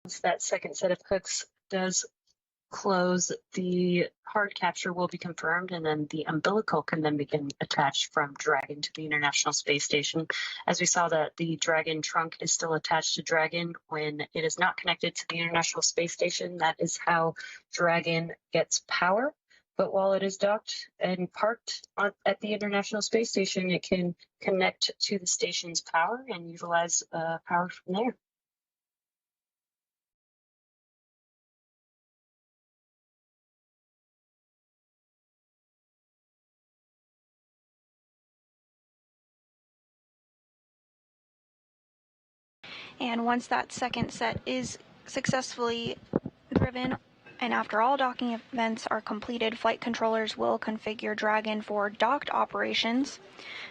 Once that second set of hooks does close, the hard capture will be confirmed, and then the umbilical can then begin attached from Dragon to the International Space Station. As we saw that the Dragon trunk is still attached to Dragon when it is not connected to the International Space Station. That is how Dragon gets power. But while it is docked and parked at the International Space Station, it can connect to the station's power and utilize power from there. And once that second set is successfully driven, and after all docking events are completed, flight controllers will configure Dragon for docked operations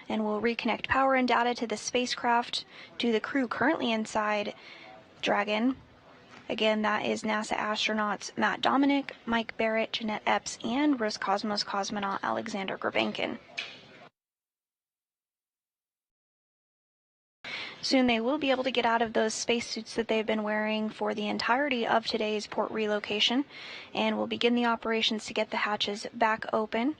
and will reconnect power and data to the spacecraft to the crew currently inside Dragon. Again, that is NASA astronauts Matt Dominick, Mike Barratt, Jeanette Epps, and Roscosmos cosmonaut Alexander Grebenkin. Soon they will be able to get out of those spacesuits that they've been wearing for the entirety of today's port relocation, and will begin the operations to get the hatches back open.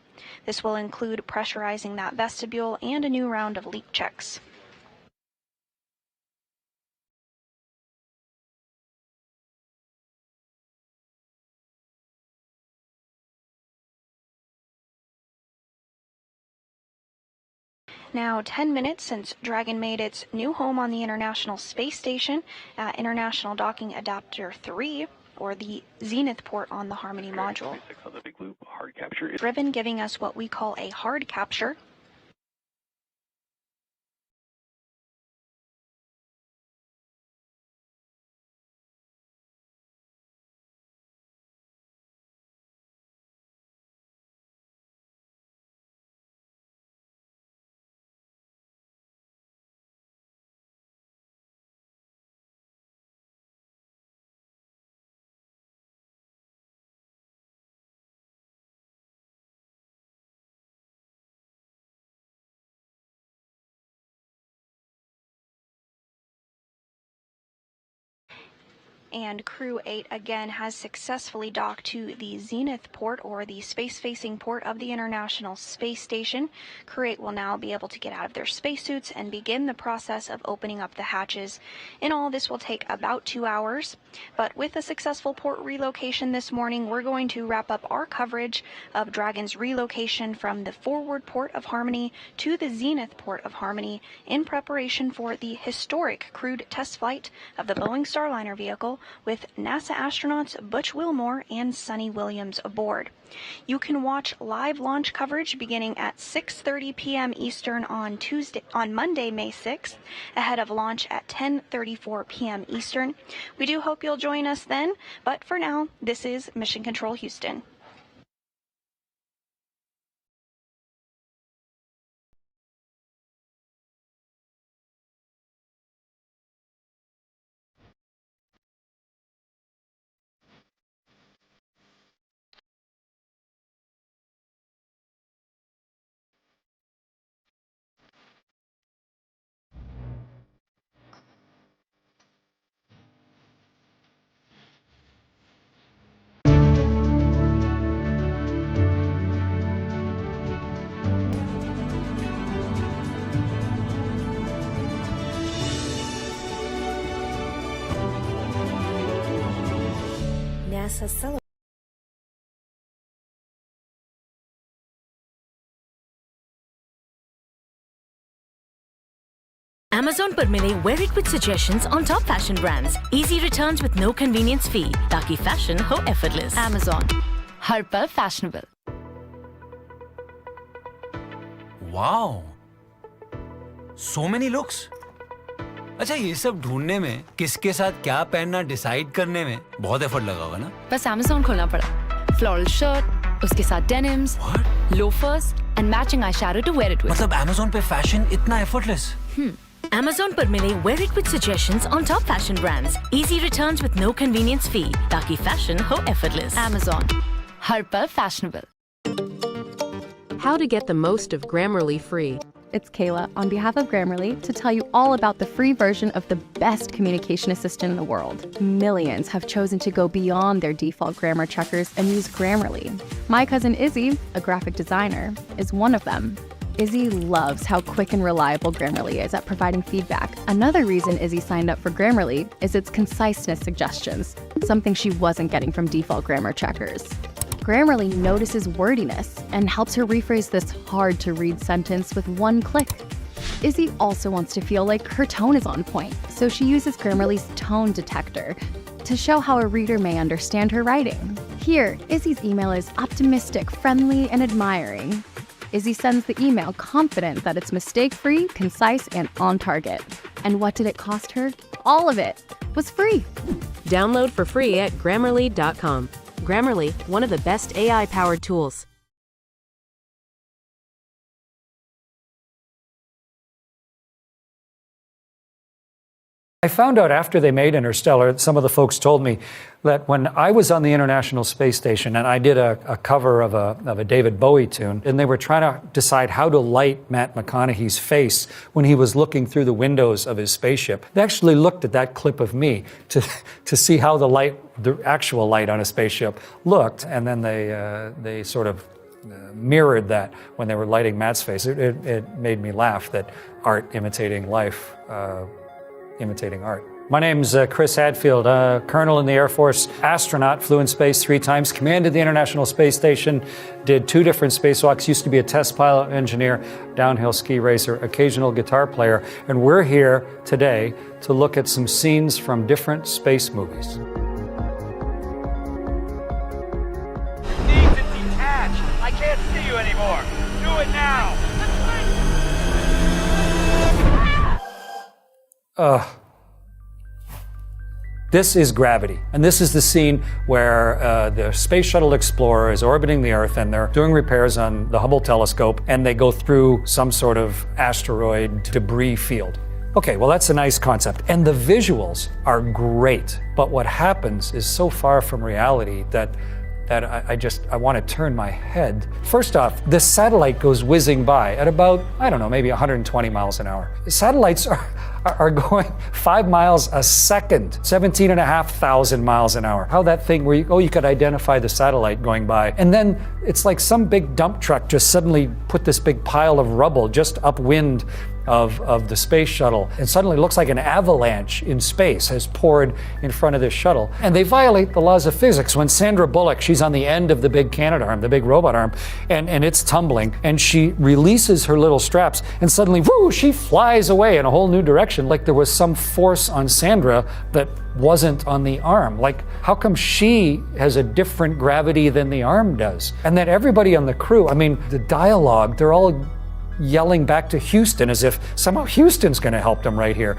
This will include pressurizing that vestibule and a new round of leak checks. Now 10 minutes since Dragon made its new home on the International Space Station at International Docking Adapter 3, or the Zenith port on the Harmony module. Driven, giving us what we call a hard capture. And Crew-8 again has successfully docked to the Zenith port, or the space-facing port of the International Space Station. Crew-8 will now be able to get out of their spacesuits and begin the process of opening up the hatches. In all, this will take about 2 hours, but with a successful port relocation this morning, we're going to wrap up our coverage of Dragon's relocation from the forward port of Harmony to the Zenith port of Harmony in preparation for the historic crewed test flight of the Boeing Starliner vehicle, with NASA astronauts Butch Wilmore and Sunny Williams aboard. You can watch live launch coverage beginning at 6:30 p.m. Eastern on Monday, May 6th, ahead of launch at 10:34 p.m. Eastern. We do hope you'll join us then, but for now, this is Mission Control Houston. NASA celebrates. Amazon पर मिले wear it with suggestions on top fashion brands. Easy returns with no convenience fee. ताकि fashion हो effortless. Amazon. हर पल fashionable. Wow. So many looks. अच्छा, ये सब ढूंढने में किसके साथ क्या पहनना डिसाइड करने में बहुत एफर्ट लगा होगा ना? बस Amazon खोलना पड़ा. Floral shirt, उसके साथ denims, loafers, and matching eyeshadow to wear it with. मतलब Amazon पे fashion इतना effortless? Amazon पर मिले wear it with suggestions on top fashion brands. Easy returns with no convenience fee. ताकि fashion हो effortless. Amazon. हर पल fashionable. How to get the most of Grammarly free. it's Kayla on behalf of Grammarly to tell you all about the free version of the best communication assistant in the world. Millions have chosen to go beyond their default grammar checkers and use Grammarly. My cousin Izzy, a graphic designer, is one of them. Izzy loves how quick and reliable Grammarly is at providing feedback. Another reason Izzy signed up for Grammarly is its conciseness suggestions, something she wasn't getting from default grammar checkers. Grammarly notices wordiness and helps her rephrase this hard-to-read sentence with one click. Izzy also wants to feel like her tone is on point, so she uses Grammarly's tone detector to show how a reader may understand her writing. Here, Izzy's email is optimistic, friendly, and admiring. Izzy sends the email confident that it's mistake-free, concise, and on target. And what did it cost her? All of it was free. Download for free at Grammarly.com. Grammarly, one of the best AI-powered tools. I found out after they made Interstellar, some of the folks told me that when I was on the International Space Station and I did a cover of a David Bowie tune, and they were trying to decide how to light Matt McConaughey's face when he was looking through the windows of his spaceship, they actually looked at that clip of me to see how the actual light on a spaceship looked, and then they sort of mirrored that when they were lighting Matt's face. It made me laugh that art imitating life, imitating art. My name's Chris Hadfield, colonel in the Air Force, astronaut, flew in space 3 times, commanded the International Space Station, did 2 different spacewalks, used to be a test pilot, engineer, downhill ski racer, occasional guitar player, and we're here today to look at some scenes from different space movies. You need to detach. I can't see you anymore. Do it now. This is Gravity, and this is the scene where the Space Shuttle Explorer is orbiting the Earth, and they're doing repairs on the Hubble telescope, and they go through some sort of asteroid debris field. Okay, well, that's a nice concept, and the visuals are great, but what happens is so far from reality that I want to turn my head. First off, the satellite goes whizzing by at about, I don't know, maybe 120 miles an hour. Satellites are going 5 miles a second, 17,500 miles an hour. How that thing where you could identify the satellite going by. And then it's like some big dump truck just suddenly put this big pile of rubble just upwind of the space shuttle, and suddenly it looks like an avalanche in space has poured in front of this shuttle. And they violate the laws of physics when Sandra Bullock, she's on the end of the big Canadarm, the big robot arm, and it's tumbling, and she releases her little straps, and suddenly, whoo, she flies away in a whole new direction, like there was some force on Sandra that wasn't on the arm. Like, how come she has a different gravity than the arm does? And then everybody on the crew, I mean, the dialogue, they're all yelling back to Houston as if somehow Houston's going to help them right here.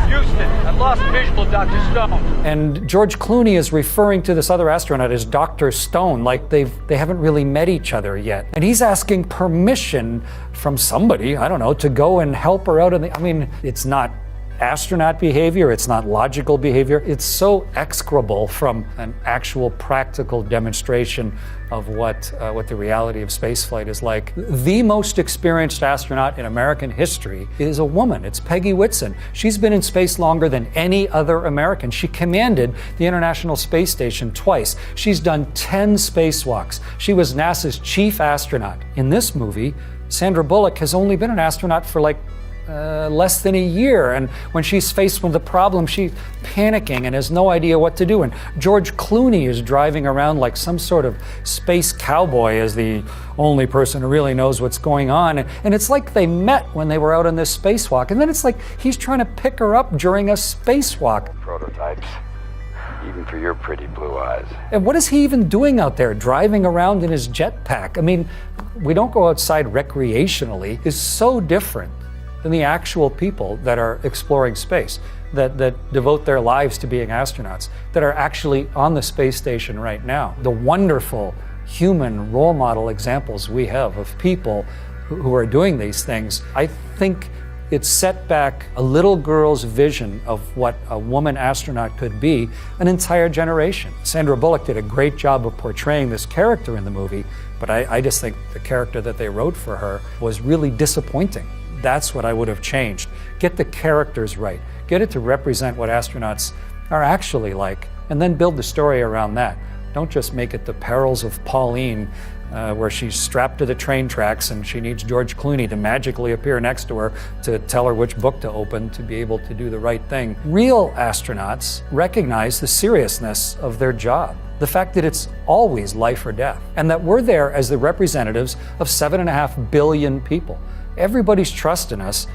Houston, I've lost visual, Dr. Stone. And George Clooney is referring to this other astronaut as Dr. Stone, like they haven't really met each other yet. And he's asking permission from somebody, I don't know, to go and help her out. I mean, it's not astronaut behavior, it's not logical behavior. It's so execrable from an actual practical demonstration of what the reality of spaceflight is like. The most experienced astronaut in American history is a woman. It's Peggy Whitson. She's been in space longer than any other American. She commanded the International Space Station twice. She's done 10 spacewalks. She was NASA's chief astronaut. In this movie, Sandra Bullock has only been an astronaut for less than a year, and when she's faced with the problem, she's panicking and has no idea what to do. And George Clooney is driving around like some sort of space cowboy as the only person who really knows what's going on. And it's like they met when they were out on this spacewalk, and then it's like he's trying to pick her up during a spacewalk. Prototypes, even for your pretty blue eyes. And what is he even doing out there, driving around in his jetpack? I mean, we don't go outside recreationally. It's so different than the actual people that are exploring space, that devote their lives to being astronauts, that are actually on the space station right now. The wonderful human role model examples we have of people who are doing these things, I think it set back a little girl's vision of what a woman astronaut could be an entire generation. Sandra Bullock did a great job of portraying this character in the movie, but I just think the character that they wrote for her was really disappointing. That's what I would have changed. Get the characters right. Get it to represent what astronauts are actually like, and then build the story around that. Don't just make it the perils of Pauline, where she's strapped to the train tracks and she needs George Clooney to magically appear next to her to tell her which book to open to be able to do the right thing. Real astronauts recognize the seriousness of their job, the fact that it's always life or death, and that we're there as the representatives of 7.5 billion people. Everybody's trusting us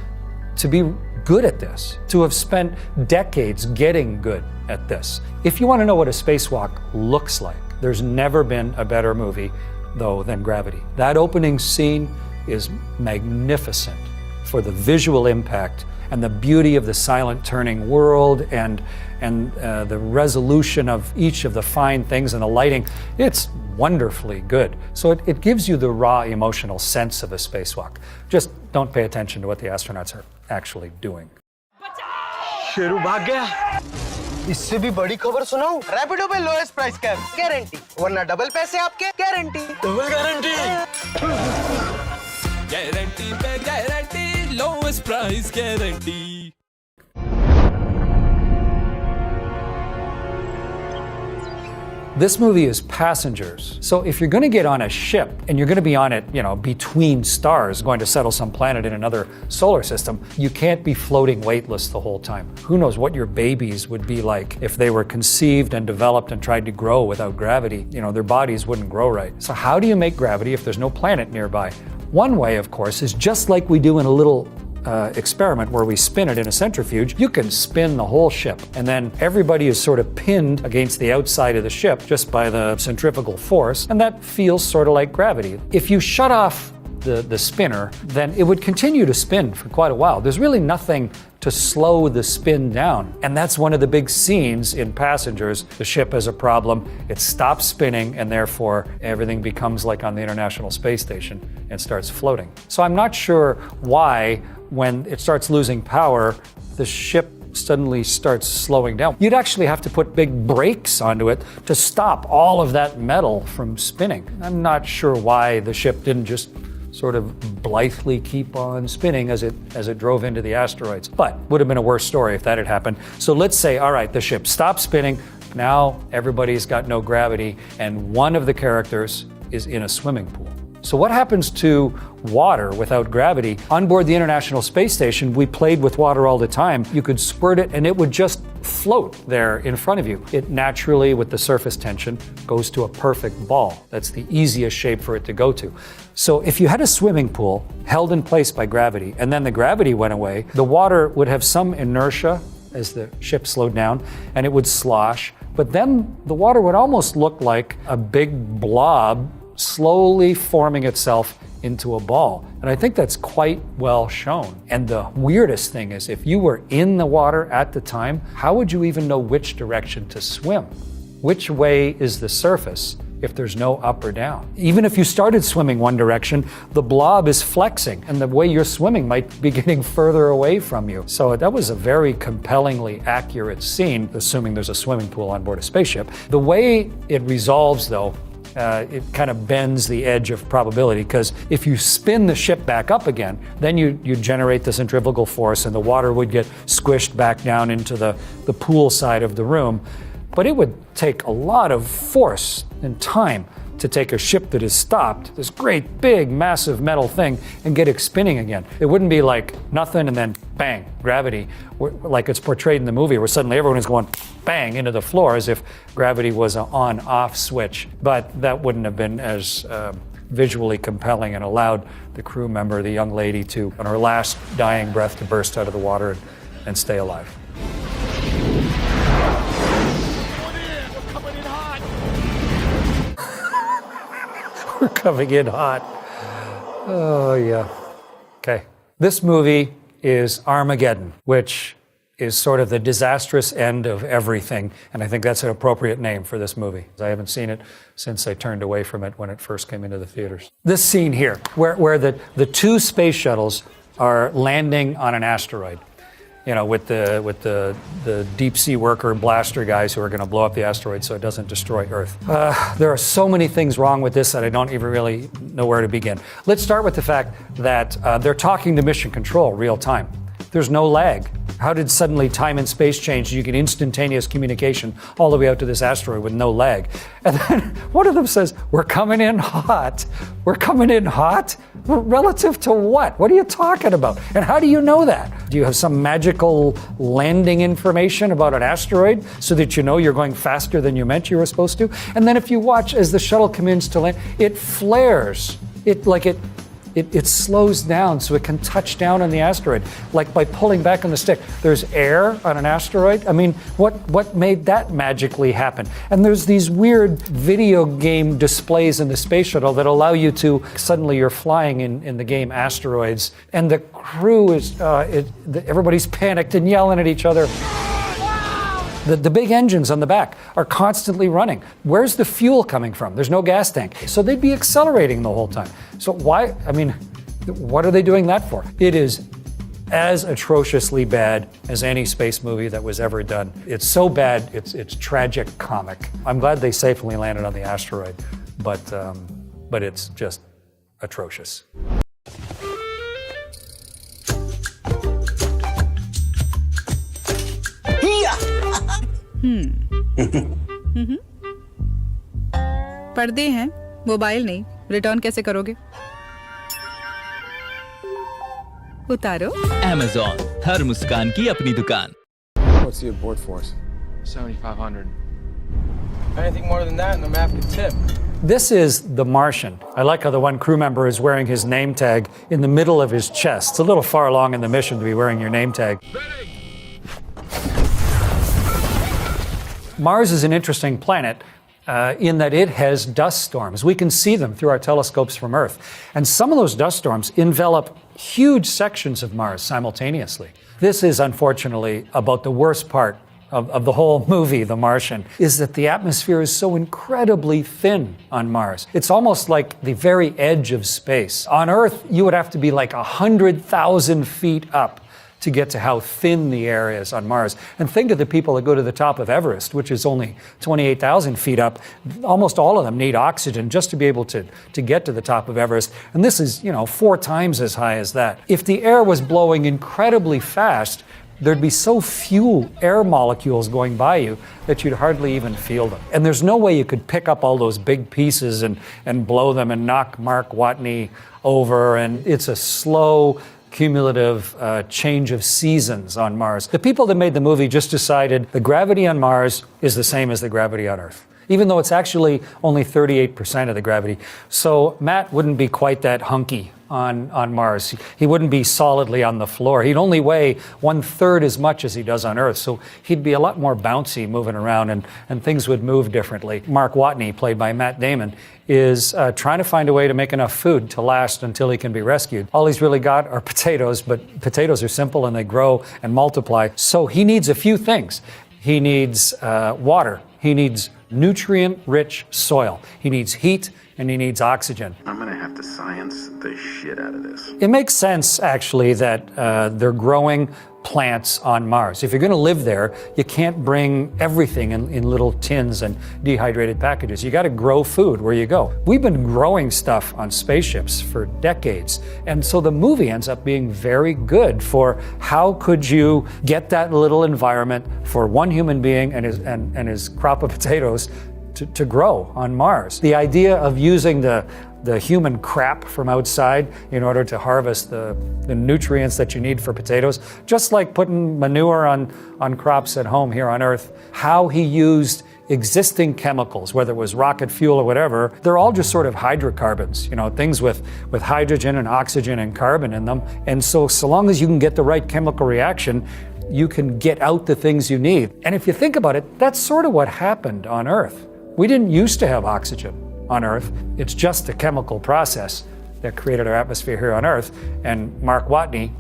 to be good at this, to have spent decades getting good at this. If you want to know what a spacewalk looks like, there's never been a better movie though than Gravity. That opening scene is magnificent for the visual impact and the beauty of the silent turning world and the resolution of each of the fine things and the lighting. It's wonderfully good. So it gives you the raw emotional sense of a spacewalk. Just don't pay attention to what the astronauts are actually doing. Sheru भाग गया। इससे भी बड़ी खबर सुनाऊं? रैपिडो पे lowest price cap guarantee, वरना double पैसे आपके गारंटी। Double guarantee. गारंटी पे guarantee, lowest price guarantee. This movie is Passengers. So if you're going to get on a ship and you're going to be on it, between stars, going to settle some planet in another solar system, you can't be floating weightless the whole time. Who knows what your babies would be like if they were conceived and developed and tried to grow without gravity. Their bodies wouldn't grow right. So how do you make gravity if there's no planet nearby? One way, of course, is just like we do in a little experiment where we spin it in a centrifuge. You can spin the whole ship, and then everybody is sort of pinned against the outside of the ship just by the centrifugal force, and that feels sort of like gravity. If you shut off the spinner, then it would continue to spin for quite a while. There's really nothing to slow the spin down. And that's one of the big scenes in Passengers. The ship has a problem, it stops spinning, and therefore everything becomes like on the International Space Station and starts floating. So I'm not sure why, when it starts losing power, the ship suddenly starts slowing down. You'd actually have to put big brakes onto it to stop all of that metal from spinning. I'm not sure why the ship didn't just sort of blithely keep on spinning as it drove into the asteroids. But would have been a worse story if that had happened. So let's say, all right, the ship stops spinning. Now everybody's got no gravity, and one of the characters is in a swimming pool. So what happens to water without gravity? On board the International Space Station, we played with water all the time. You could squirt it and it would just float there in front of you. It naturally, with the surface tension, goes to a perfect ball. That's the easiest shape for it to go to. So if you had a swimming pool held in place by gravity, and then the gravity went away, the water would have some inertia as the ship slowed down, and it would slosh. But then the water would almost look like a big blob slowly forming itself into a ball. And I think that's quite well shown. And the weirdest thing is, if you were in the water at the time, how would you even know which direction to swim? Which way is the surface if there's no up or down? Even if you started swimming one direction, the blob is flexing, and the way you're swimming might be getting further away from you. So that was a very compellingly accurate scene, assuming there's a swimming pool on board a spaceship. The way it resolves, though, it kind of bends the edge of probability, because if you spin the ship back up again, then you generate the centrifugal force and the water would get squished back down into the pool side of the room. But it would take a lot of force and time to take a ship that is stopped, this great big massive metal thing, and get it spinning again. It wouldn't be like nothing and then bang, gravity, like it's portrayed in the movie, where suddenly everyone is going bang into the floor as if gravity was an on-off switch. But that wouldn't have been as visually compelling and allowed the crew member, the young lady, to, on her last dying breath, to burst out of the water and stay alive. We're coming in hot. Oh, yeah. Okay. This movie is Armageddon, which is sort of the disastrous end of everything, and I think that's an appropriate name for this movie. I haven't seen it since I turned away from it when it first came into the theaters. This scene here, where the two space shuttles are landing on an asteroid, with the deep sea worker blaster guys who are going to blow up the asteroid so it doesn't destroy Earth. There are so many things wrong with this that I don't even really know where to begin. Let's start with the fact that they're talking to mission control real time. There's no lag. How did suddenly time and space change? You get instantaneous communication all the way out to this asteroid with no lag. And then one of them says, we're coming in hot. We're coming in hot? Relative to what? What are you talking about? And how do you know that? Do you have some magical landing information about an asteroid so that you know you're going faster than you meant you were supposed to? And then if you watch as the shuttle comes to land, it flares. It slows down so it can touch down on the asteroid, like by pulling back on the stick. There's air on an asteroid. I mean, what made that magically happen? And there's these weird video game displays in the space shuttle that allow you to, suddenly you're flying in the game Asteroids, and the crew is, everybody's panicked and yelling at each other. The big engines on the back are constantly running. Where's the fuel coming from? There's no gas tank. So they'd be accelerating the whole time. So why, what are they doing that for? It is as atrociously bad as any space movie that was ever done. It's so bad, it's tragic comic. I'm glad they safely landed on the asteroid, but it's just atrocious. पर्दे हैं, mobile नहीं। Return कैसे करोगे? उतारो। Amazon, हर मुस्कान की अपनी दुकान। What's the abort force? 7,500. Anything more than that, and the map could tip. This is The Martian. I like how the one crew member is wearing his name tag in the middle of his chest. It's a little far along in the mission to be wearing your name tag. Mars is an interesting planet in that it has dust storms. We can see them through our telescopes from Earth. And some of those dust storms envelop huge sections of Mars simultaneously. This is unfortunately about the worst part of the whole movie, The Martian, is that the atmosphere is so incredibly thin on Mars. It's almost like the very edge of space. On Earth, you would have to be like 100,000 feet up to get to how thin the air is on Mars. And think of the people that go to the top of Everest, which is only 28,000 feet up. Almost all of them need oxygen just to be able to get to the top of Everest. And this is, 4 times as high as that. If the air was blowing incredibly fast, there'd be so few air molecules going by you that you'd hardly even feel them. And there's no way you could pick up all those big pieces and blow them and knock Mark Watney over. And it's a slow, cumulative change of seasons on Mars. The people that made the movie just decided the gravity on Mars is the same as the gravity on Earth, even though it's actually only 38% of the gravity. So Matt wouldn't be quite that hunky on Mars. He wouldn't be solidly on the floor. He'd only weigh 1/3 as much as he does on Earth. So he'd be a lot more bouncy moving around and things would move differently. Mark Watney, played by Matt Damon, is trying to find a way to make enough food to last until he can be rescued. All he's really got are potatoes, but potatoes are simple and they grow and multiply. So he needs a few things. He needs water. He needs nutrient-rich soil. He needs heat, and he needs oxygen. I'm going to have to science the shit out of this. It makes sense, actually, that they're growing plants on Mars. If you're going to live there, you can't bring everything in little tins and dehydrated packages. You got to grow food where you go. We've been growing stuff on spaceships for decades. And so the movie ends up being very good for how could you get that little environment for one human being and his crop of potatoes to grow on Mars. The idea of using the human crap from outside in order to harvest the nutrients that you need for potatoes, just like putting manure on crops at home here on Earth. How he used existing chemicals, whether it was rocket fuel or whatever, they're all just sort of hydrocarbons, things with hydrogen and oxygen and carbon in them. And so long as you can get the right chemical reaction, you can get out the things you need. And if you think about it, that's sort of what happened on Earth. We didn't used to have oxygen on Earth. It's just a chemical process that created our atmosphere here on Earth. And Mark Watney,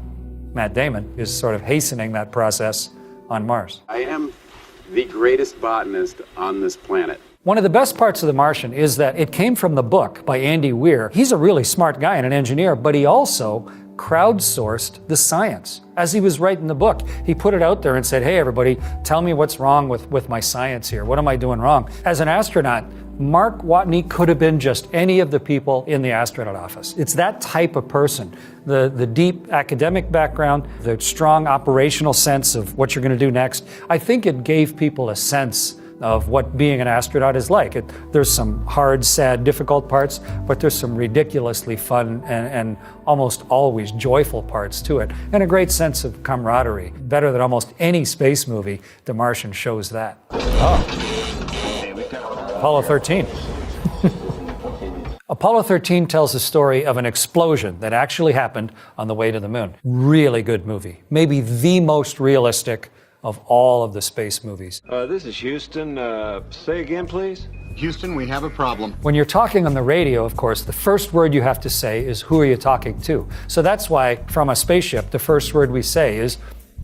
Matt Damon, is sort of hastening that process on Mars. I am the greatest botanist on this planet. One of the best parts of The Martian is that it came from the book by Andy Weir. He's a really smart guy and an engineer, but he also crowdsourced the science. As he was writing the book, he put it out there and said, hey, everybody, tell me what's wrong with my science here. What am I doing wrong? As an astronaut, Mark Watney could have been just any of the people in the astronaut office. It's that type of person. The deep academic background, the strong operational sense of what you're going to do next. I think it gave people a sense of what being an astronaut is like. There's some hard, sad, difficult parts, but there's some ridiculously fun and almost always joyful parts to it, and a great sense of camaraderie. Better than almost any space movie, The Martian shows that. Apollo 13. Apollo 13 tells the story of an explosion that actually happened on the way to the moon. Really good movie. Maybe the most realistic of all of the space movies. This is Houston. Say again, please. Houston, we have a problem. When you're talking on the radio, of course, the first word you have to say is, who are you talking to? So that's why from a spaceship, the first word we say is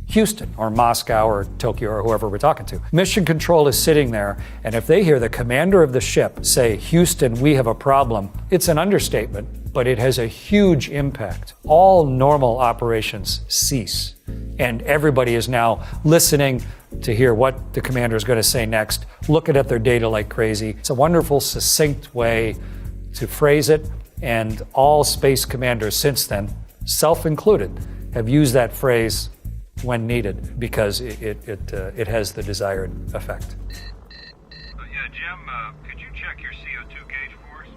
Houston or Moscow or Tokyo or whoever we're talking to. Mission Control is sitting there, and if they hear the commander of the ship say, Houston, we have a problem, it's an understatement, but it has a huge impact. All normal operations cease, and everybody is now listening to hear what the commander is going to say next, looking at their data like crazy. It's a wonderful, succinct way to phrase it, and all space commanders since then, self-included, have used that phrase when needed, because it has the desired effect. Yeah, Jim, could you check your CO2 gauge for us?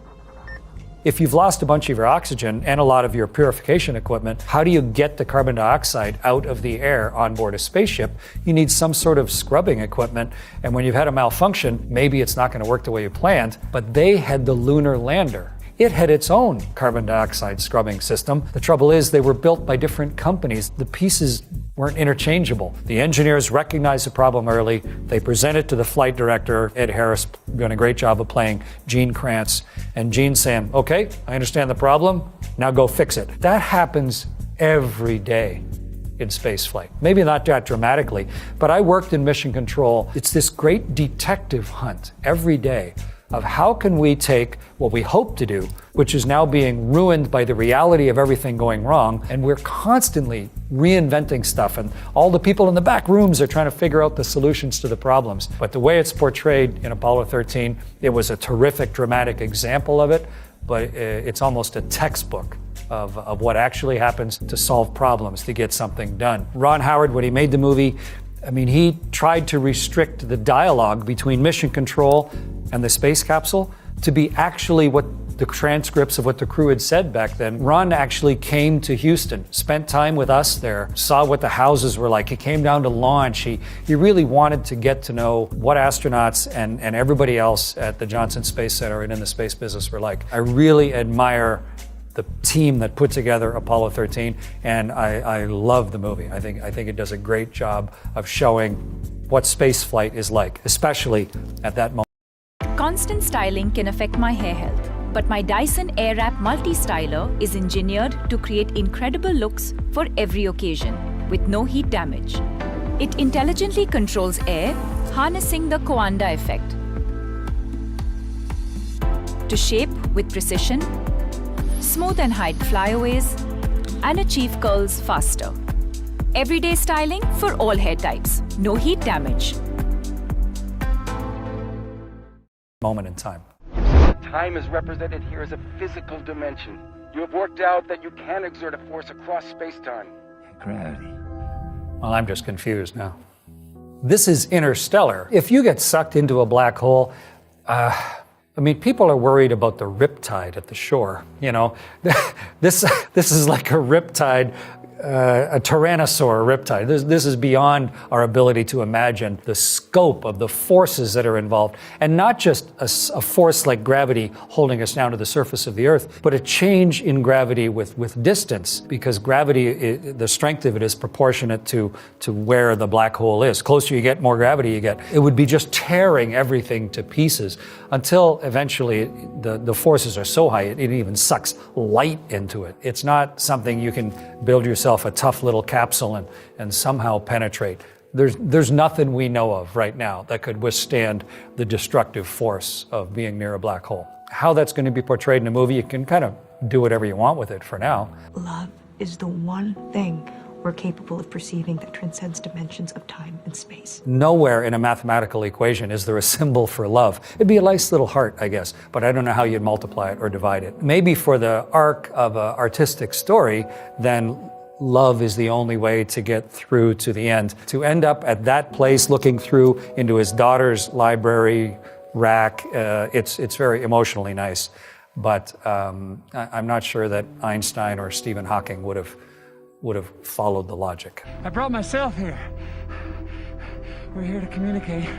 If you've lost a bunch of your oxygen and a lot of your purification equipment, how do you get the carbon dioxide out of the air on board a spaceship? You need some sort of scrubbing equipment, and when you've had a malfunction, maybe it's not going to work the way you planned, but they had the lunar lander. It had its own carbon dioxide scrubbing system. The trouble is they were built by different companies. The pieces weren't interchangeable. The engineers recognized the problem early. They presented to the flight director, Ed Harris, doing a great job of playing Gene Kranz. And Gene saying, okay, I understand the problem, now go fix it. That happens every day in spaceflight. Maybe not that dramatically, but I worked in mission control. It's this great detective hunt every day of how can we take what we hope to do, which is now being ruined by the reality of everything going wrong, and we're constantly reinventing stuff, and all the people in the back rooms are trying to figure out the solutions to the problems. But the way it's portrayed in Apollo 13, it was a terrific, dramatic example of it, but it's almost a textbook of what actually happens to solve problems, to get something done. Ron Howard, when he made the movie, I mean, he tried to restrict the dialogue between mission control and the space capsule to be actually what the transcripts of what the crew had said back then. Ron actually came to Houston, spent time with us there, saw what the houses were like. He came down to launch. He really wanted to get to know what astronauts and everybody else at the Johnson Space Center and in the space business were like. I really admire the team that put together Apollo 13, and I love the movie. I think it does a great job of showing what space flight is like, especially at that moment. Constant styling can affect my hair health, but my Dyson Airwrap Multi-Styler is engineered to create incredible looks for every occasion, with no heat damage. It intelligently controls air, harnessing the Coanda effect to shape with precision, smooth and hide flyaways, and achieve curls faster. Everyday styling for all hair types, no heat damage. Moment in time. Time is represented here as a physical dimension. You have worked out that you can exert a force across space-time. Gravity. Well, I'm just confused now. This is interstellar. If you get sucked into a black hole, I mean, people are worried about the riptide at the shore. You know, this is like a riptide, a tyrannosaur riptide. This is beyond our ability to imagine the scope of the forces that are involved. And not just a force like gravity holding us down to the surface of the Earth, but a change in gravity with distance, because gravity, the strength of it is proportionate to where the black hole is. Closer you get, more gravity you get. It would be just tearing everything to pieces until eventually the forces are so high it even sucks light into it. It's not something you can build yourself a tough little capsule and somehow penetrate. There's nothing we know of right now that could withstand the destructive force of being near a black hole. How that's going to be portrayed in a movie, you can kind of do whatever you want with it for now. Love is the one thing we're capable of perceiving that transcends dimensions of time and space. Nowhere in a mathematical equation is there a symbol for love. It'd be a nice little heart, I guess, but I don't know how you'd multiply it or divide it. Maybe for the arc of an artistic story, then love is the only way to get through to the end. To end up at that place looking through into his daughter's library rack, it's very emotionally nice. But I'm not sure that Einstein or Stephen Hawking would have followed the logic. I brought myself here. We're here to communicate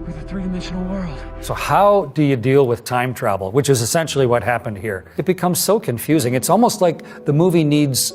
with a three-dimensional world. So how do you deal with time travel, which is essentially what happened here? It becomes so confusing. It's almost like the movie needs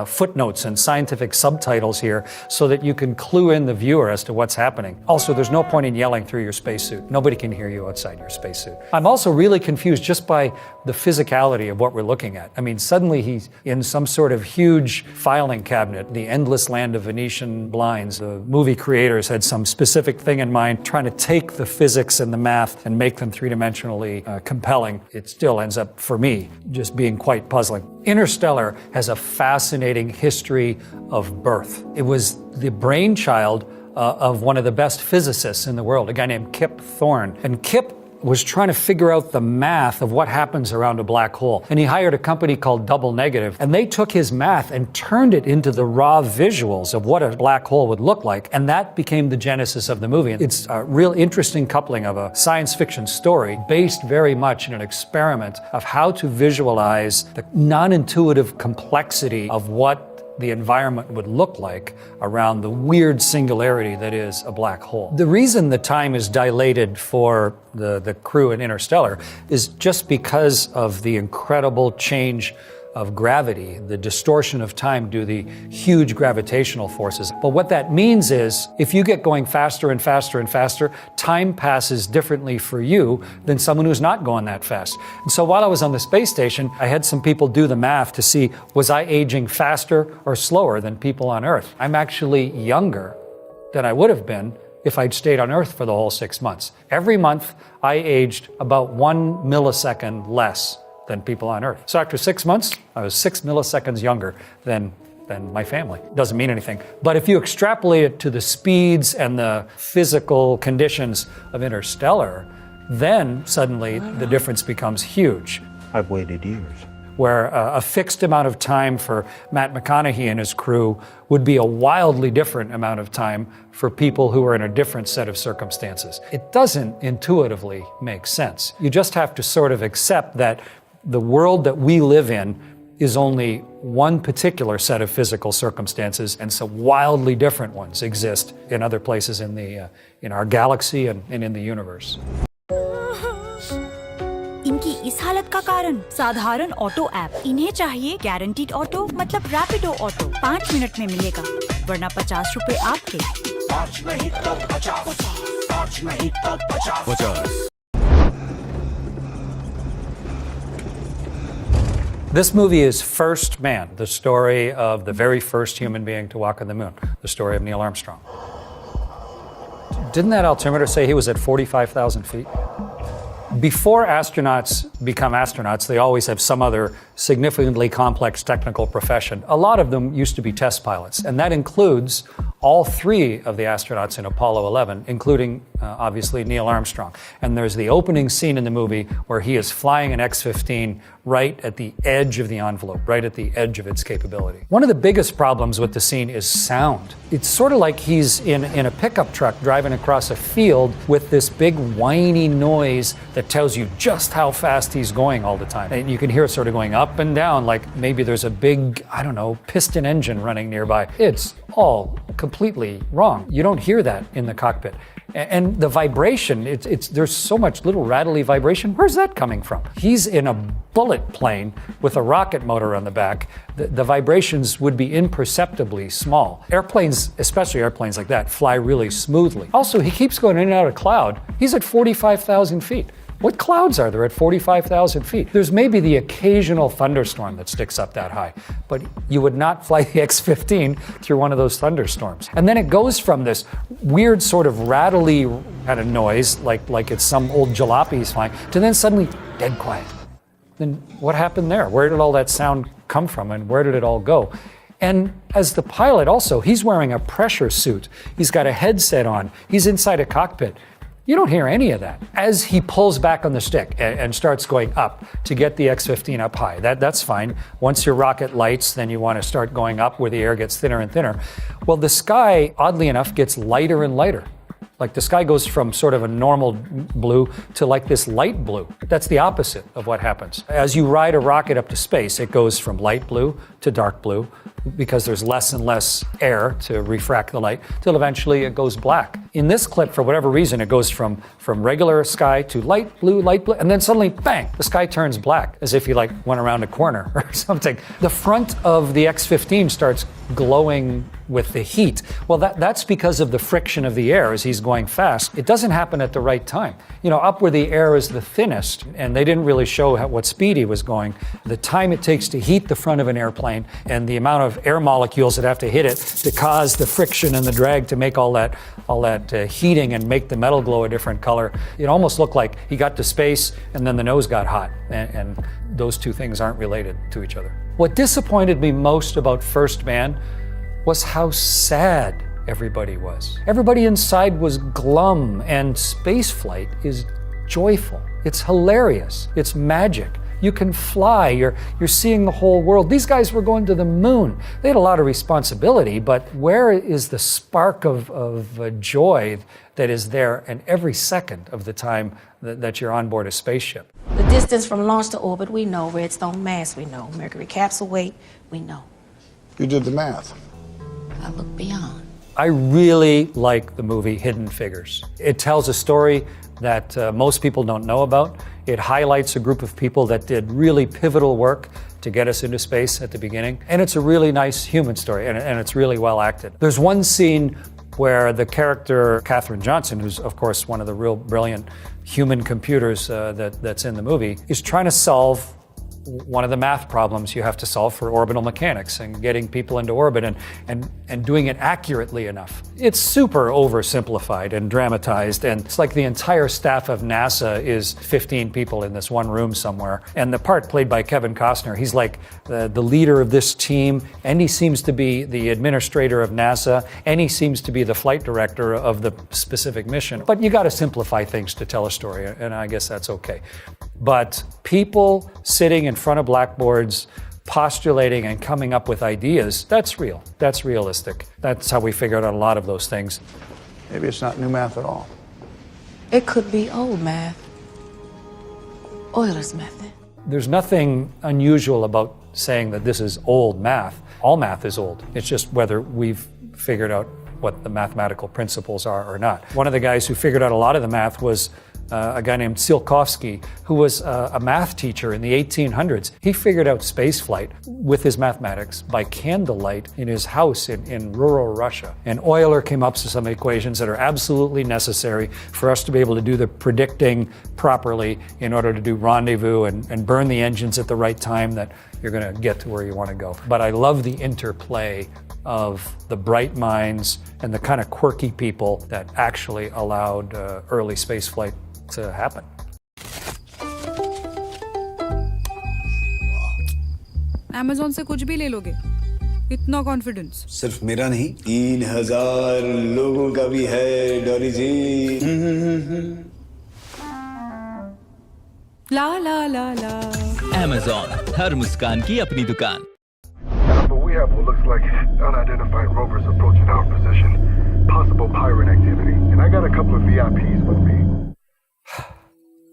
footnotes and scientific subtitles here so that you can clue in the viewer as to what's happening. Also, there's no point in yelling through your spacesuit. Nobody can hear you outside your spacesuit. I'm also really confused just by the physicality of what we're looking at. I mean, suddenly he's in some sort of huge filing cabinet, the endless land of Venetian blinds. The movie creators had some specific thing in mind, trying to take the physics and the math and make them three-dimensionally compelling. It still ends up, for me, just being quite puzzling. Interstellar has a fascinating history of birth. It was the brainchild of one of the best physicists in the world, a guy named Kip Thorne. And Kip was trying to figure out the math of what happens around a black hole. And he hired a company called Double Negative, and they took his math and turned it into the raw visuals of what a black hole would look like. And that became the genesis of the movie. It's a real interesting coupling of a science fiction story based very much in an experiment of how to visualize the non-intuitive complexity of what the environment would look like around the weird singularity that is a black hole. The reason the time is dilated for the crew in Interstellar is just because of the incredible change of gravity, the distortion of time due to the huge gravitational forces. But what that means is, if you get going faster and faster and faster, time passes differently for you than someone who's not going that fast. And so while I was on the space station, I had some people do the math to see, was I aging faster or slower than people on Earth? I'm actually younger than I would have been if I'd stayed on Earth for the whole 6 months. Every month, I aged about 1 millisecond less than people on Earth. So after 6 months, I was 6 milliseconds younger than my family. Doesn't mean anything. But if you extrapolate it to the speeds and the physical conditions of Interstellar, then suddenly the difference becomes huge. I've waited years. Where a fixed amount of time for Matt McConaughey and his crew would be a wildly different amount of time for people who are in a different set of circumstances. It doesn't intuitively make sense. You just have to sort of accept that the world that we live in is only one particular set of physical circumstances, and some wildly different ones exist in other places in our galaxy and in the universe. इनकी इस हालत का कारण साधारण auto app. इन्हें चाहिए guaranteed auto, मतलब Rapido auto. 5 minute में मिलेगा, वरना 50 रुपए आपके। 5 नहीं तो 50, 5 नहीं तो 50। This movie is First Man, the story of the very first human being to walk on the moon, the story of Neil Armstrong. Didn't that altimeter say he was at 45,000 feet? Before astronauts become astronauts, they always have some other significantly complex technical profession. A lot of them used to be test pilots, and that includes all 3 of the astronauts in Apollo 11, including obviously Neil Armstrong. And there's the opening scene in the movie where he is flying an X-15 right at the edge of the envelope, right at the edge of its capability. One of the biggest problems with the scene is sound. It's sort of like he's in a pickup truck driving across a field with this big whiny noise that tells you just how fast he's going all the time. And you can hear it sort of going up and down, like maybe there's a big, I don't know, piston engine running nearby. It's all completely wrong. You don't hear that in the cockpit. And the vibration, there's so much little rattly vibration. Where's that coming from? He's in a bullet plane with a rocket motor on the back. The vibrations would be imperceptibly small. Airplanes, especially airplanes like that, fly really smoothly. Also, he keeps going in and out of cloud. He's at 45,000 feet. What clouds are there at 45,000 feet? There's maybe the occasional thunderstorm that sticks up that high, but you would not fly the X-15 through one of those thunderstorms. And then it goes from this weird sort of rattly kind of noise, like it's some old jalopy he's flying, to then suddenly dead quiet. then what happened there? Where did all that sound come from, and where did it all go? And as the pilot also, he's wearing a pressure suit. He's got a headset on. He's inside a cockpit. You don't hear any of that. As he pulls back on the stick and starts going up to get the X-15 up high, that's fine. Once your rocket lights, then you want to start going up where the air gets thinner and thinner. Well, the sky, oddly enough, gets lighter and lighter. Like the sky goes from sort of a normal blue to like this light blue. That's the opposite of what happens. As you ride a rocket up to space, it goes from light blue to dark blue because there's less and less air to refract the light till eventually it goes black. In this clip, for whatever reason, it goes from regular sky to light blue, and then suddenly, bang, the sky turns black as if you like went around a corner or something. The front of the X-15 starts glowing with the heat. Well, that's because of the friction of the air as he's going fast. It doesn't happen at the right time. You know, up where the air is the thinnest, and they didn't really show what speed he was going, the time it takes to heat the front of an airplane and the amount of air molecules that have to hit it to cause the friction and the drag to make all that heating and make the metal glow a different color. It almost looked like he got to space and then the nose got hot, and those two things aren't related to each other. What disappointed me most about First Man was how sad everybody was. Everybody inside was glum, and spaceflight is joyful. It's hilarious. It's magic. You can fly. You're seeing the whole world. These guys were going to the moon. They had a lot of responsibility, but where is the spark of joy that is there in every second of the time that you're on board a spaceship? The distance from launch to orbit, we know. Redstone mass, we know. Mercury capsule weight, we know. You did the math. I look beyond. I really like the movie Hidden Figures. It tells a story that most people don't know about. It highlights a group of people that did really pivotal work to get us into space at the beginning. And it's a really nice human story, and it's really well acted. There's one scene where the character, Katherine Johnson, who's of course one of the real brilliant human computers that's in the movie, is trying to solve one of the math problems you have to solve for orbital mechanics and getting people into orbit and doing it accurately enough. It's super oversimplified and dramatized, and it's like the entire staff of NASA is 15 people in this one room somewhere. And the part played by Kevin Costner, he's like the leader of this team, and he seems to be the administrator of NASA, and he seems to be the flight director of the specific mission. But you got to simplify things to tell a story, and I guess that's okay. But people sitting in front of blackboards, postulating and coming up with ideas, that's real. That's realistic. That's how we figured out a lot of those things. Maybe it's not new math at all. It could be old math. Euler's method. There's nothing unusual about saying that this is old math. All math is old. It's just whether we've figured out what the mathematical principles are or not. One of the guys who figured out a lot of the math was a guy named Tsiolkovsky, who was a math teacher in the 1800s. He figured out spaceflight with his mathematics by candlelight in his house in rural Russia. And Euler came up with some equations that are absolutely necessary for us to be able to do the predicting properly in order to do rendezvous and burn the engines at the right time that you're going to get to where you want to go. But I love the interplay of the bright minds and the kind of quirky people that actually allowed early spaceflight to happen. Amazon से कुछ भी ले लोगे? इतना confidence? सिर्फ मेरा नहीं, 3000 लोगों का भी है, डॉली जी। ला ला ला ला। Amazon, हर मुस्कान की अपनी दुकान। But we have what looks like unidentified rovers approaching our position. Possible pirate activity. And I got a couple of VIPs with me.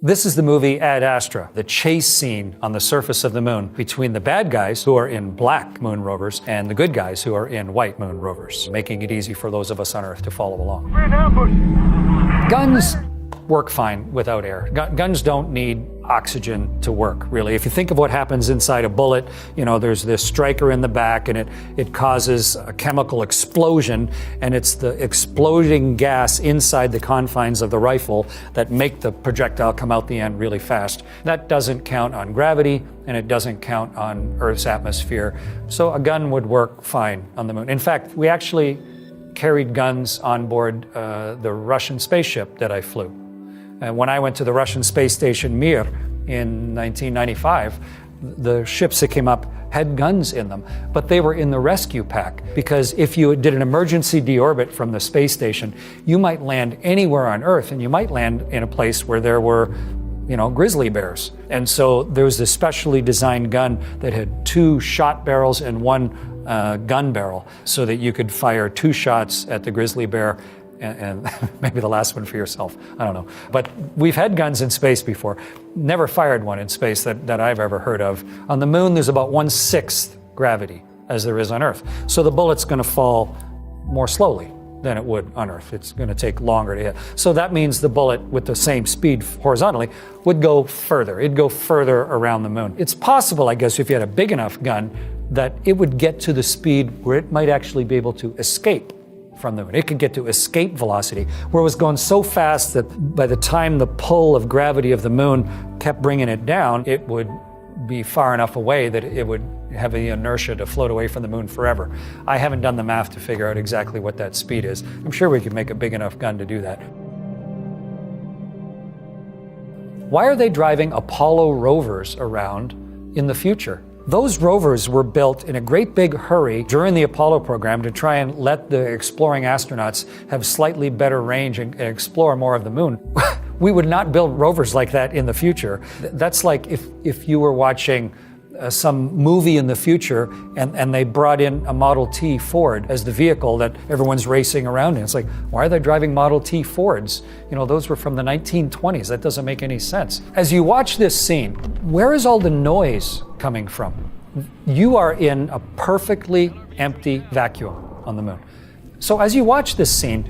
This is the movie Ad Astra, the chase scene on the surface of the moon between the bad guys who are in black moon rovers and the good guys who are in white moon rovers, making it easy for those of us on Earth to follow along. We're in ambush! Guns work fine without air. Guns don't need oxygen to work, really. If you think of what happens inside a bullet, you know, there's this striker in the back and it causes a chemical explosion, and it's the exploding gas inside the confines of the rifle that make the projectile come out the end really fast. That doesn't count on gravity, and it doesn't count on Earth's atmosphere. So a gun would work fine on the moon. In fact, we actually carried guns on board the Russian spaceship that I flew. When I went to the Russian space station Mir, in 1995, the ships that came up had guns in them, but they were in the rescue pack, because if you did an emergency deorbit from the space station, you might land anywhere on Earth, and you might land in a place where there were, grizzly bears. And so there was this specially designed gun that had 2 shot barrels and 1 gun barrel, so that you could fire 2 shots at the grizzly bear and maybe the last one for yourself. I don't know. But we've had guns in space before. Never fired one in space that I've ever heard of. On the moon, there's about 1/6 gravity as there is on Earth. So the bullet's going to fall more slowly than it would on Earth. It's going to take longer to hit. So that means the bullet, with the same speed horizontally, would go further. It'd go further around the moon. It's possible, I guess, if you had a big enough gun, that it would get to the speed where it might actually be able to escape from the moon. It could get to escape velocity, where it was going so fast that by the time the pull of gravity of the moon kept bringing it down, it would be far enough away that it would have the inertia to float away from the moon forever. I haven't done the math to figure out exactly what that speed is. I'm sure we could make a big enough gun to do that. Why are they driving Apollo rovers around in the future? Those rovers were built in a great big hurry during the Apollo program to try and let the exploring astronauts have slightly better range and explore more of the moon. We would not build rovers like that in the future. That's like if you were watching some movie in the future and they brought in a Model T Ford as the vehicle that everyone's racing around in. It's like, why are they driving Model T Fords? Those were from the 1920s. That doesn't make any sense. As you watch this scene, where is all the noise coming from? You are in a perfectly empty vacuum on the moon. So as you watch this scene,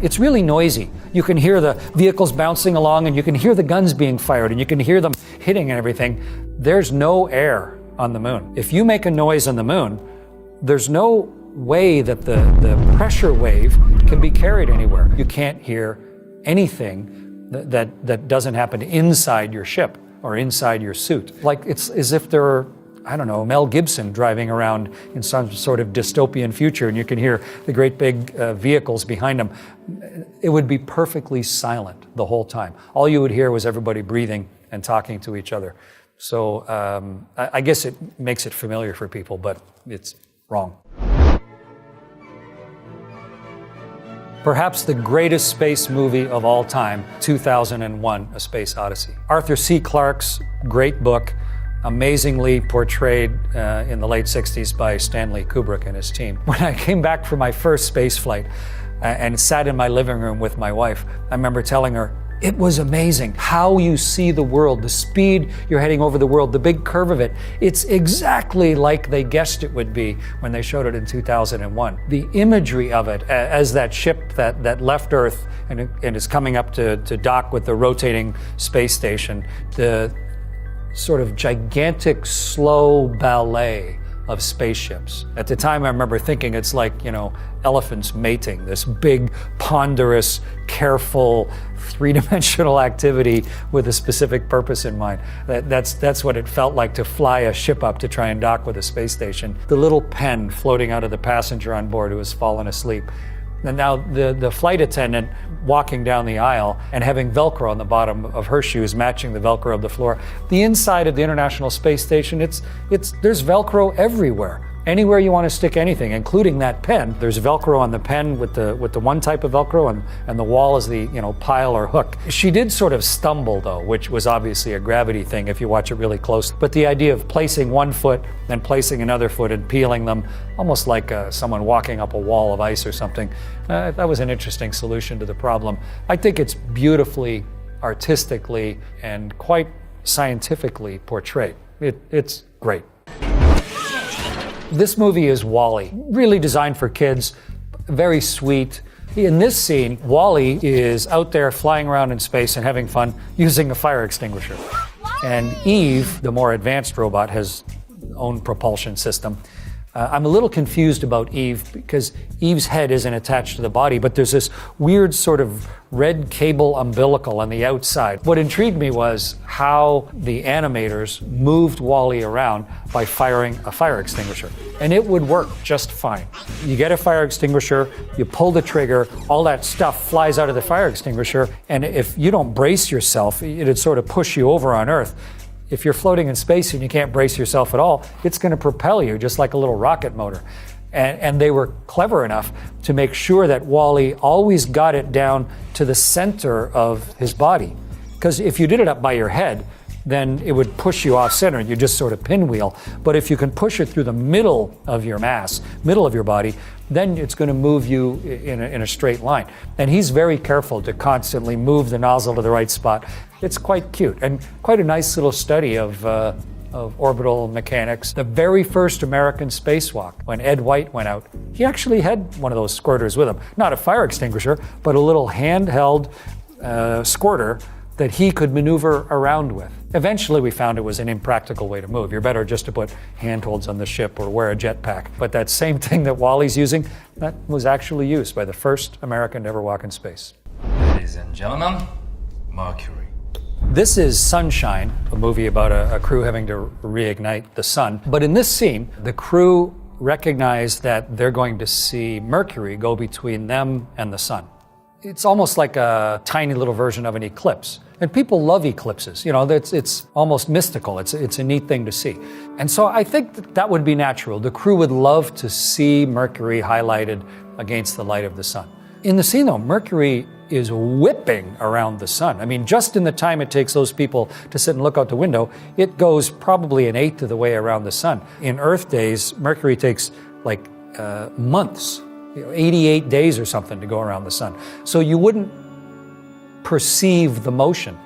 it's really noisy. You can hear the vehicles bouncing along, and you can hear the guns being fired, and you can hear them hitting and everything. There's no air on the moon. If you make a noise on the moon, there's no way that the pressure wave can be carried anywhere. You can't hear anything that doesn't happen inside your ship or inside your suit. Like it's as if there are, I don't know, Mel Gibson driving around in some sort of dystopian future, and you can hear the great big vehicles behind him. It would be perfectly silent the whole time. All you would hear was everybody breathing and talking to each other. So I guess it makes it familiar for people, but it's wrong. Perhaps the greatest space movie of all time, 2001: A Space Odyssey. Arthur C. Clarke's great book, amazingly portrayed in the late 60s by Stanley Kubrick and his team. When I came back from my first space flight and sat in my living room with my wife, I remember telling her, it was amazing how you see the world, the speed you're heading over the world, the big curve of it. It's exactly like they guessed it would be when they showed it in 2001. The imagery of it as that ship that left Earth and is coming up to dock with the rotating space station, the sort of gigantic slow ballet of spaceships. At the time, I remember thinking it's like, elephants mating, this big, ponderous, careful, three-dimensional activity with a specific purpose in mind. That's what it felt like to fly a ship up to try and dock with a space station. The little pen floating out of the passenger on board who has fallen asleep. And now the flight attendant walking down the aisle and having Velcro on the bottom of her shoes matching the Velcro of the floor. The inside of the International Space Station, there's Velcro everywhere. Anywhere you want to stick anything, including that pen, there's Velcro on the pen with the one type of Velcro, and the wall is the pile or hook. She did sort of stumble though, which was obviously a gravity thing if you watch it really close. But the idea of placing one foot, then placing another foot and peeling them, almost like someone walking up a wall of ice or something, that was an interesting solution to the problem. I think it's beautifully, artistically, and quite scientifically portrayed. It's great. This movie is WALL-E, really designed for kids, very sweet. In this scene, WALL-E is out there flying around in space and having fun using a fire extinguisher. And Eve, the more advanced robot, has own propulsion system. I'm a little confused about Eve because Eve's head isn't attached to the body, but there's this weird sort of red cable umbilical on the outside. What intrigued me was how the animators moved Wall-E around by firing a fire extinguisher. And it would work just fine. You get a fire extinguisher, you pull the trigger, all that stuff flies out of the fire extinguisher, and if you don't brace yourself, it'd sort of push you over on Earth. If you're floating in space and you can't brace yourself at all, it's going to propel you just like a little rocket motor. And they were clever enough to make sure that Wall-E always got it down to the center of his body. Because if you did it up by your head, then it would push you off center and you just sort of pinwheel. But if you can push it through the middle of your mass, middle of your body, then it's going to move you in a straight line. And he's very careful to constantly move the nozzle to the right spot. It's quite cute and quite a nice little study of orbital mechanics. The very first American spacewalk, when Ed White went out, he actually had one of those squirters with him. Not a fire extinguisher, but a little handheld squirter that he could maneuver around with. Eventually we found it was an impractical way to move. You're better just to put handholds on the ship or wear a jetpack. But that same thing that Wall-E's using, that was actually used by the first American to ever walk in space. Ladies and gentlemen, Mercury. This is Sunshine, a movie about a crew having to reignite the sun. But in this scene, the crew recognize that they're going to see Mercury go between them and the sun. It's almost like a tiny little version of an eclipse. And people love eclipses. You know, it's almost mystical. It's a neat thing to see. And so I think that would be natural. The crew would love to see Mercury highlighted against the light of the sun. In the scene, though, Mercury is whipping around the sun. I mean, just in the time it takes those people to sit and look out the window, it goes probably an eighth of the way around the sun. In Earth days, Mercury takes like months, 88 days or something to go around the sun. So you wouldn't perceive the motion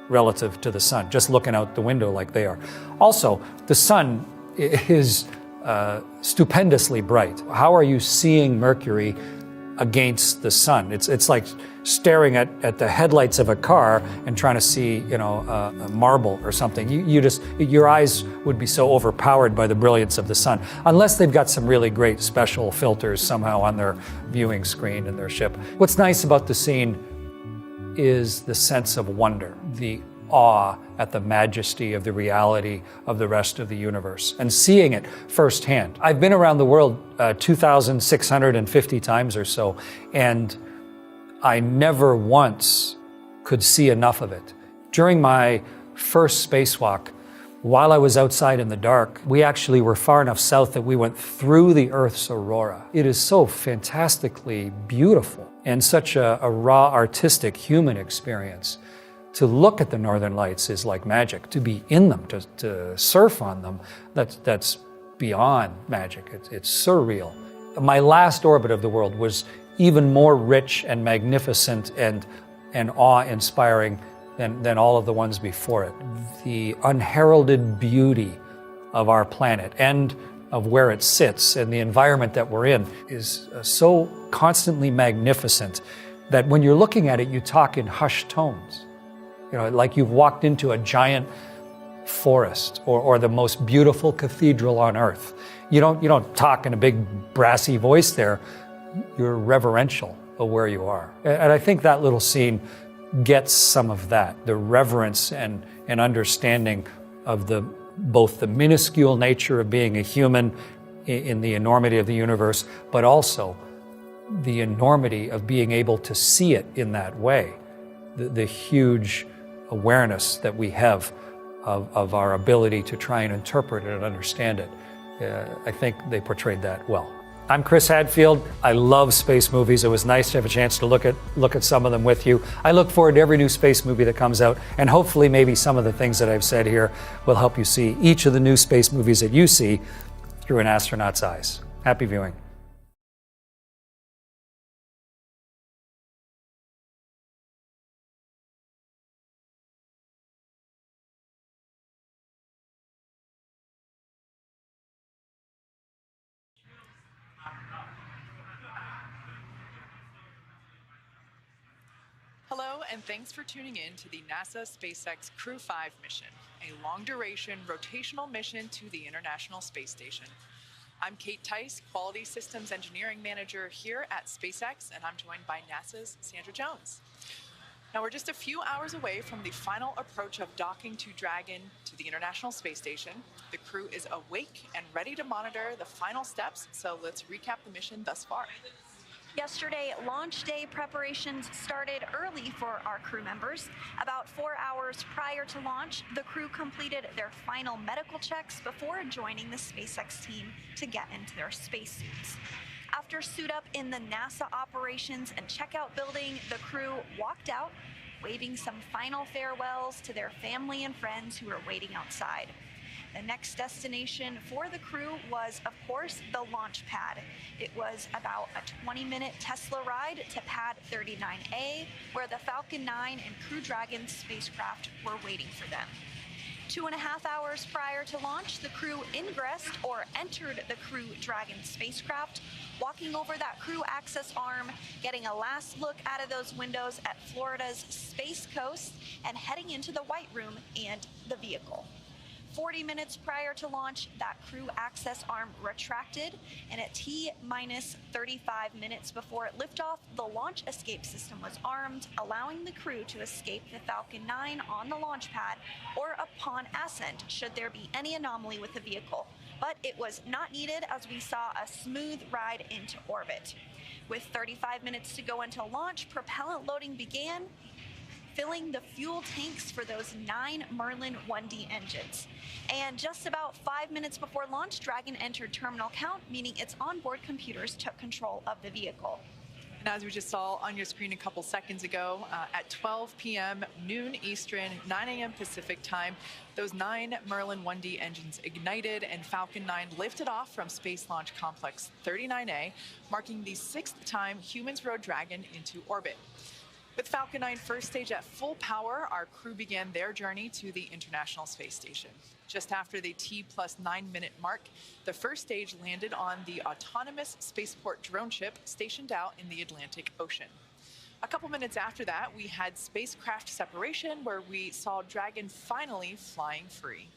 relative to the sun, just looking out the window like they are. Also, the sun is stupendously bright. How are you seeing Mercury against the sun? It's like staring at the headlights of a car and trying to see, you know, a marble or something. Your eyes would be so overpowered by the brilliance of the sun, unless they've got some really great special filters somehow on their viewing screen in their ship. What's nice about the scene is the sense of wonder, the awe at the majesty of the reality of the rest of the universe, and seeing it firsthand. I've been around the world 2,650 times or so, and I never once could see enough of it. During my first spacewalk, while I was outside in the dark, we actually were far enough south that we went through the Earth's aurora. It is so fantastically beautiful and such a raw, artistic, human experience. To look at the Northern Lights is like magic. To be in them, to surf on them, that's beyond magic. It's surreal. My last orbit of the world was even more rich and magnificent and awe-inspiring than all of the ones before it. The unheralded beauty of our planet and of where it sits and the environment that we're in is so constantly magnificent that when you're looking at it, you talk in hushed tones. You know, like you've walked into a giant forest or the most beautiful cathedral on earth. You don't talk in a big brassy voice there. You're reverential of where you are. And I think that little scene gets some of that, the reverence and understanding of both the minuscule nature of being a human in the enormity of the universe, but also the enormity of being able to see it in that way, the huge awareness that we have of our ability to try and interpret it and understand it. I think they portrayed that well. I'm Chris Hadfield. I love space movies. It was nice to have a chance to look at some of them with you. I look forward to every new space movie that comes out, and hopefully maybe some of the things that I've said here will help you see each of the new space movies that you see through an astronaut's eyes. Happy viewing. Hello, and thanks for tuning in to the NASA SpaceX Crew-8 mission, a long-duration rotational mission to the International Space Station. I'm Kate Tice, Quality Systems Engineering Manager here at SpaceX, and I'm joined by NASA's Sandra Jones. Now, we're just a few hours away from the final approach of docking to Dragon to the International Space Station. The crew is awake and ready to monitor the final steps, so let's recap the mission thus far. Yesterday, launch day preparations started early for our crew members. About 4 hours prior to launch, the crew completed their final medical checks before joining the SpaceX team to get into their spacesuits. After suit up in the NASA operations and checkout building, the crew walked out, waving some final farewells to their family and friends who were waiting outside. The next destination for the crew was, of course, the launch pad. It was about a 20-minute Tesla ride to pad 39A, where the Falcon 9 and Crew Dragon spacecraft were waiting for them. 2.5 hours prior to launch, the crew ingressed or entered the Crew Dragon spacecraft, walking over that crew access arm, getting a last look out of those windows at Florida's Space Coast, and heading into the White Room and the vehicle. 40 minutes prior to launch, that crew access arm retracted, and at T-minus 35 minutes before liftoff, the launch escape system was armed, allowing the crew to escape the Falcon 9 on the launch pad or upon ascent should there be any anomaly with the vehicle. But it was not needed, as we saw a smooth ride into orbit. With 35 minutes to go until launch, propellant loading began, filling the fuel tanks for those 9 Merlin 1D engines. And just about 5 minutes before launch, Dragon entered terminal count, meaning its onboard computers took control of the vehicle. And as we just saw on your screen a couple seconds ago, at 12 p.m., noon Eastern, 9 a.m. Pacific time, those 9 Merlin 1D engines ignited and Falcon 9 lifted off from Space Launch Complex 39A, marking the 6th time humans rode Dragon into orbit. With Falcon 9 first stage at full power, our crew began their journey to the International Space Station. Just after the T+9 minute mark, the first stage landed on the autonomous spaceport drone ship stationed out in the Atlantic Ocean. A couple minutes after that, we had spacecraft separation, where we saw Dragon finally flying free.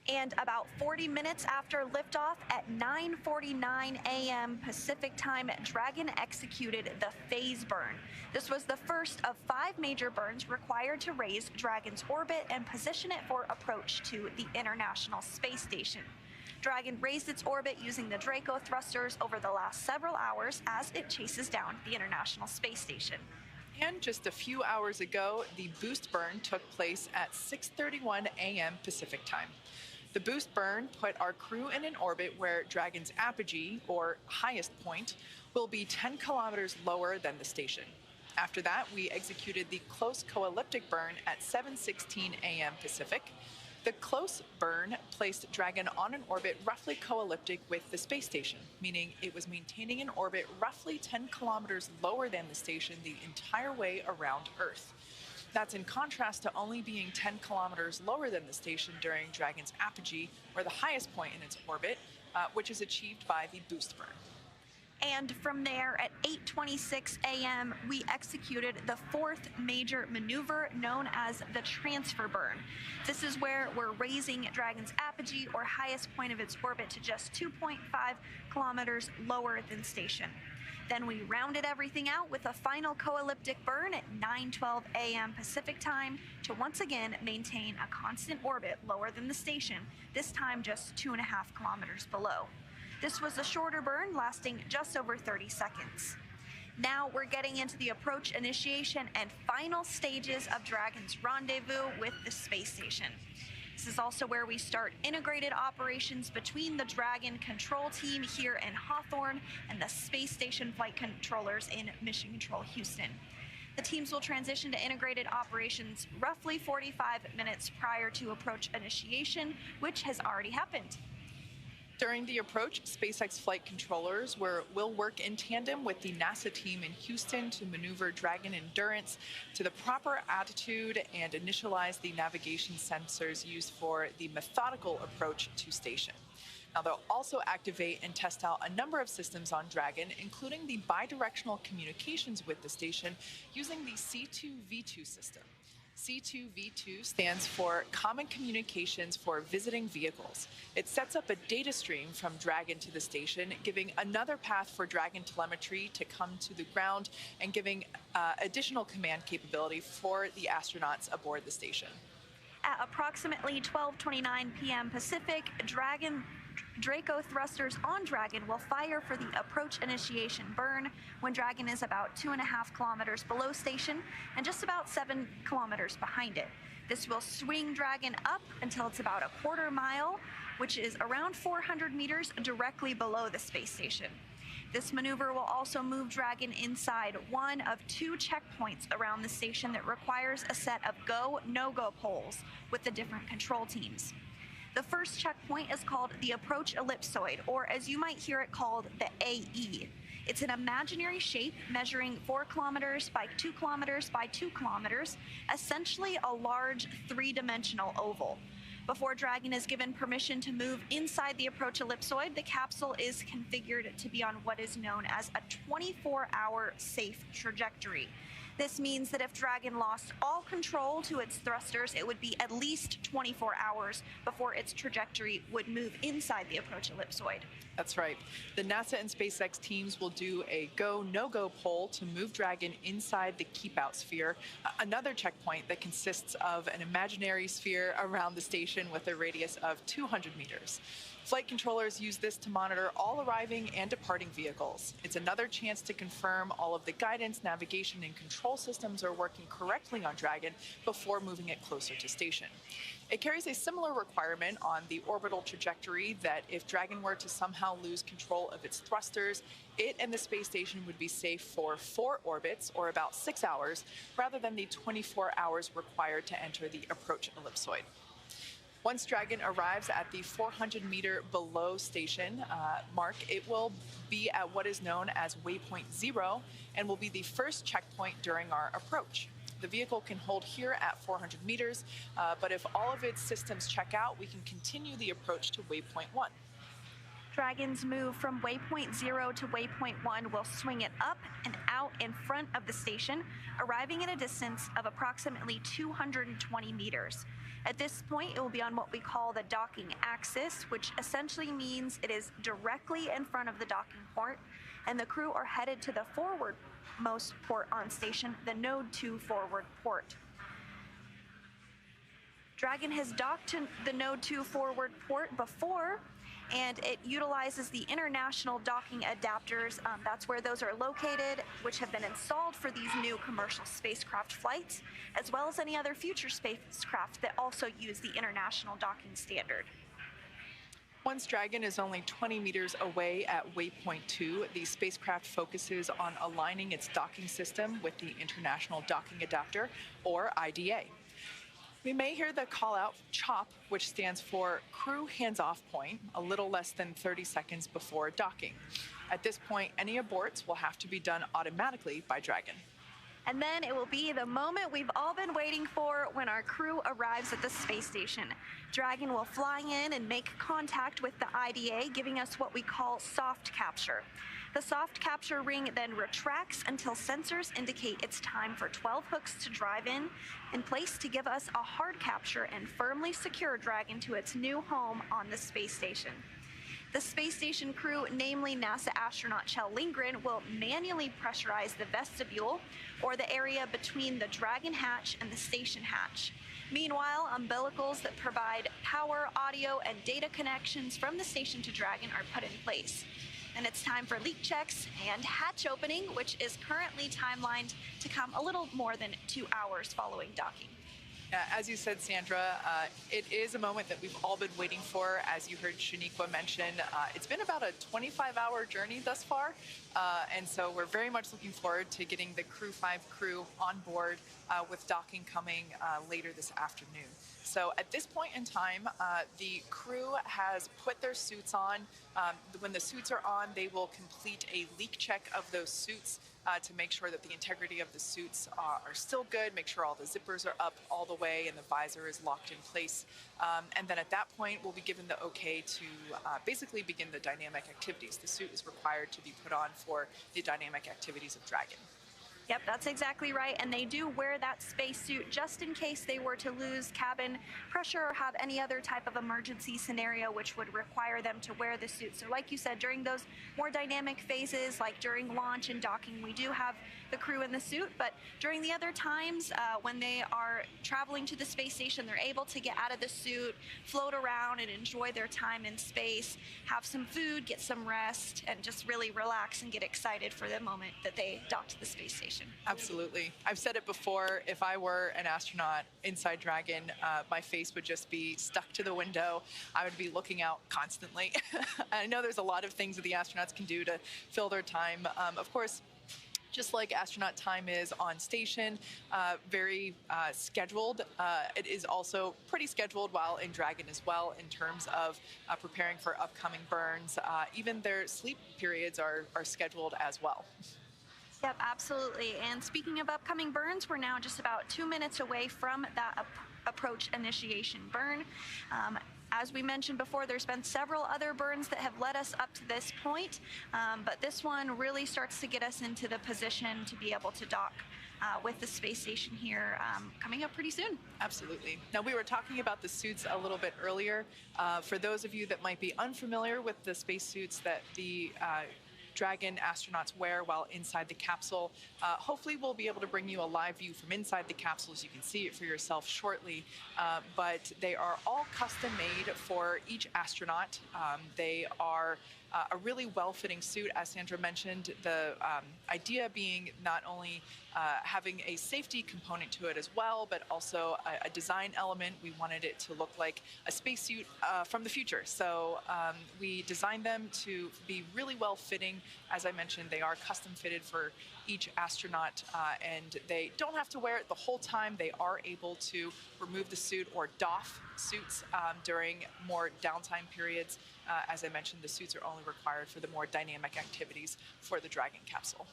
And about 40 minutes after liftoff at 9:49 a.m. Pacific time, Dragon executed the phase burn. This was the first of 5 major burns required to raise Dragon's orbit and position it for approach to the International Space Station. Dragon raised its orbit using the Draco thrusters over the last several hours as it chases down the International Space Station. And just a few hours ago, the boost burn took place at 6:31 a.m. Pacific time. The boost burn put our crew in an orbit where Dragon's apogee, or highest point, will be 10 kilometers lower than the station. After that, we executed the close co-elliptic burn at 7:16 a.m. Pacific. The close burn placed Dragon on an orbit roughly co-elliptic with the space station, meaning it was maintaining an orbit roughly 10 kilometers lower than the station the entire way around Earth. That's in contrast to only being 10 kilometers lower than the station during Dragon's apogee, or the highest point in its orbit, which is achieved by the boost burn. And from there, at 8:26 a.m., we executed the 4th major maneuver known as the transfer burn. This is where we're raising Dragon's apogee, or highest point of its orbit, to just 2.5 kilometers lower than station. Then we rounded everything out with a final co-elliptic burn at 9:12 a.m. Pacific time to once again maintain a constant orbit lower than the station, this time just 2.5 kilometers below. This was a shorter burn lasting just over 30 seconds. Now we're getting into the approach, initiation, and final stages of Dragon's rendezvous with the space station. This is also where we start integrated operations between the Dragon control team here in Hawthorne and the space station flight controllers in Mission Control Houston. The teams will transition to integrated operations roughly 45 minutes prior to approach initiation, which has already happened. During the approach, SpaceX flight controllers will work in tandem with the NASA team in Houston to maneuver Dragon Endurance to the proper attitude and initialize the navigation sensors used for the methodical approach to station. Now, they'll also activate and test out a number of systems on Dragon, including the bidirectional communications with the station using the C2V2 system. C2V2 stands for Common Communications for Visiting Vehicles. It sets up a data stream from Dragon to the station, giving another path for Dragon telemetry to come to the ground and giving additional command capability for the astronauts aboard the station. At approximately 12:29 p.m. Pacific, Draco thrusters on Dragon will fire for the approach initiation burn when Dragon is about 2.5 kilometers below station and just about 7 kilometers behind it. This will swing Dragon up until it's about 1/4 mile, which is around 400 meters directly below the space station. This maneuver will also move Dragon inside one of 2 checkpoints around the station that requires a set of go, no-go poles with the different control teams. The first checkpoint is called the approach ellipsoid, or as you might hear it called, the AE. It's an imaginary shape measuring 4 kilometers by 2 kilometers by 2 kilometers, essentially a large 3-dimensional oval. Before Dragon is given permission to move inside the approach ellipsoid, the capsule is configured to be on what is known as a 24-hour safe trajectory. This means that if Dragon lost all control to its thrusters, it would be at least 24 hours before its trajectory would move inside the approach ellipsoid. That's right. The NASA and SpaceX teams will do a go, no-go poll to move Dragon inside the keep-out sphere, another checkpoint that consists of an imaginary sphere around the station with a radius of 200 meters. Flight controllers use this to monitor all arriving and departing vehicles. It's another chance to confirm all of the guidance, navigation, and control systems are working correctly on Dragon before moving it closer to station. It carries a similar requirement on the orbital trajectory that if Dragon were to somehow lose control of its thrusters, it and the space station would be safe for 4 orbits, or about 6 hours, rather than the 24 hours required to enter the approach ellipsoid. Once Dragon arrives at the 400-meter below station mark, it will be at what is known as waypoint 0 and will be the first checkpoint during our approach. The vehicle can hold here at 400 meters, but if all of its systems check out, we can continue the approach to waypoint 1. Dragon's move from waypoint 0 to waypoint 1 will swing it up and out in front of the station, arriving at a distance of approximately 220 meters. At this point, it will be on what we call the docking axis, which essentially means it is directly in front of the docking port, and the crew are headed to the forwardmost port on station, the Node 2 forward port. Dragon has docked to the Node 2 forward port before, and it utilizes the international docking adapters. That's where those are located, which have been installed for these new commercial spacecraft flights, as well as any other future spacecraft that also use the international docking standard. Once Dragon is only 20 meters away at waypoint 2, the spacecraft focuses on aligning its docking system with the International Docking Adapter, or IDA. We may hear the call-out CHOP, which stands for Crew Hands-Off Point, a little less than 30 seconds before docking. At this point, any aborts will have to be done automatically by Dragon. And then it will be the moment we've all been waiting for when our crew arrives at the space station. Dragon will fly in and make contact with the IDA, giving us what we call soft capture. The soft capture ring then retracts until sensors indicate it's time for 12 hooks to drive in place to give us a hard capture and firmly secure Dragon to its new home on the space station. The space station crew, namely NASA astronaut Kjell Lindgren, will manually pressurize the vestibule, or the area between the Dragon hatch and the station hatch. Meanwhile, umbilicals that provide power, audio, and data connections from the station to Dragon are put in place. And it's time for leak checks and hatch opening, which is currently timelined to come a little more than 2 hours following docking. As you said, Sandra, it is a moment that we've all been waiting for. As you heard Shaniqua mention, it's been about a 25-hour journey thus far, and so we're very much looking forward to getting the Crew-5 crew on board with docking coming later this afternoon. So at this point in time, the crew has put their suits on. When the suits are on, they will complete a leak check of those suits to make sure that the integrity of the suits are still good, make sure all the zippers are up all the way and the visor is locked in place. And then at that point, we'll be given the okay to basically begin the dynamic activities. The suit is required to be put on for the dynamic activities of Dragon. Yep, that's exactly right. And they do wear that spacesuit just in case they were to lose cabin pressure or have any other type of emergency scenario which would require them to wear the suit. So like you said, during those more dynamic phases, like during launch and docking, we do have the crew in the suit. But during the other times, when they are traveling to the space station, they're able to get out of the suit, float around and enjoy their time in space, have some food, get some rest, and just really relax and get excited for the moment that they dock to the space station. Absolutely. I've said it before, if I were an astronaut inside Dragon, my face would just be stuck to the window. I would be looking out constantly. I know there's a lot of things that the astronauts can do to fill their time. Of course, just like astronaut time is on station, very scheduled. It is also pretty scheduled while in Dragon as well in terms of preparing for upcoming burns. Even their sleep periods are scheduled as well. Yep, absolutely. And speaking of upcoming burns, we're now just about 2 minutes away from that approach initiation burn. As we mentioned before, there's been several other burns that have led us up to this point, but this one really starts to get us into the position to be able to dock with the space station here coming up pretty soon. Absolutely. Now, we were talking about the suits a little bit earlier. For those of you that might be unfamiliar with the spacesuits that the Dragon astronauts wear while inside the capsule. Hopefully we'll be able to bring you a live view from inside the capsule so you can see it for yourself shortly. But they are all custom made for each astronaut. They are a really well-fitting suit, as Sandra mentioned, the idea being not only having a safety component to it as well, but also a design element. We wanted it to look like a spacesuit from the future. So we designed them to be really well-fitting. As I mentioned, they are custom fitted for each astronaut, and they don't have to wear it the whole time. They are able to remove the suit or doff suits during more downtime periods. As I mentioned, the suits are only required for the more dynamic activities for the Dragon capsule.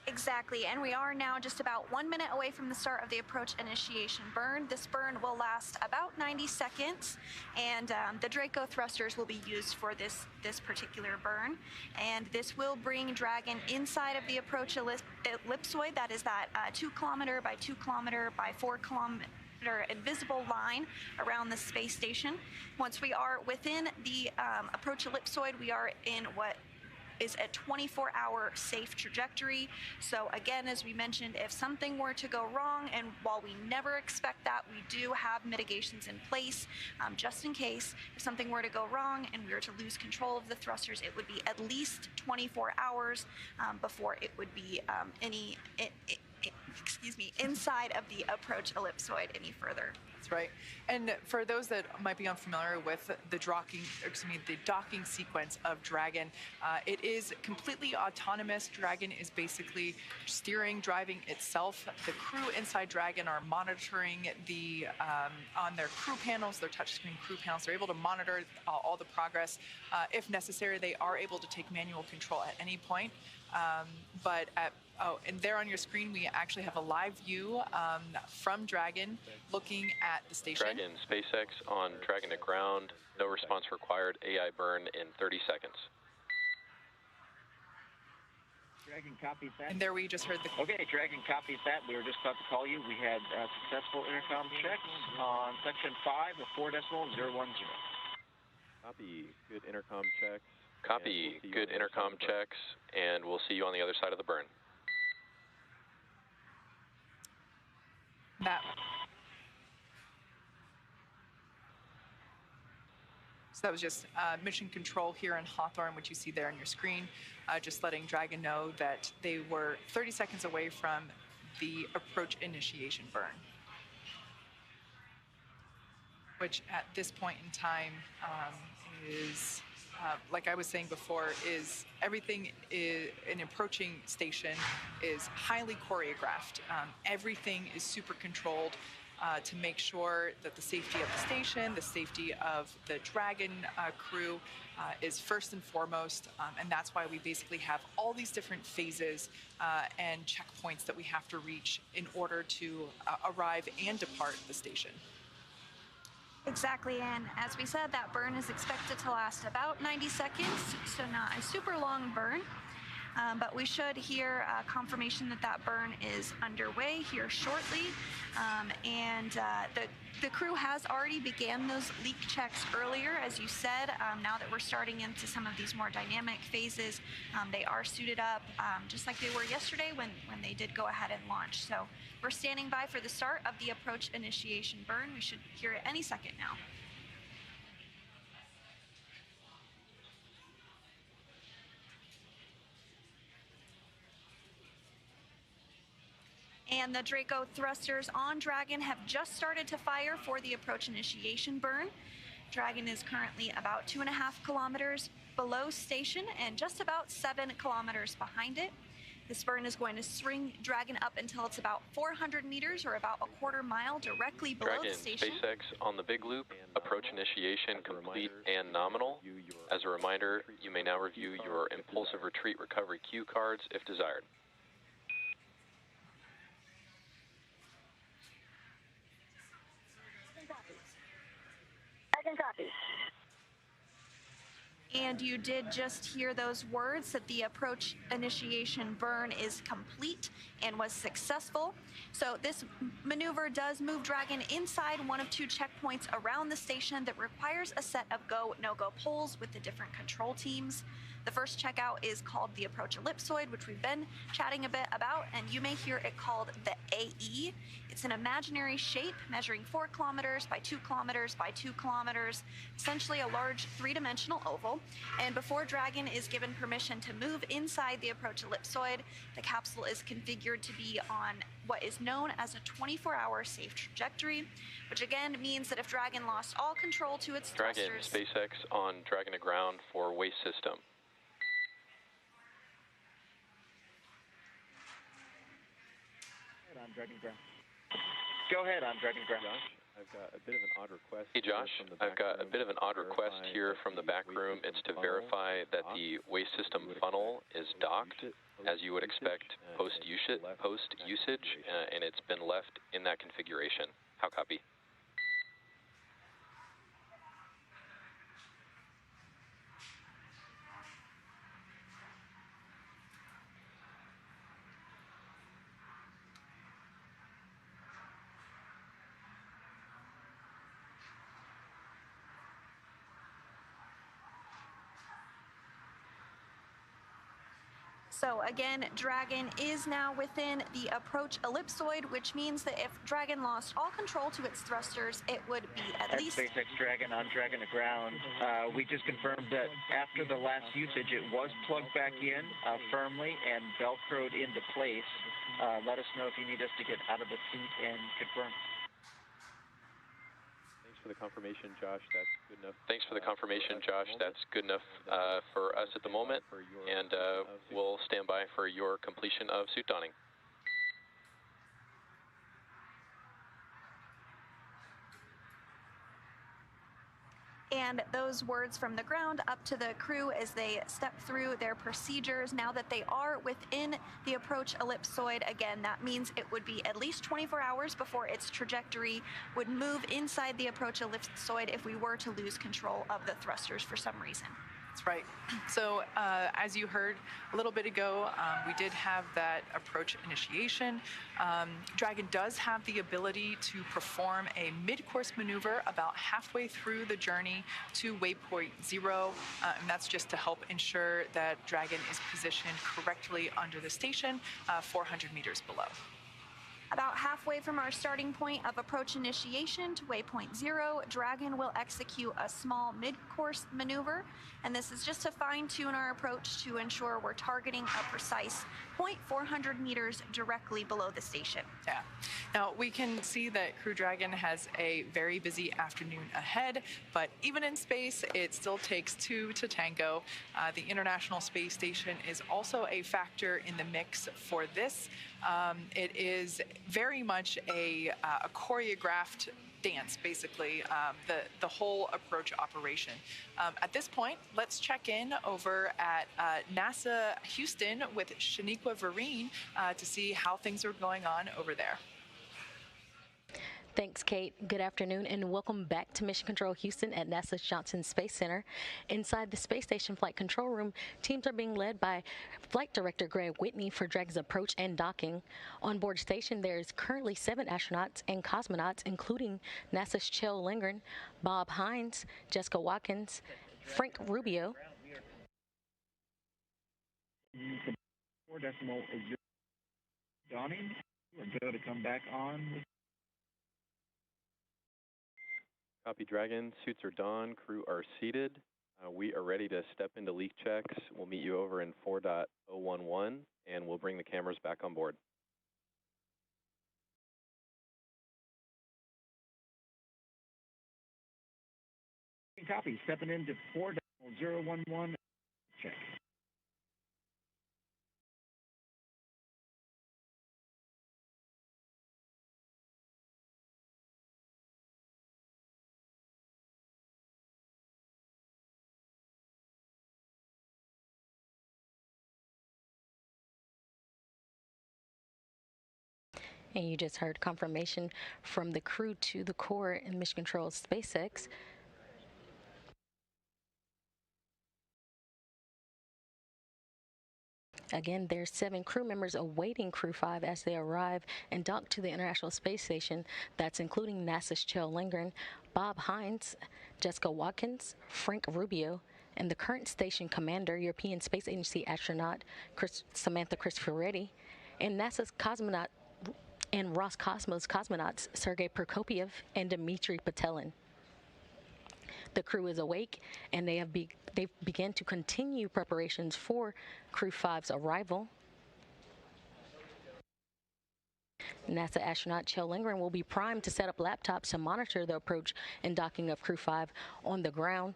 Exactly, and we are now just about 1 minute away from the start of the approach initiation burn. This burn will last about 90 seconds, and the Draco thrusters will be used for this particular burn. And this will bring Dragon inside of the approach ellipsoid, that is that 2 kilometer by 2 kilometer by 4 kilometer invisible line around the space station. Once we are within the approach ellipsoid, we are in what is a 24-hour safe trajectory. So again, as we mentioned, if something were to go wrong, and while we never expect that, we do have mitigations in place just in case. If something were to go wrong and we were to lose control of the thrusters, it would be at least 24 hours before it would be inside of the approach ellipsoid any further. That's right. And for those that might be unfamiliar with the docking sequence of Dragon, it is completely autonomous. Dragon is basically steering, driving itself. The crew inside Dragon are monitoring the on their crew panels, their touchscreen crew panels. They're able to monitor all the progress. If necessary, they are able to take manual control at any point. And there on your screen, we actually have a live view from Dragon looking at the station. Dragon, SpaceX on Dragon to ground. No response required. AI burn in 30 seconds. Dragon copies that. And there we just heard the... Okay, Dragon copies that. We were just about to call you. We had successful intercom checks on section 5 of 4.010. Copy. Good intercom checks. Copy. Good intercom checks. And we'll see you on the other side of the burn. So that was just mission control here in Hawthorne, which you see there on your screen, just letting Dragon know that they were 30 seconds away from the approach initiation burn, which at this point in time is, like I was saying before, is everything an approaching station is highly choreographed. Everything is super controlled to make sure that the safety of the station, the safety of the Dragon crew is first and foremost. And that's why we basically have all these different phases and checkpoints that we have to reach in order to arrive and depart the station. Exactly, and as we said, that burn is expected to last about 90 seconds, so not a super long burn. but we should hear confirmation that that burn is underway here shortly. The crew has already began those leak checks earlier, as you said. Now that we're starting into some of these more dynamic phases, they are suited up just like they were yesterday when they did go ahead and launch. So we're standing by for the start of the approach initiation burn. We should hear it any second now. And the Draco thrusters on Dragon have just started to fire for the approach initiation burn. Dragon is currently about 2.5 kilometers below station and just about 7 kilometers behind it. This burn is going to swing Dragon up until it's about 400 meters or about a quarter mile directly below Dragon, the station. SpaceX on the big loop, approach initiation complete and nominal. As a reminder, you may now review your impulsive retreat recovery cue cards if desired. Second copy. And you did just hear those words that the approach initiation burn is complete and was successful. So this maneuver does move Dragon inside one of 2 checkpoints around the station that requires a set of go, no-go poles with the different control teams. The first checkout is called the approach ellipsoid, which we've been chatting a bit about, and you may hear it called the AE. It's an imaginary shape measuring 4 kilometers by 2 kilometers by 2 kilometers, essentially a large 3-dimensional oval. And before Dragon is given permission to move inside the approach ellipsoid, the capsule is configured to be on what is known as a 24-hour safe trajectory, which again means that if Dragon lost all control to its Dragon, thrusters... SpaceX on Dragon to ground for waste system. On Dragon ground. Go ahead on Dragon ground. I've got a bit of an odd request. Hey Josh, I've got a bit of an odd request here from the back room. It's to verify that the waste system funnel is docked, as you would expect post-usage, and it's been left in that configuration. How copy? So again, Dragon is now within the approach ellipsoid, which means that if Dragon lost all control to its thrusters, it would be at least... SpaceX Dragon on Dragon to ground. We just confirmed that after the last usage, it was plugged back in firmly and velcroed into place. Let us know if you need us to get out of the seat and confirm. For the confirmation, Josh, that's good enough. Thanks for the confirmation, Josh. That's good enough for us at the moment, and we'll stand by for your completion of suit donning. And those words from the ground up to the crew as they step through their procedures. Now that they are within the approach ellipsoid, again, that means it would be at least 24 hours before its trajectory would move inside the approach ellipsoid if we were to lose control of the thrusters for some reason. That's right. So as you heard a little bit ago, we did have that approach initiation. Dragon does have the ability to perform a mid-course maneuver about halfway through the journey to waypoint 0, and that's just to help ensure that Dragon is positioned correctly under the station 400 meters below. About halfway from our starting point of approach initiation to waypoint 0, Dragon will execute a small mid-course maneuver, and this is just to fine-tune our approach to ensure we're targeting a precise point 400 meters directly below the station. Yeah. Now, we can see that Crew Dragon has a very busy afternoon ahead, but even in space, it still takes 2 to tango. The International Space Station is also a factor in the mix for this. It is very much a choreographed dance, basically, the whole approach operation. At this point, let's check in over at NASA Houston with Shaniqua Vereen to see how things are going on over there. Thanks, Kate. Good afternoon, and welcome back to Mission Control Houston at NASA's Johnson Space Center. Inside the space station flight control room, teams are being led by Flight Director Greg Whitney for Dragon's approach and docking. On board station, there is currently 7 astronauts and cosmonauts, including NASA's Kjell Lindgren, Bob Hines, Jessica Watkins, Frank Rubio. 4 decimal 0 dawning. We're good to come back on. Copy, Dragon. Suits are done. Crew are seated. We are ready to step into leak checks. We'll meet you over in 4.011, and we'll bring the cameras back on board. Copy. Stepping into 4.011. Check. And you just heard confirmation from the crew to the core in Mission Control SpaceX. Again, there's 7 crew members awaiting Crew-5 as they arrive and dock to the International Space Station. That's including NASA's Kjell Lindgren, Bob Hines, Jessica Watkins, Frank Rubio, and the current station commander, European Space Agency astronaut Samantha Cristoforetti, and NASA's cosmonaut and Roscosmos cosmonauts Sergei Prokopyev and Dmitry Patelin. The crew is awake, and they've begun to continue preparations for Crew-5's arrival. NASA astronaut Kjell Lindgren will be primed to set up laptops to monitor the approach and docking of Crew-5 on the ground.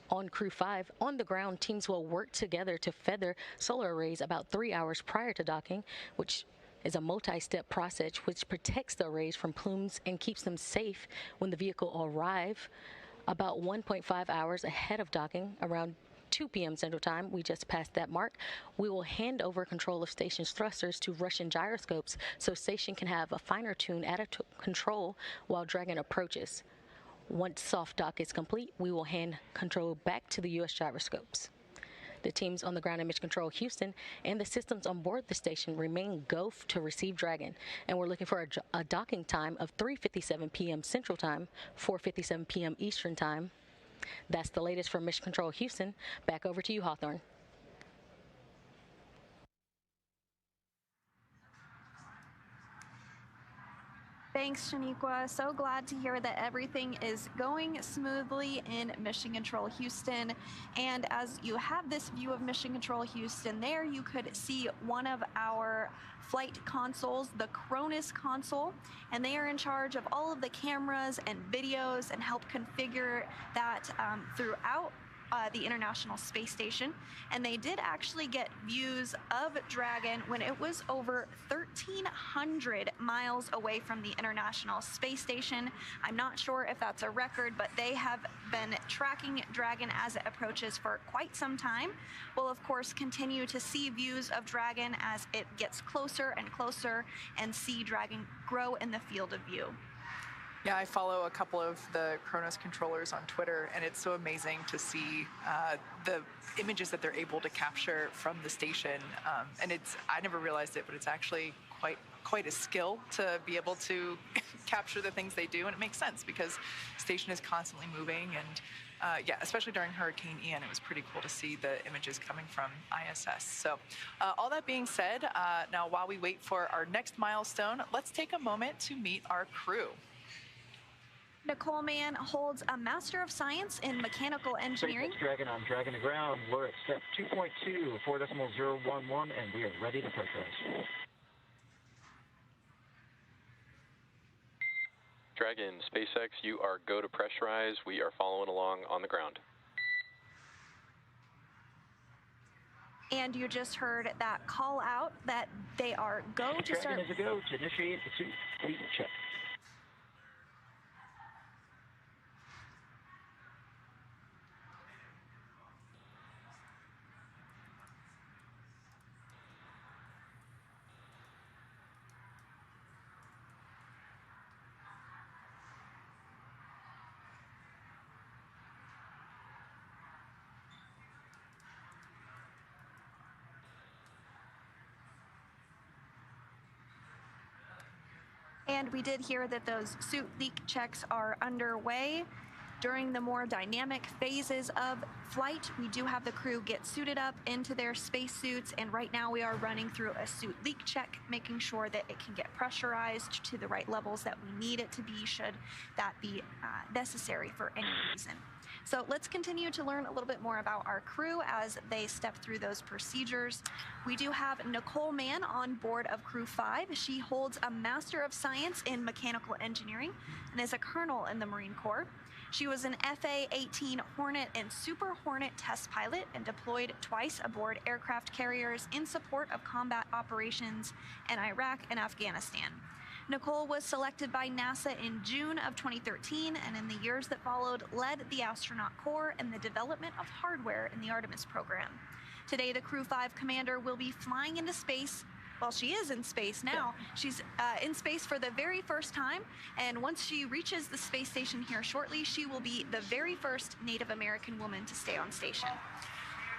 On Crew-5, on the ground, teams will work together to feather solar arrays about 3 hours prior to docking, which is a multi-step process which protects the arrays from plumes and keeps them safe when the vehicle arrives. About 1.5 hours ahead of docking, around 2 p.m. Central Time, we just passed that mark, we will hand over control of station's thrusters to Russian gyroscopes so station can have a finer tune at control while Dragon approaches. Once soft dock is complete, we will hand control back to the U.S. gyroscopes. The teams on the ground in Mission Control Houston and the systems on board the station remain go to receive Dragon, and we're looking for a docking time of 3:57 p.m. Central Time, 4:57 p.m. Eastern Time. That's the latest from Mission Control Houston. Back over to you, Hawthorne. Thanks, Shaniqua. So glad to hear that everything is going smoothly in Mission Control Houston. And as you have this view of Mission Control Houston there, you could see one of our flight consoles, the Cronus console, and they are in charge of all of the cameras and videos and help configure that throughout the International Space Station. And they did actually get views of Dragon when it was over 1,300 miles away from the International Space Station. I'm not sure if that's a record, but they have been tracking Dragon as it approaches for quite some time. We'll of course continue to see views of Dragon as it gets closer and closer and see Dragon grow in the field of view. Yeah, I follow a couple of the Cronus controllers on Twitter, and it's so amazing to see the images that they're able to capture from the station. And I never realized it, but it's actually quite a skill to be able to capture the things they do, and it makes sense because the station is constantly moving, and yeah, especially during Hurricane Ian, it was pretty cool to see the images coming from ISS. So all that being said, now while we wait for our next milestone, let's take a moment to meet our crew. Nicole Mann holds a Master of Science in Mechanical Engineering. SpaceX Dragon on Dragon to ground. We're at step 2.2, 4.011, and we are ready to pressurize. Dragon, SpaceX, you are go to pressurize. We are following along on the ground. And you just heard that call out that they are go to start. Dragon is a go to initiate the suit fleet check. And we did hear that those suit leak checks are underway. During the more dynamic phases of flight, we do have the crew get suited up into their spacesuits, and right now we are running through a suit leak check, making sure that it can get pressurized to the right levels that we need it to be, should that be necessary for any reason. So let's continue to learn a little bit more about our crew as they step through those procedures. We do have Nicole Mann on board of Crew 5. She holds a Master of Science in Mechanical Engineering and is a colonel in the Marine Corps. She was an FA-18 Hornet and Super Hornet test pilot and deployed twice aboard aircraft carriers in support of combat operations in Iraq and Afghanistan. Nicole was selected by NASA in June of 2013, and in the years that followed, led the astronaut corps in the development of hardware in the Artemis program. Today, the Crew 5 commander will be flying into space. Well, she is in space now. She's in space for the very first time, and once she reaches the space station here shortly, she will be the very first Native American woman to stay on station.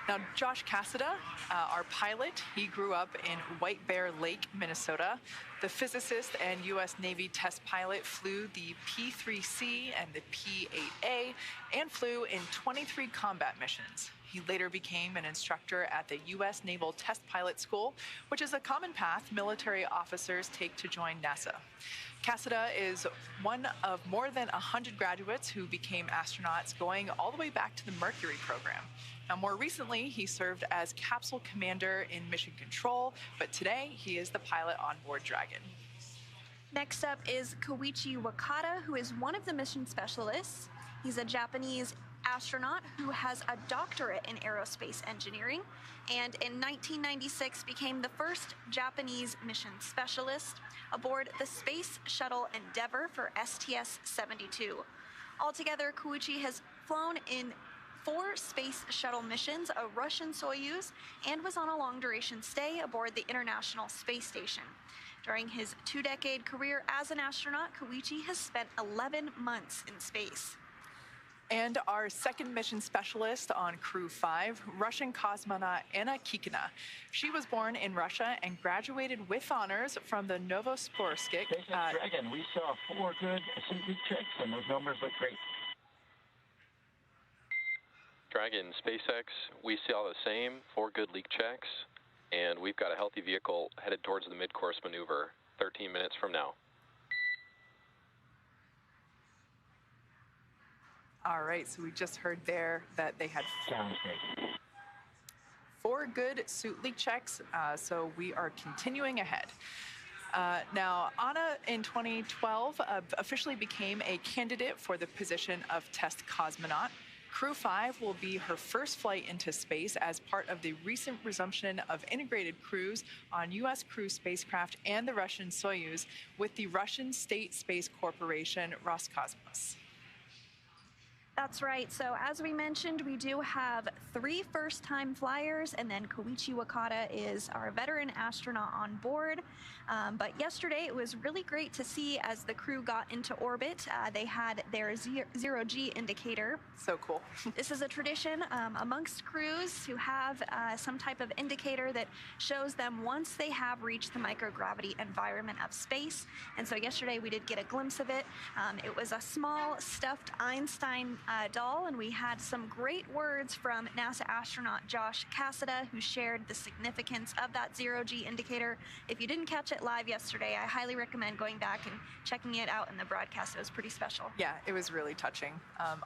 Now, Josh Cassada, our pilot, he grew up in White Bear Lake, Minnesota. The physicist and U.S. Navy test pilot flew the P-3C and the P-8A and flew in 23 combat missions. He later became an instructor at the U.S. Naval Test Pilot School, which is a common path military officers take to join NASA. Cassada is one of more than 100 graduates who became astronauts going all the way back to the Mercury program. Now, more recently, he served as capsule commander in mission control, but today he is the pilot on board Dragon. Next up is Koichi Wakata, who is one of the mission specialists. He's a Japanese astronaut who has a doctorate in aerospace engineering, and in 1996 became the first Japanese mission specialist aboard the Space Shuttle Endeavour for STS-72. Altogether, Koichi has flown in 4 space shuttle missions, a Russian Soyuz, and was on a long-duration stay aboard the International Space Station. During his 2-decade career as an astronaut, Koichi has spent 11 months in space. And our second mission specialist on Crew 5, Russian cosmonaut Anna Kikina. She was born in Russia and graduated with honors from the Novosibirsk. Dragon, we saw 4 good suit leak checks, and those numbers look great. Dragon, SpaceX, we see all the same, 4 good leak checks, and we've got a healthy vehicle headed towards the mid-course maneuver 13 minutes from now. All right, so we just heard there that they had 4 good suit leak checks, so we are continuing ahead. Now, Anna in 2012 officially became a candidate for the position of test cosmonaut. Crew 5 will be her first flight into space as part of the recent resumption of integrated crews on U.S. Crew spacecraft and the Russian Soyuz with the Russian State Space Corporation Roscosmos. That's right. So as we mentioned, we do have 3 first-time flyers, and then Koichi Wakata is our veteran astronaut on board. But yesterday, it was really great to see as the crew got into orbit. They had their zero-G indicator. So cool. This is a tradition amongst crews to have some type of indicator that shows them once they have reached the microgravity environment of space. And so yesterday, we did get a glimpse of it. It was a small stuffed Einstein doll, and we had some great words from NASA astronaut Josh Cassada, who shared the significance of that zero-G indicator. If you didn't catch it live yesterday, I highly recommend going back and checking it out in the broadcast. It was pretty special. Yeah, it was really touching.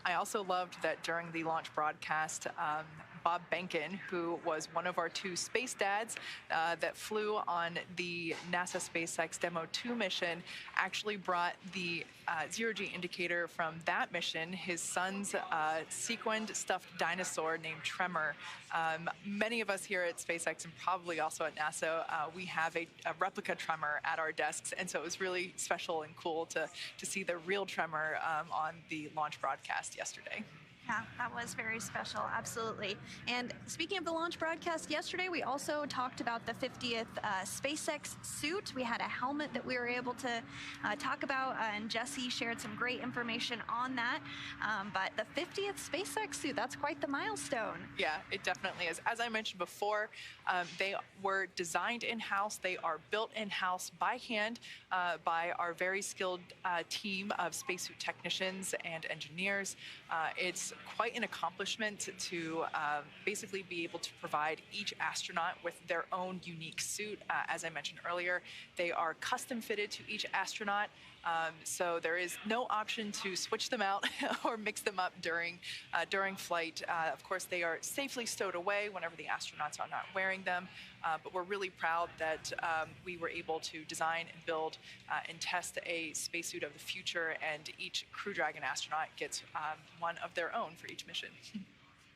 I also loved that during the launch broadcast, Bob Behnken, who was one of our 2 space dads that flew on the NASA SpaceX Demo 2 mission, actually brought the zero-G indicator from that mission, his son's sequined stuffed dinosaur named Tremor. Many of us here at SpaceX and probably also at NASA, we have a replica Tremor at our desks, and so it was really special and cool to see the real Tremor on the launch broadcast yesterday. Yeah, that was very special, absolutely. And speaking of the launch broadcast yesterday, we also talked about the 50th SpaceX suit. We had a helmet that we were able to talk about, and Jesse shared some great information on that. But the 50th SpaceX suit, that's quite the milestone. Yeah, it definitely is. As I mentioned before, they were designed in-house. They are built in-house by hand by our very skilled team of spacesuit technicians and engineers. It's quite an accomplishment to basically be able to provide each astronaut with their own unique suit. As I mentioned earlier, they are custom fitted to each astronaut. So there is no option to switch them out or mix them up during flight. Of course, they are safely stowed away whenever the astronauts are not wearing them. But we're really proud that we were able to design and build and test a spacesuit of the future, and each Crew Dragon astronaut gets one of their own for each mission.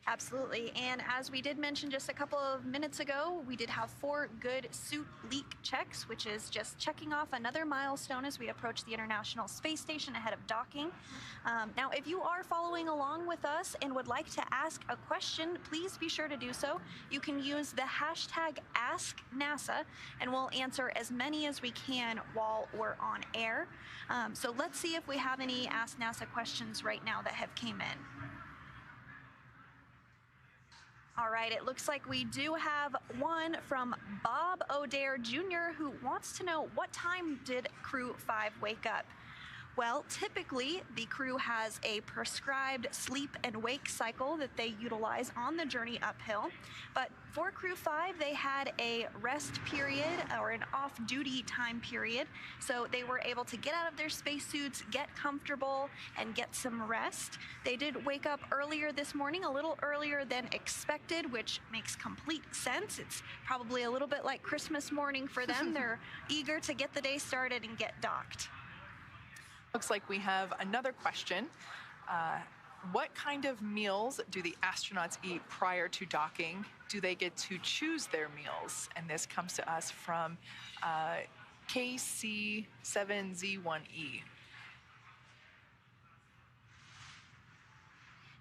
Absolutely. And as we did mention just a couple of minutes ago, we did have 4 good suit leak checks, which is just checking off another milestone as we approach the International Space Station ahead of docking. Now, if you are following along with us and would like to ask a question, please be sure to do so. You can use the hashtag AskNASA, and we'll answer as many as we can while we're on air. So let's see if we have any Ask NASA questions right now that have came in. All right, it looks like we do have one from Bob O'Dare Jr., who wants to know, what time did Crew-5 wake up? Well, typically, the crew has a prescribed sleep and wake cycle that they utilize on the journey uphill. But for Crew-5, they had a rest period or an off-duty time period. So they were able to get out of their spacesuits, get comfortable, and get some rest. They did wake up earlier this morning, a little earlier than expected, which makes complete sense. It's probably a little bit like Christmas morning for them. They're eager to get the day started and get docked. Looks like we have another question. What kind of meals do the astronauts eat prior to docking? Do they get to choose their meals? And this comes to us from KC7Z1E.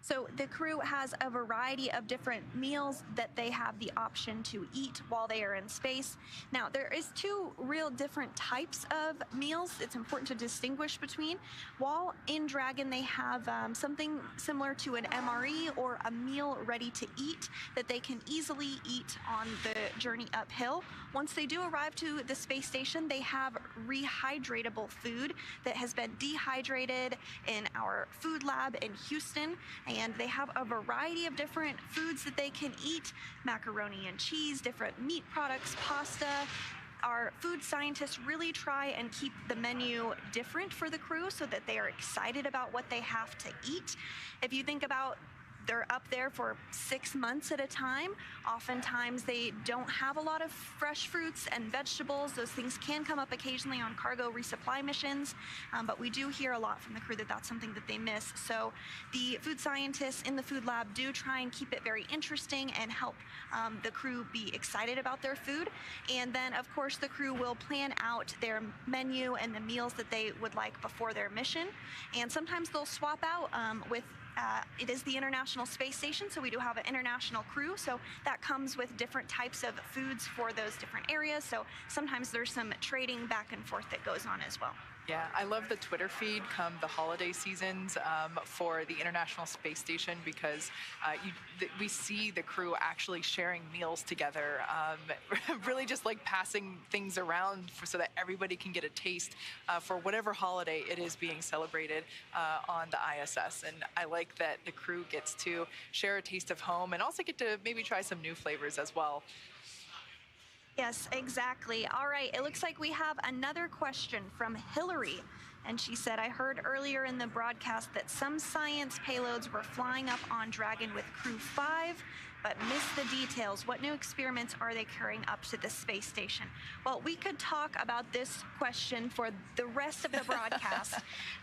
So the crew has a variety of different meals that they have the option to eat while they are in space. Now, there is 2 real different types of meals it's important to distinguish between. While in Dragon, they have something similar to an MRE or a meal ready to eat that they can easily eat on the journey uphill. Once they do arrive to the space station, they have rehydratable food that has been dehydrated in our food lab in Houston. And they have a variety of different foods that they can eat: macaroni and cheese, different meat products, pasta. Our food scientists really try and keep the menu different for the crew so that they are excited about what they have to eat. If you think about, they're up there for 6 months at a time. Oftentimes they don't have a lot of fresh fruits and vegetables. Those things can come up occasionally on cargo resupply missions, but we do hear a lot from the crew that that's something that they miss. So the food scientists in the food lab do try and keep it very interesting and help the crew be excited about their food. And then, of course, the crew will plan out their menu and the meals that they would like before their mission. And sometimes they'll swap out with it is the International Space Station, so we do have an international crew, so that comes with different types of foods for those different areas. So sometimes there's some trading back and forth that goes on as well. Yeah, I love the Twitter feed come the holiday seasons for the International Space Station, because we see the crew actually sharing meals together, really just like passing things around so that everybody can get a taste for whatever holiday it is being celebrated on the ISS. And I like that the crew gets to share a taste of home and also get to maybe try some new flavors as well. Yes, exactly. All right, it looks like we have another question from Hillary. And she said, I heard earlier in the broadcast that some science payloads were flying up on Dragon with Crew-5, but missed the details. What new experiments are they carrying up to the space station? Well, we could talk about this question for the rest of the broadcast.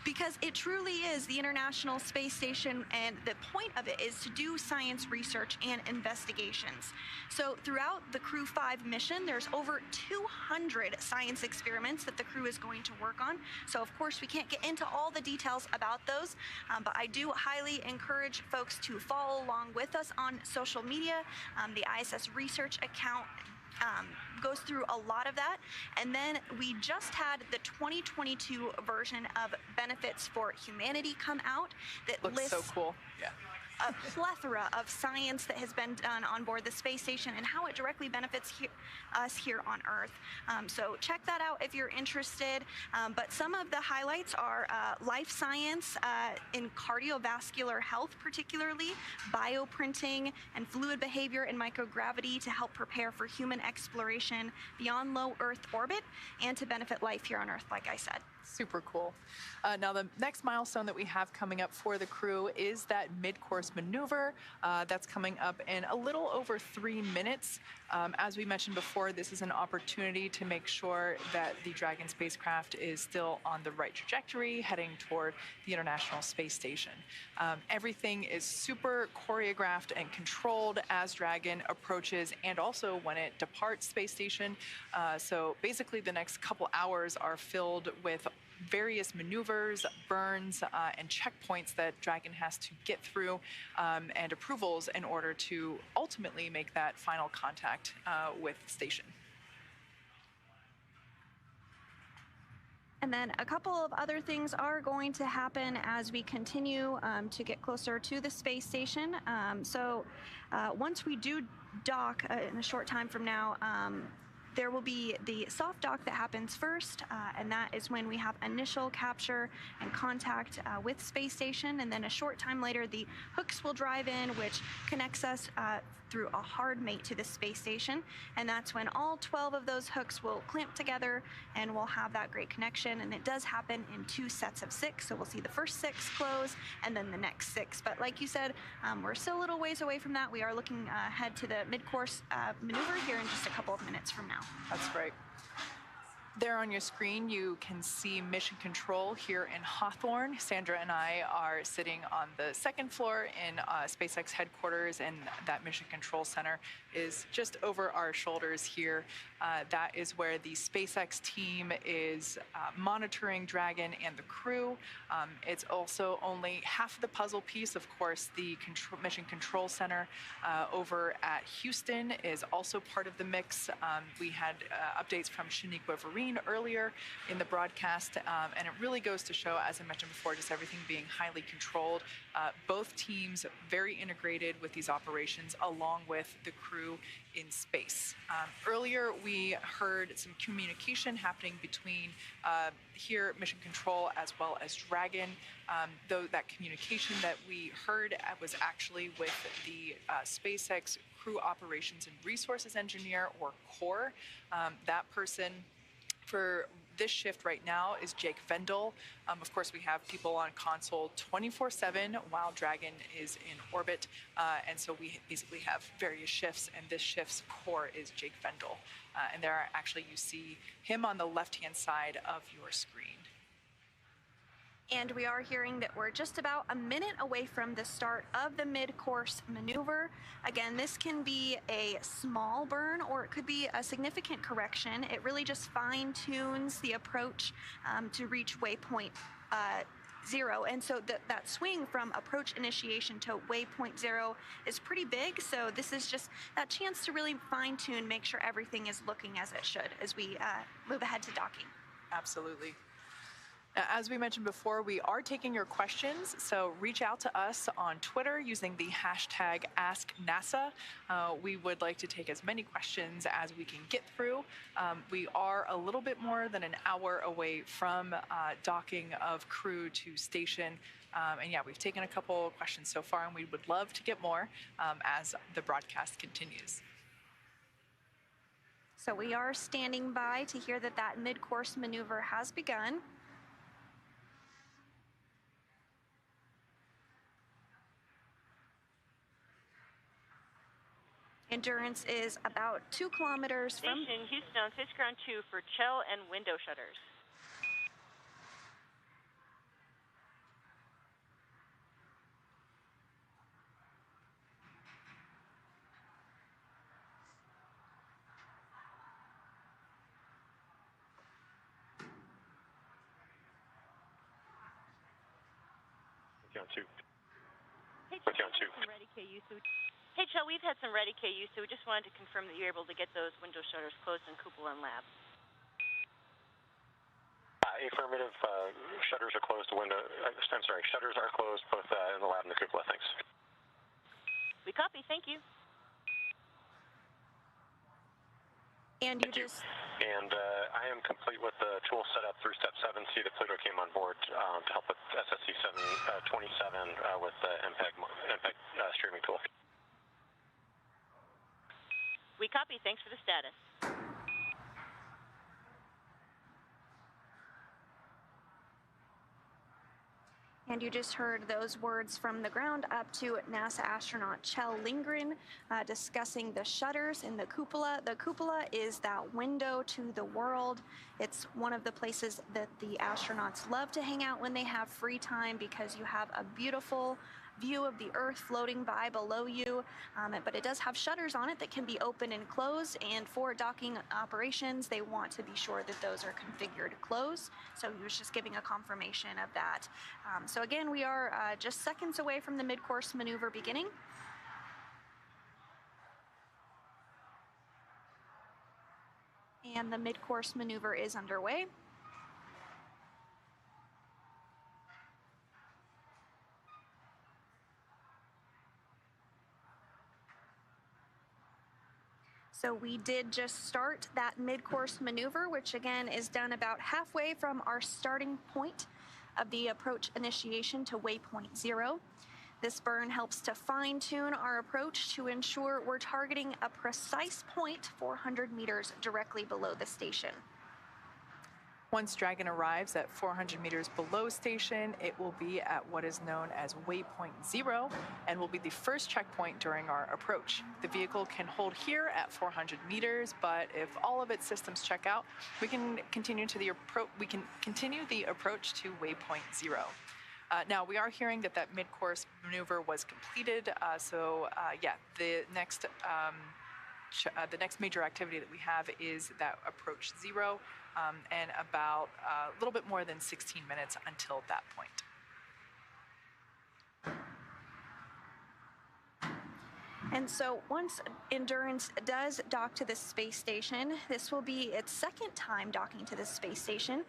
Because it truly is the International Space Station, and the point of it is to do science research and investigations. So throughout the Crew-5 mission, there's over 200 science experiments that the crew is going to work on. So of course we can't get into all the details about those, but I do highly encourage folks to follow along with us on social media. The ISS research account goes through a lot of that. And then we just had the 2022 version of Benefits for Humanity come out that Looks lists so cool. Yeah. a plethora of science that has been done on board the space station and how it directly benefits us here on Earth. So check that out if you're interested. But some of the highlights are life science in cardiovascular health, particularly bioprinting and fluid behavior and microgravity to help prepare for human exploration beyond low Earth orbit and to benefit life here on Earth, like I said. Super cool. Now, the next milestone that we have coming up for the crew is that mid-course maneuver. That's coming up in a little over 3 minutes. As we mentioned before, this is an opportunity to make sure that the Dragon spacecraft is still on the right trajectory, heading toward the International Space Station. Everything is super choreographed and controlled as Dragon approaches and also when it departs space station. So basically the next couple hours are filled with various maneuvers, burns, and checkpoints that Dragon has to get through and approvals in order to ultimately make that final contact with the station. And then a couple of other things are going to happen as we continue to get closer to the space station. Once we do dock in a short time from now, there will be the soft dock that happens first, and that is when we have initial capture and contact with space station. And then a short time later, the hooks will drive in, which connects us through a hard mate to the space station. And that's when all 12 of those hooks will clamp together and we'll have that great connection. And it does happen in 2 sets of 6. So we'll see the first 6 close and then the next 6. But like you said, we're still a little ways away from that. We are looking ahead to the mid-course maneuver here in just a couple of minutes from now. That's great. There on your screen, you can see Mission Control here in Hawthorne. Sandra and I are sitting on the 2nd floor in SpaceX headquarters, and that Mission Control Center is just over our shoulders here. That is where the SpaceX team is monitoring Dragon and the crew. It's also only half of the puzzle piece. Of course, the Mission Control Center over at Houston is also part of the mix. We had updates from Shaniqua Vereen earlier in the broadcast, and it really goes to show, as I mentioned before, just everything being highly controlled. Both teams very integrated with these operations, along with the crew in space. Earlier, we heard some communication happening between here Mission Control as well as Dragon. Though that communication that we heard was actually with the SpaceX Crew Operations and Resources Engineer, or CORE. That person for this shift right now is Jake Vendel. Of course, we have people on console 24/7 while Dragon is in orbit. And so we basically have various shifts, and this shift's core is Jake Vendel. And there are actually, you see him on the left-hand side of your screen. And we are hearing that we're just about a minute away from the start of the mid-course maneuver. Again, this can be a small burn or it could be a significant correction. It really just fine-tunes the approach to reach waypoint 0. And so that swing from approach initiation to waypoint 0 is pretty big. So this is just that chance to really fine-tune, make sure everything is looking as it should as we move ahead to docking. Absolutely. As we mentioned before, we are taking your questions, so reach out to us on Twitter using the hashtag AskNASA. We would like to take as many questions as we can get through. We are a little bit more than an hour away from docking of crew to station. And yeah, we've taken a couple of questions so far, and we would love to get more as the broadcast continues. So we are standing by to hear that mid-course maneuver has begun. Endurance is about 2 kilometers from Station Houston on Fish Ground 2 for Chell and window shutters. You're on 2. Hey, Joe, we've had some ready KU, so we just wanted to confirm that you're able to get those window shutters closed in cupola and lab. Affirmative. Shutters are closed. Shutters are closed both in the lab and the cupola. Thanks. We copy. Thank you. And you just... And I am complete with the tool setup through step 7. See that Pluto came on board to help with SSC 727 with the MPEG streaming tool. We copy. Thanks for the status. And you just heard those words from the ground up to NASA astronaut Kjell Lindgren discussing the shutters in the cupola. The cupola is that window to the world. It's one of the places that the astronauts love to hang out when they have free time because you have a beautiful view of the Earth floating by below you, but it does have shutters on it that can be open and closed, and for docking operations they want to be sure that those are configured closed. So he was just giving a confirmation of that. So again, we are just seconds away from the mid-course maneuver beginning. And the mid-course maneuver is underway. So we did just start that mid-course maneuver, which again is done about halfway from our starting point of the approach initiation to waypoint 0. This burn helps to fine-tune our approach to ensure we're targeting a precise point 400 meters directly below the station. Once Dragon arrives at 400 meters below station, it will be at what is known as waypoint 0 and will be the first checkpoint during our approach. The vehicle can hold here at 400 meters, but if all of its systems check out, we can continue the approach to waypoint 0. Now, we are hearing that mid-course maneuver was completed, the next major activity that we have is that approach 0, and about a little bit more than 16 minutes until that point. And so once Endurance does dock to the space station, this will be its second time docking to the space station.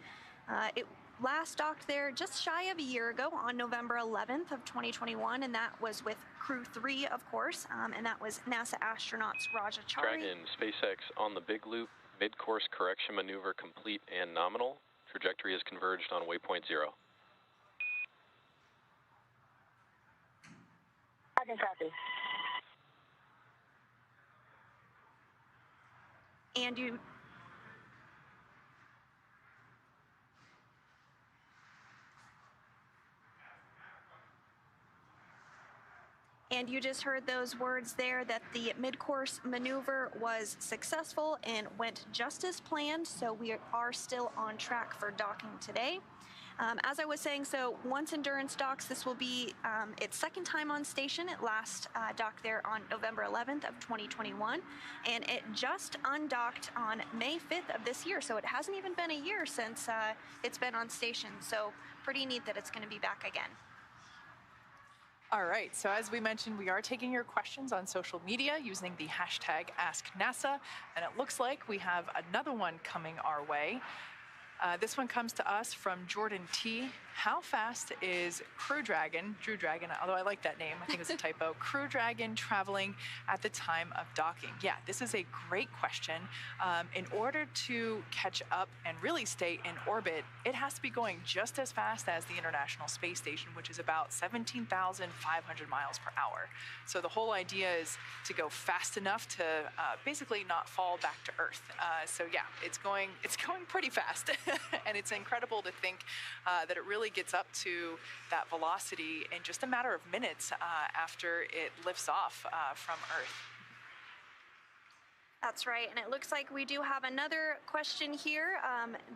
It last docked there just shy of a year ago on November 11th of 2021, and that was with Crew-8, of course, and that was NASA astronauts Rajachari. Dragon, SpaceX on the big loop, mid-course correction maneuver complete and nominal. Trajectory is converged on waypoint 0. I can copy. And you just heard those words there that the mid-course maneuver was successful and went just as planned, so we are still on track for docking today. As I was saying, so once Endurance docks, this will be its second time on station. It last docked there on November 11th of 2021, and it just undocked on May 5th of this year, so it hasn't even been a year since it's been on station, so pretty neat that it's going to be back again. All right, so as we mentioned, we are taking your questions on social media using the hashtag AskNASA, and it looks like we have another one coming our way. This one comes to us from Jordan T. How fast is Drew Dragon, although I like that name, I think it was a typo, Crew Dragon traveling at the time of docking? Yeah, this is a great question. In order to catch up and really stay in orbit, it has to be going just as fast as the International Space Station, which is about 17,500 miles per hour. So the whole idea is to go fast enough to basically not fall back to Earth. So yeah, it's going pretty fast. And it's incredible to think that it really gets up to that velocity in just a matter of minutes after it lifts off from Earth. That's right, and it looks like we do have another question here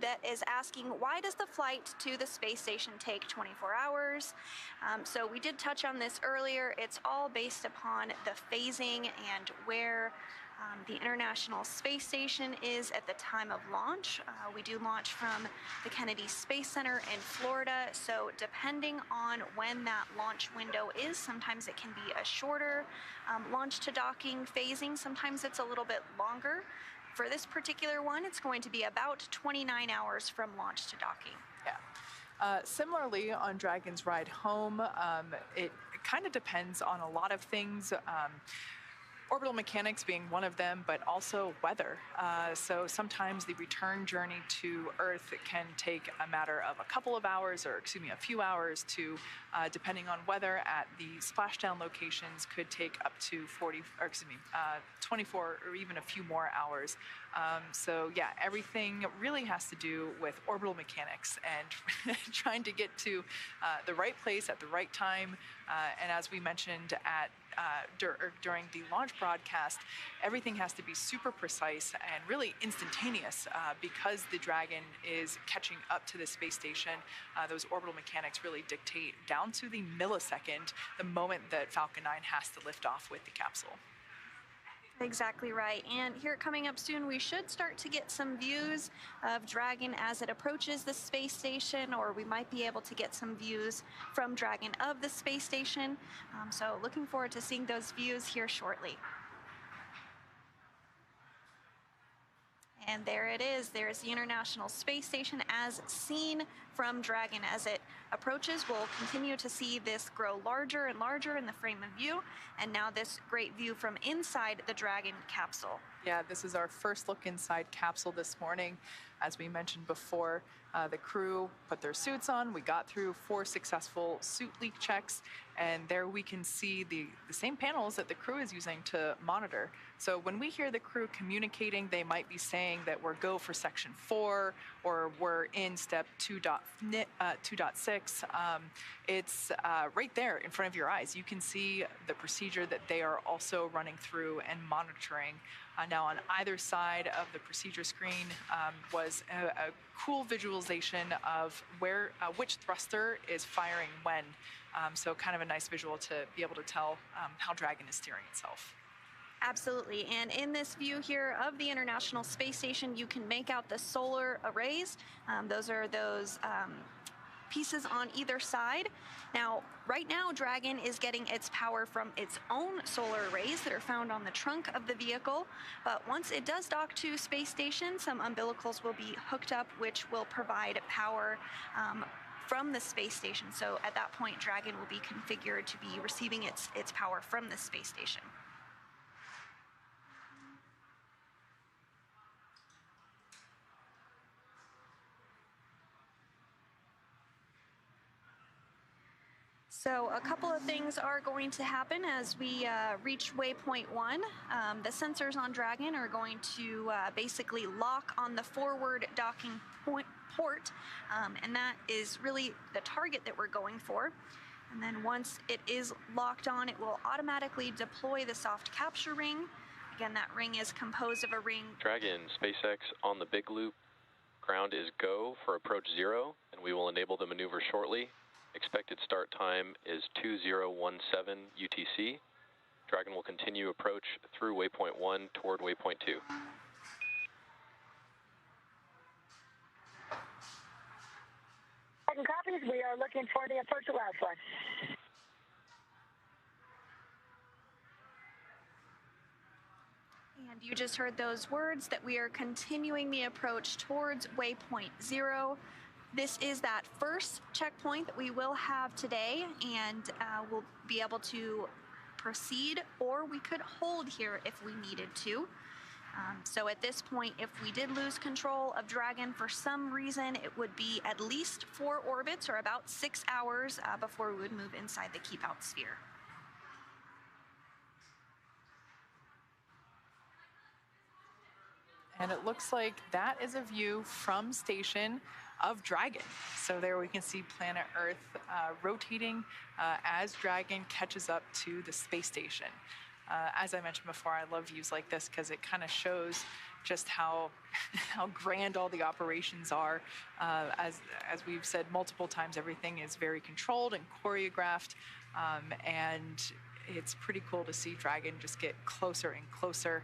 that is asking, why does the flight to the space station take 24 hours? So we did touch on this earlier. It's all based upon the phasing and where The International Space Station is at the time of launch. We do launch from the Kennedy Space Center in Florida, so depending on when that launch window is, sometimes it can be a shorter launch to docking phasing, sometimes it's a little bit longer. For this particular one, it's going to be about 29 hours from launch to docking. Yeah. Similarly, on Dragon's ride home, it kind of depends on a lot of things. Orbital mechanics being one of them, but also weather. So sometimes the return journey to Earth can take a matter of a couple of hours, or excuse me, a few hours to, depending on weather at the splashdown locations, could take up to 24 or even a few more hours. So yeah, everything really has to do with orbital mechanics and trying to get to the right place at the right time. And as we mentioned during the launch broadcast, everything has to be super precise and really instantaneous because the Dragon is catching up to the space station. Those orbital mechanics really dictate down to the millisecond the moment that Falcon 9 has to lift off with the capsule. Exactly right. And here coming up soon, we should start to get some views of Dragon as it approaches the space station, or we might be able to get some views from Dragon of the space station. So looking forward to seeing those views here shortly. And there it is. There's the International Space Station as seen from Dragon. As it approaches, we'll continue to see this grow larger and larger in the frame of view. And now this great view from inside the Dragon capsule. Yeah, this is our first look inside capsule this morning. As we mentioned before, the crew put their suits on. We got through 4 successful suit leak checks, and there we can see the same panels that the crew is using to monitor. So when we hear the crew communicating, they might be saying that we're go for section 4 or we're in step 2.6. It's right there in front of your eyes. You can see the procedure that they are also running through and monitoring. Now on either side of the procedure screen was a cool visualization of which thruster is firing when. So kind of a nice visual to be able to tell how Dragon is steering itself. Absolutely. And in this view here of the International Space Station, you can make out the solar arrays. Those are those pieces on either side. Now, right now, Dragon is getting its power from its own solar arrays that are found on the trunk of the vehicle. But once it does dock to space station, some umbilicals will be hooked up, which will provide power from the space station. So at that point, Dragon will be configured to be receiving its power from the space station. So a couple of things are going to happen as we reach waypoint 1. The sensors on Dragon are going to basically lock on the forward docking port, and that is really the target that we're going for. And then once it is locked on, it will automatically deploy the soft capture ring. Again, that ring is composed of a ring. Dragon, SpaceX on the big loop. Ground is go for approach 0, and we will enable the maneuver shortly. Expected start time is 2017 UTC. Dragon will continue approach through waypoint 1 toward waypoint 2. Dragon copies. We are looking for the approach to Alpha. And you just heard those words that we are continuing the approach towards waypoint 0. This is that first checkpoint that we will have today, and we'll be able to proceed, or we could hold here if we needed to. So at this point, if we did lose control of Dragon for some reason, it would be at least 4 orbits, or about 6 hours before we would move inside the keep-out sphere. And it looks like that is a view from station of Dragon. So there we can see planet Earth rotating as Dragon catches up to the space station. As I mentioned before, I love views like this because it kind of shows just how grand all the operations are. As we've said multiple times, everything is very controlled and choreographed, and it's pretty cool to see Dragon just get closer and closer.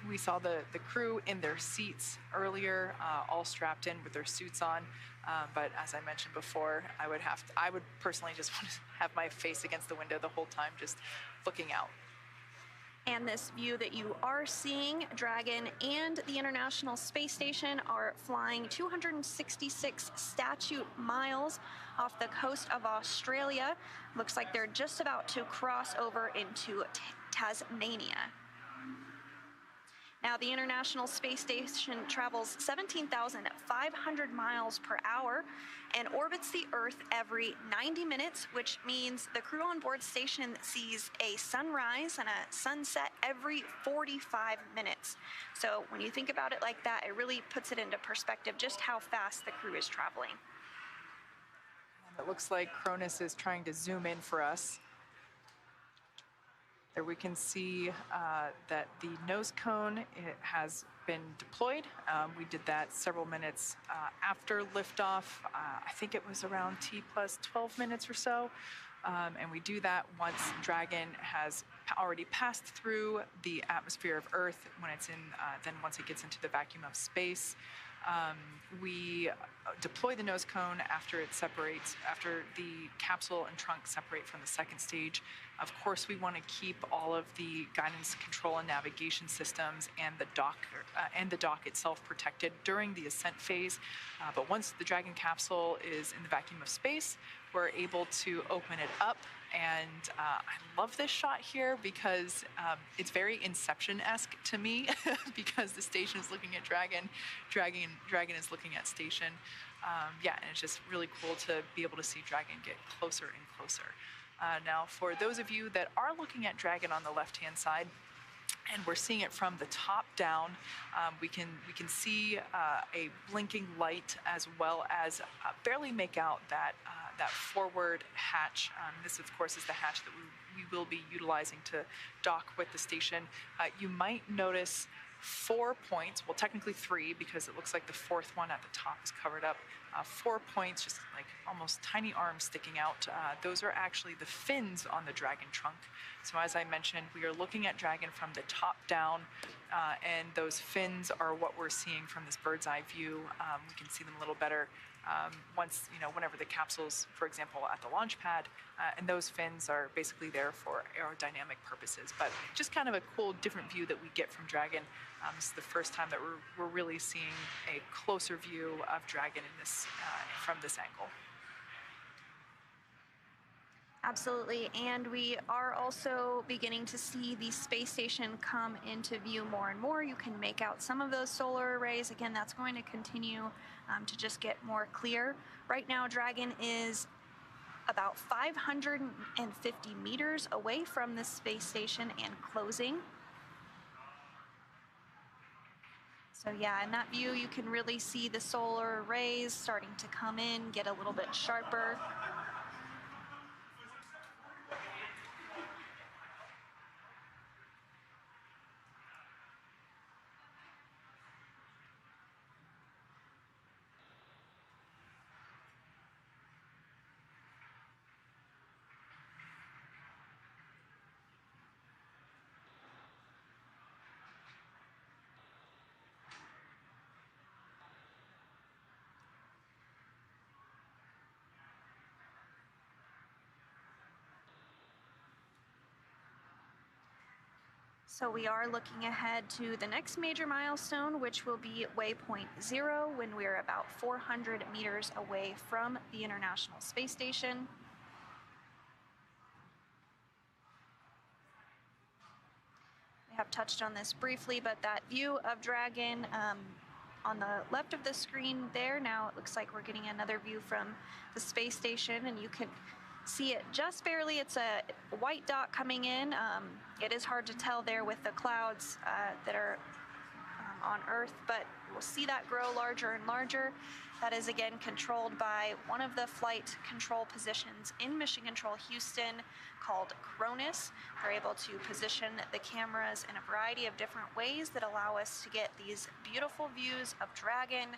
We saw the crew in their seats earlier, all strapped in with their suits on. But as I mentioned before, I would personally just want to have my face against the window the whole time, just looking out. And this view that you are seeing, Dragon and the International Space Station are flying 266 statute miles off the coast of Australia. Looks like they're just about to cross over into Tasmania. Now, the International Space Station travels 17,500 miles per hour and orbits the Earth every 90 minutes, which means the crew on board station sees a sunrise and a sunset every 45 minutes. So when you think about it like that, it really puts it into perspective just how fast the crew is traveling. It looks like Cronus is trying to zoom in for us. There we can see that the nose cone has been deployed. We did that several minutes after liftoff. I think it was around T plus 12 minutes or so. And we do that once Dragon has already passed through the atmosphere of Earth. When it's in, then once it gets into the vacuum of space, we deploy the nose cone after it separates, after the capsule and trunk separate from the second stage. Of course, we want to keep all of the guidance, control, and navigation systems and the dock itself protected during the ascent phase. But once the Dragon capsule is in the vacuum of space, we're able to open it up. And I love this shot here because it's very Inception-esque to me because the station is looking at Dragon, Dragon is looking at station. Yeah, and it's just really cool to be able to see Dragon get closer and closer. Now, for those of you that are looking at Dragon on the left-hand side, and we're seeing it from the top down, we can see a blinking light as well as barely make out that forward hatch. This, of course, is the hatch that we will be utilizing to dock with the station. You might notice 4 points, well, technically 3, because it looks like the fourth one at the top is covered up. 4 points, just like almost tiny arms sticking out. Those are actually the fins on the Dragon trunk. So as I mentioned, we are looking at Dragon from the top down, and those fins are what we're seeing from this bird's eye view. We can see them a little better once, whenever the capsule's, for example, at the launch pad, and those fins are basically there for aerodynamic purposes. But just kind of a cool, different view that we get from Dragon. This is the first time that we're really seeing a closer view of Dragon in this from this angle. Absolutely, and we are also beginning to see the space station come into view more and more. You can make out some of those solar arrays. Again, that's going to continue to just get more clear. Right now, Dragon is about 550 meters away from the space station and closing. So yeah, in that view, you can really see the solar arrays starting to come in, get a little bit sharper. So we are looking ahead to the next major milestone, which will be waypoint 0, when we're about 400 meters away from the International Space Station. We have touched on this briefly, but that view of Dragon on the left of the screen there, now it looks like we're getting another view from the space station, and you can see it just barely. It's a white dot coming in. It is hard to tell there with the clouds that are on Earth, but we'll see that grow larger and larger. That is again controlled by one of the flight control positions in Mission Control Houston called Cronus. They're able to position the cameras in a variety of different ways that allow us to get these beautiful views of Dragon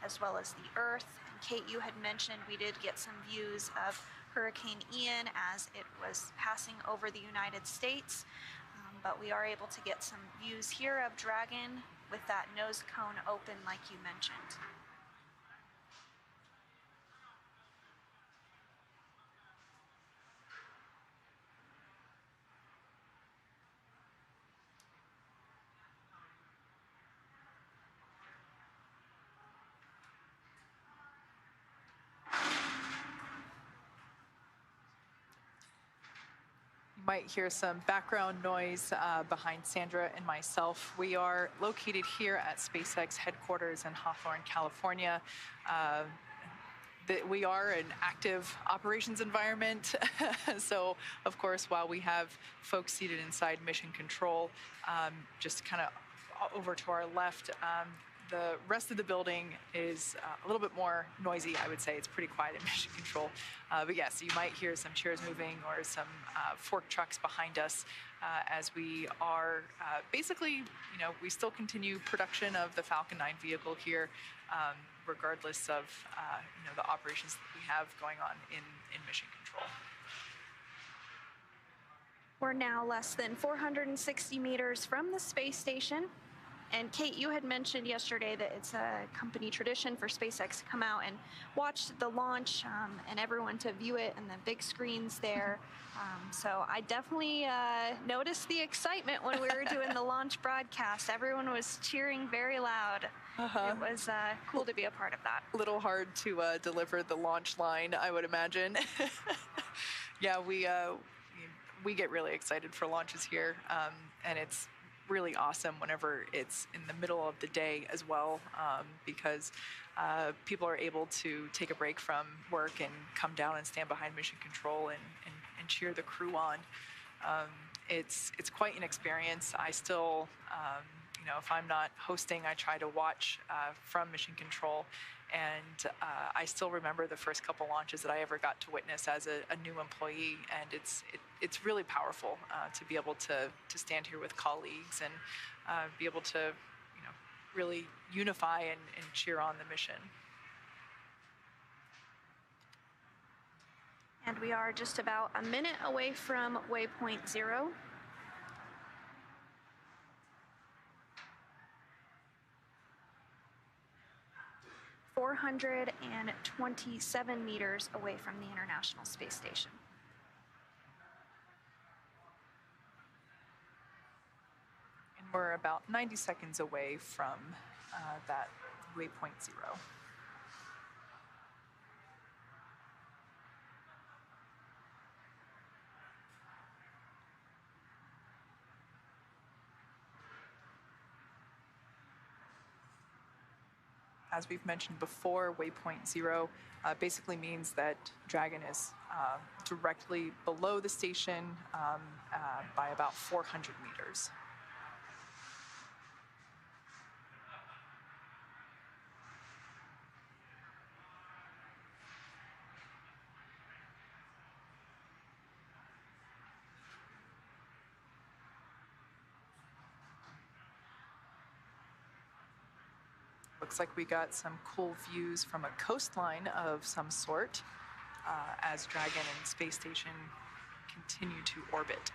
as well as the Earth. And Kate, you had mentioned we did get some views of Hurricane Ian as it was passing over the United States, but we are able to get some views here of Dragon with that nose cone open like you mentioned. Might hear some background noise behind Sandra and myself. We are located here at SpaceX headquarters in Hawthorne, California. We are an active operations environment. So, of course, while we have folks seated inside Mission Control, just kind of over to our left, the rest of the building is a little bit more noisy, I would say. It's pretty quiet in Mission Control. But yes, you might hear some chairs moving or some fork trucks behind us as we are basically, we still continue production of the Falcon 9 vehicle here, regardless of, the operations that we have going on in Mission Control. We're now less than 460 meters from the space station. And Kate, you had mentioned yesterday that it's a company tradition for SpaceX to come out and watch the launch and everyone to view it and the big screens there. So I definitely noticed the excitement when we were doing the launch broadcast. Everyone was cheering very loud. It was cool to be a part of that. A little hard to deliver the launch line, I would imagine. Yeah, we get really excited for launches here, and it's really awesome whenever it's in the middle of the day as well, because people are able to take a break from work and come down and stand behind Mission Control and cheer the crew on. It's quite an experience. I still, if I'm not hosting, I try to watch from Mission Control. And I still remember the first couple launches that I ever got to witness as a new employee, and it's really powerful to be able to stand here with colleagues and be able to really unify and cheer on the mission. And we are just about a minute away from waypoint 0. ...427 meters away from the International Space Station. And we're about 90 seconds away from that waypoint 0. As we've mentioned before, waypoint 0 basically means that Dragon is directly below the station by about 400 meters. Looks like we got some cool views from a coastline of some sort as Dragon and Space Station continue to orbit.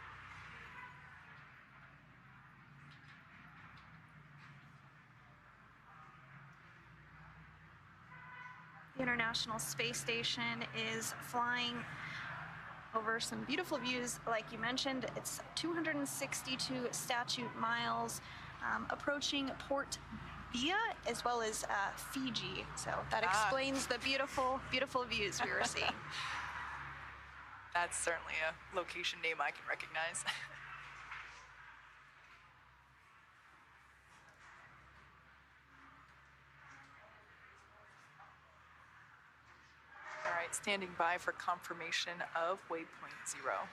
The International Space Station is flying over some beautiful views. Like you mentioned, it's 262 statute miles, approaching Port Via as well as Fiji. So that explains the beautiful, beautiful views we were seeing. That's certainly a location name I can recognize. All right, standing by for confirmation of waypoint 0.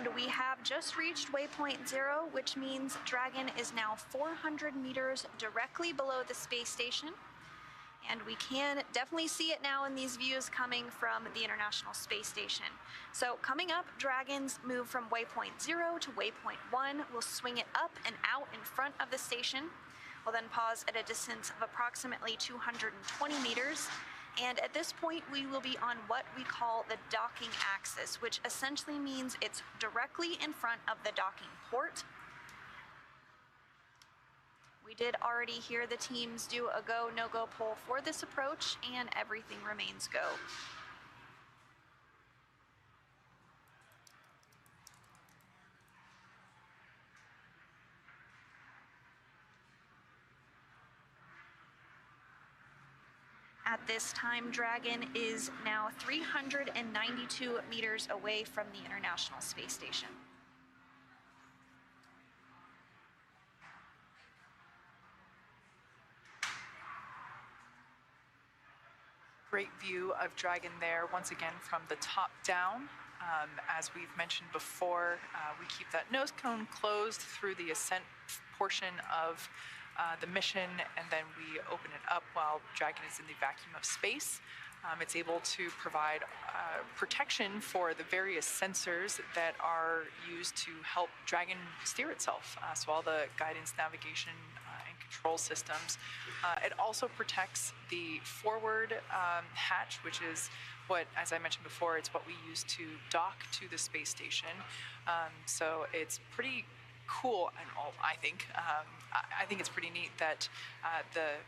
And we have just reached waypoint 0, which means Dragon is now 400 meters directly below the space station. And we can definitely see it now in these views coming from the International Space Station. So coming up, Dragon's move from waypoint 0 to waypoint 1 will swing it up and out in front of the station. We'll then pause at a distance of approximately 220 meters. And at this point, we will be on what we call the docking axis, which essentially means it's directly in front of the docking port. We did already hear the teams do a go, no-go poll for this approach, and everything remains go. At this time, Dragon is now 392 meters away from the International Space Station. Great view of Dragon there, once again from the top down. As we've mentioned before, we keep that nose cone closed through the ascent portion of the mission, and then we open it up while Dragon is in the vacuum of space. It's able to provide protection for the various sensors that are used to help Dragon steer itself. So all the guidance, navigation, and control systems. It also protects the forward hatch, which is what, as I mentioned before, it's what we use to dock to the space station. So it's pretty cool, and I think it's pretty neat that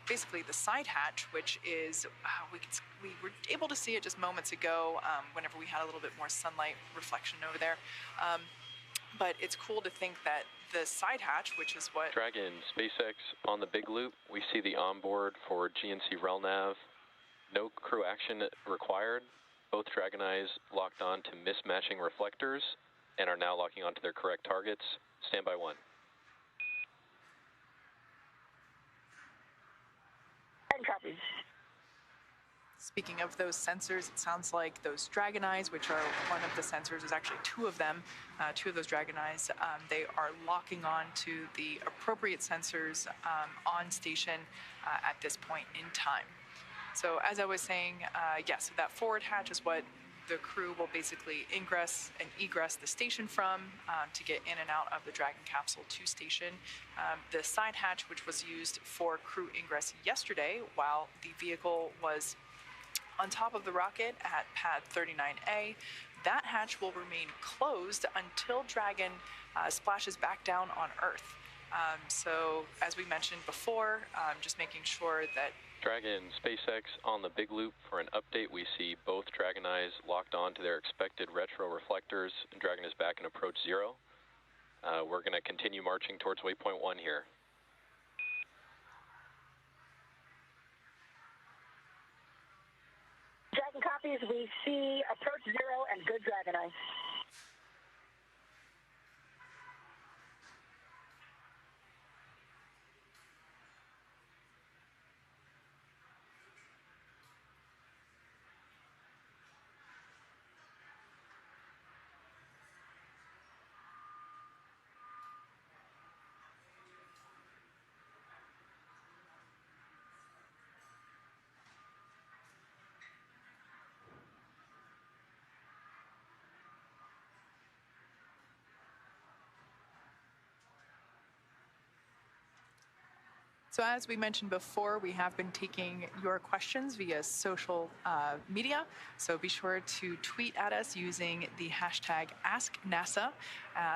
basically the side hatch, which is we were able to see it just moments ago whenever we had a little bit more sunlight reflection over there. But it's cool to think that the side hatch, which is what Dragon SpaceX on the big loop, we see the onboard for GNC RelNav. No crew action required. Both Dragon eyes locked on to mismatching reflectors and are now locking onto their correct targets. Standby 1. And copy. Speaking of those sensors, it sounds like those Dragon eyes, which are one of the sensors, there's actually two of them, two of those Dragon eyes, they are locking on to the appropriate sensors on station at this point in time. So as I was saying, yes, that forward hatch is what the crew will basically ingress and egress the station from to get in and out of the Dragon capsule to station. The side hatch, which was used for crew ingress yesterday while the vehicle was on top of the rocket at pad 39A, that hatch will remain closed until Dragon splashes back down on Earth. So as we mentioned before, just making sure that Dragon SpaceX on the big loop for an update. We see both Dragon eyes locked on to their expected retro reflectors, and Dragon is back in approach 0. We're going to continue marching towards waypoint 1 here. Dragon copies, we see approach 0 and good Dragon eye. So as we mentioned before, we have been taking your questions via social media. So be sure to tweet at us using the hashtag AskNASA,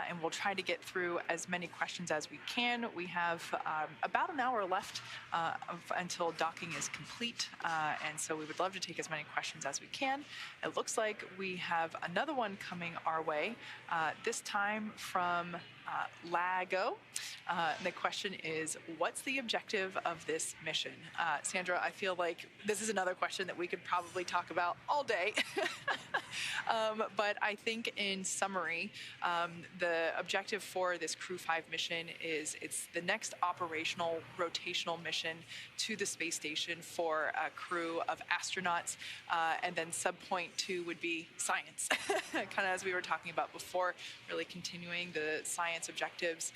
and we'll try to get through as many questions as we can. We have about an hour left until docking is complete, and so we would love to take as many questions as we can. It looks like we have another one coming our way, this time from Lago. The question is, what's the objective of this mission? Sandra, I feel like this is another question that we could probably talk about all day. But I think in summary, the objective for this Crew-5 mission is it's the next operational rotational mission to the space station for a crew of astronauts. And then subpoint 2 would be science, kind of as we were talking about before, really continuing the science objectives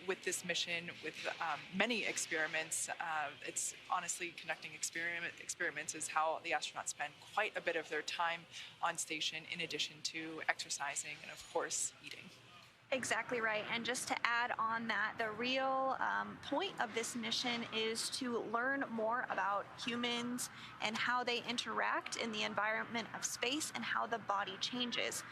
with this mission, with many experiments. It's honestly conducting experiments is how the astronauts spend quite a bit of their time on station, in addition to exercising and, of course, eating. Exactly right. And just to add on that, the real point of this mission is to learn more about humans and how they interact in the environment of space and how the body changes.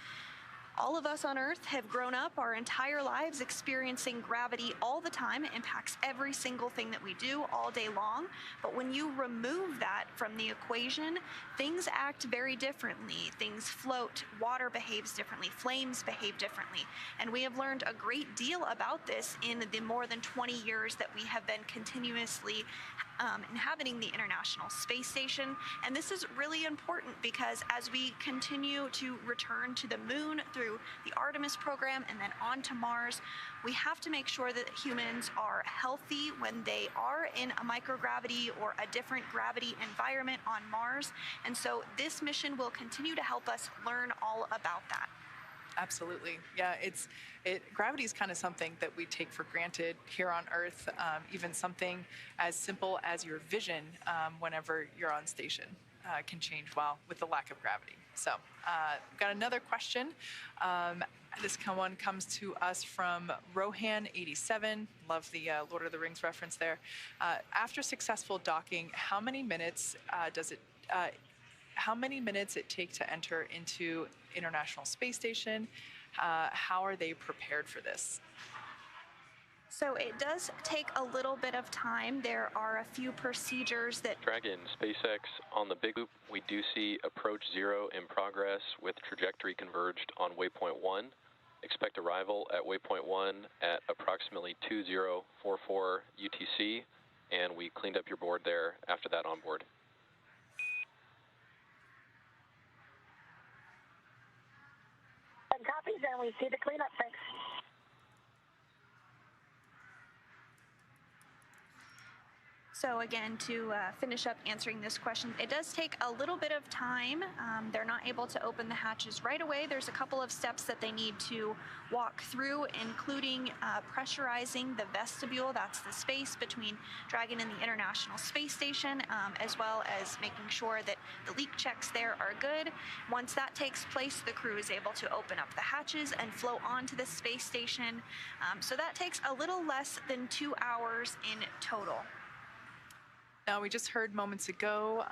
All of us on Earth have grown up our entire lives experiencing gravity all the time. It impacts every single thing that we do all day long. But when you remove that from the equation, things act very differently. Things float, water behaves differently, flames behave differently. And we have learned a great deal about this in the more than 20 years that we have been continuously inhabiting the International Space Station. And this is really important because as we continue to return to the moon through the Artemis program and then on to Mars, we have to make sure that humans are healthy when they are in a microgravity or a different gravity environment on Mars. And so this mission will continue to help us learn all about that. Absolutely. Yeah, gravity is kind of something that we take for granted here on Earth, even something as simple as your vision whenever you're on station can change with the lack of gravity. So got another question. This one comes to us from Rohan87. Love the Lord of the Rings reference there. After successful docking, how many minutes it take to enter into International Space Station? How are they prepared for this? So it does take a little bit of time. There are a few procedures that... Dragon, SpaceX, on the big loop, we do see approach 0 in progress with trajectory converged on waypoint 1. Expect arrival at waypoint 1 at approximately 2044 UTC, and we cleaned up your board there after that on board. Copies, and we see the cleanup. Thanks. So again, to finish up answering this question, it does take a little bit of time. They're not able to open the hatches right away. There's a couple of steps that they need to walk through, including pressurizing the vestibule. That's the space between Dragon and the International Space Station, as well as making sure that the leak checks there are good. Once that takes place, the crew is able to open up the hatches and flow onto the space station. So that takes a little less than 2 hours in total. Now, we just heard moments ago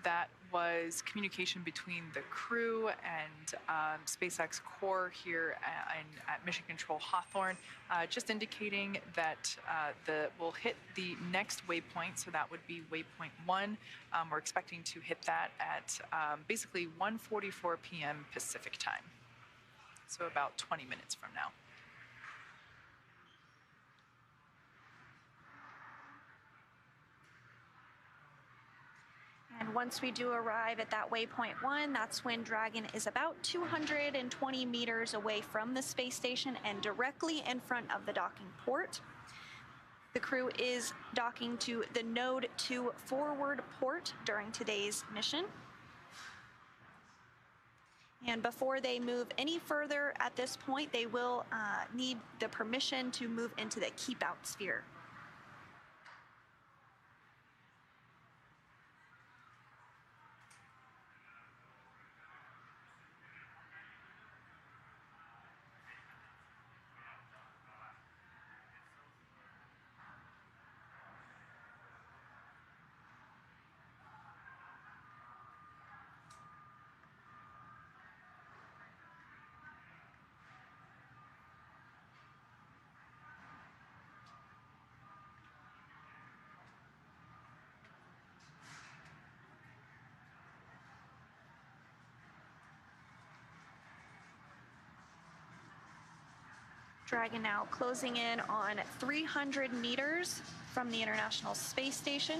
that was communication between the crew and SpaceX core here at Mission Control Hawthorne, just indicating that we'll hit the next waypoint, so that would be waypoint 1. We're expecting to hit that at basically 1:44 p.m. Pacific time, so about 20 minutes from now. And once we do arrive at that waypoint 1, that's when Dragon is about 220 meters away from the space station and directly in front of the docking port. The crew is docking to the Node 2 forward port during today's mission. And before they move any further at this point, they will need the permission to move into the keep out sphere. Dragon now closing in on 300 meters from the International Space Station.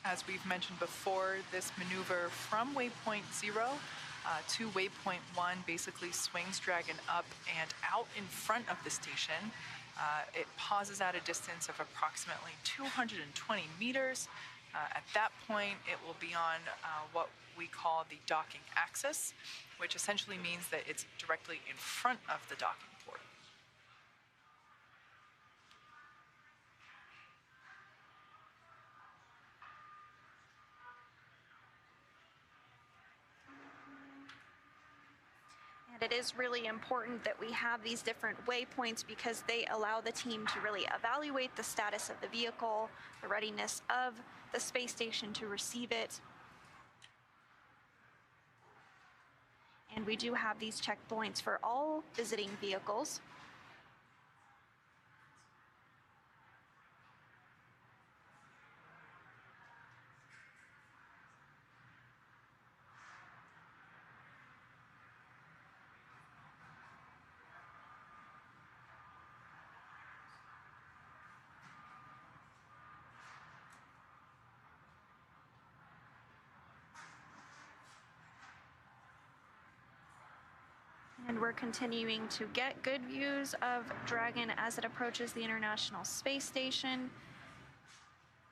As we've mentioned before, this maneuver from waypoint 0 to waypoint 1 basically swings Dragon up and out in front of the station. It pauses at a distance of approximately 220 meters. At that point, it will be on what we call the docking axis, which essentially means that it's directly in front of the docking port. And it is really important that we have these different waypoints because they allow the team to really evaluate the status of the vehicle, the readiness of the space station to receive it. And we do have these checkpoints for all visiting vehicles. And we're continuing to get good views of Dragon as it approaches the International Space Station.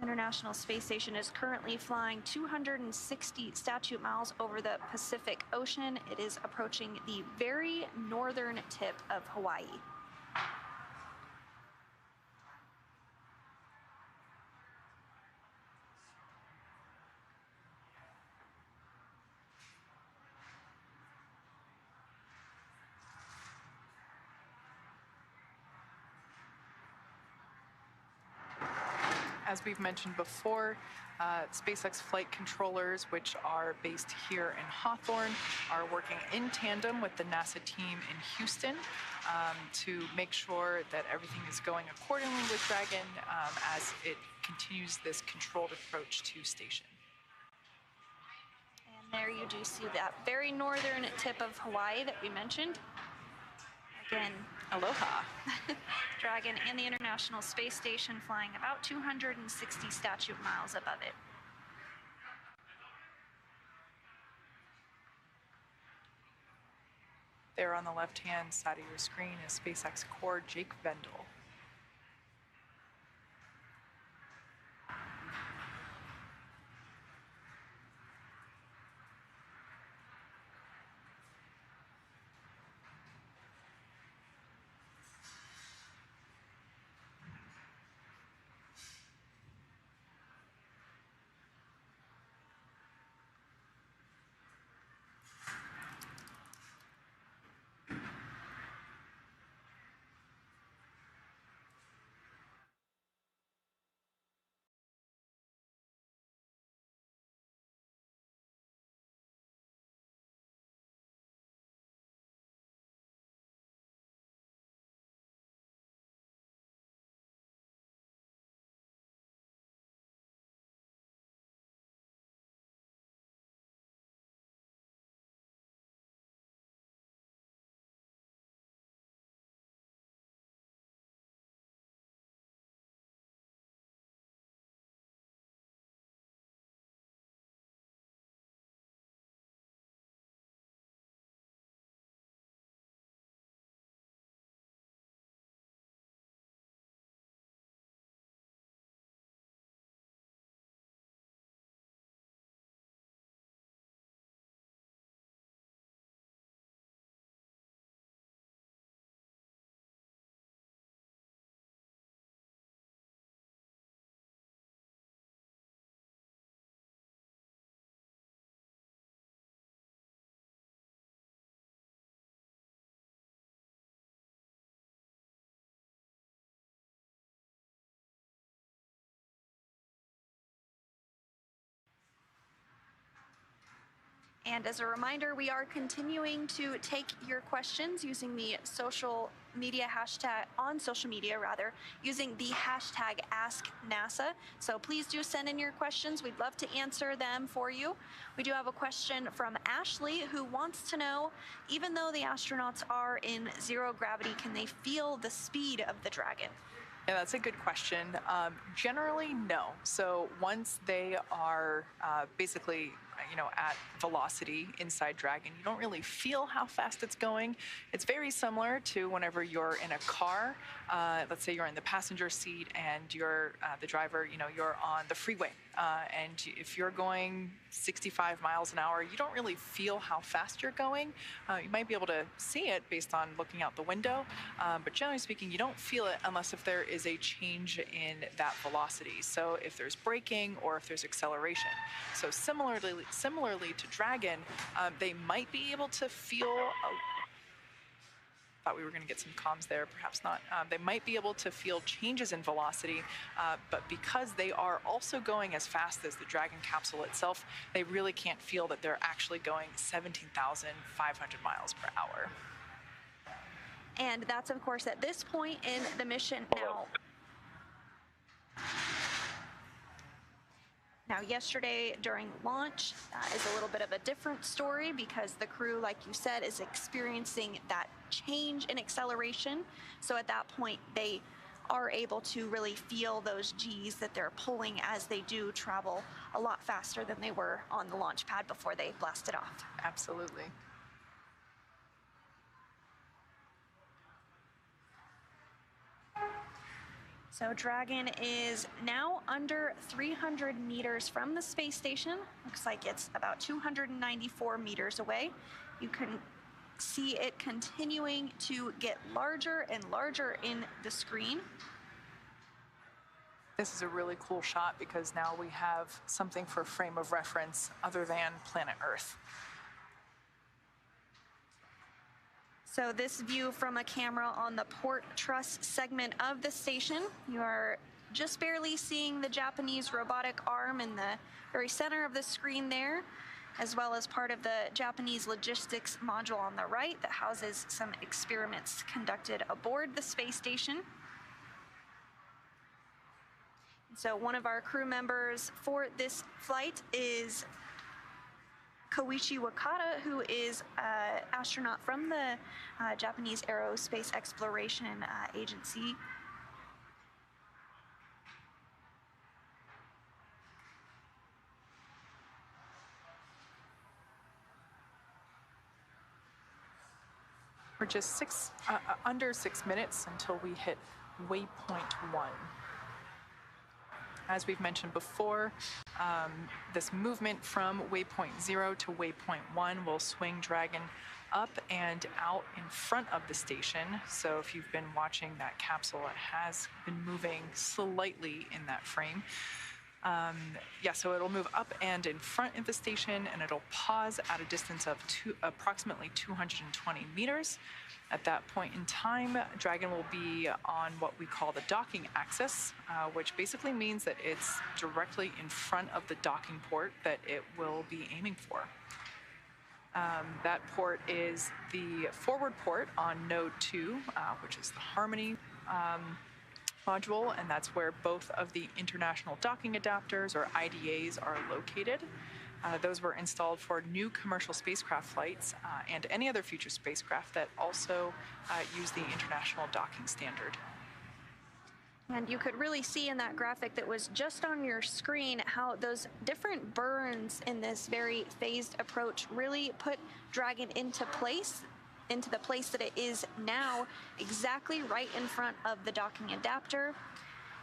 International Space Station is currently flying 260 statute miles over the Pacific Ocean. It is approaching the very northern tip of Hawaii. As we've mentioned before, SpaceX flight controllers, which are based here in Hawthorne, are working in tandem with the NASA team in Houston to make sure that everything is going accordingly with Dragon as it continues this controlled approach to station. And there you do see that very northern tip of Hawaii that we mentioned. Again, aloha. Dragon and the International Space Station flying about 260 statute miles above it. There on the left-hand side of your screen is SpaceX core Jake Vendel. And as a reminder, we are continuing to take your questions using the social media hashtag, on social media rather, using the hashtag AskNASA. So please do send in your questions. We'd love to answer them for you. We do have a question from Ashley who wants to know, even though the astronauts are in zero gravity, can they feel the speed of the Dragon? Yeah, that's a good question. Generally, no. So once they are basically, at velocity inside Dragon, you don't really feel how fast it's going. It's very similar to whenever you're in a car. Let's say you're in the passenger seat and you're the driver, you're on the freeway. And if you're going 65 miles an hour, you don't really feel how fast you're going. You might be able to see it based on looking out the window, but generally speaking, you don't feel it unless if there is a change in that velocity. So if there's braking or if there's acceleration. So similarly to Dragon, they might be able to feel. Thought we were going to get some comms there, perhaps not. They might be able to feel changes in velocity, but because they are also going as fast as the Dragon capsule itself, they really can't feel that they're actually going 17,500 miles per hour. And that's, of course, at this point in the mission now. Now, yesterday during launch is a little bit of a different story because the crew, like you said, is experiencing that change in acceleration. So at that point, they are able to really feel those G's that they're pulling as they do travel a lot faster than they were on the launch pad before they blasted off. Absolutely. So Dragon is now under 300 meters from the space station. Looks like it's about 294 meters away. You can see it continuing to get larger and larger in the screen. This is a really cool shot because now we have something for frame of reference other than planet Earth. So this view from a camera on the port truss segment of the station, you are just barely seeing the Japanese robotic arm in the very center of the screen there, as well as part of the Japanese logistics module on the right that houses some experiments conducted aboard the space station. So one of our crew members for this flight is Koichi Wakata, who is an astronaut from the Japanese Aerospace Exploration Agency. We're just under 6 minutes until we hit waypoint 1. As we've mentioned before, this movement from waypoint 0 to waypoint 1 will swing Dragon up and out in front of the station. So if you've been watching that capsule, it has been moving slightly in that frame. So it'll move up and in front of the station, and it'll pause at a distance of approximately 220 meters. At that point in time, Dragon will be on what we call the docking axis, which basically means that it's directly in front of the docking port that it will be aiming for. That port is the forward port on node 2, which is the Harmony module, and that's where both of the international docking adapters, or IDAs, are located. Those were installed for new commercial spacecraft flights and any other future spacecraft that also use the international docking standard. And you could really see in that graphic that was just on your screen how those different burns in this very phased approach really put Dragon into the place that it is now, exactly right in front of the docking adapter.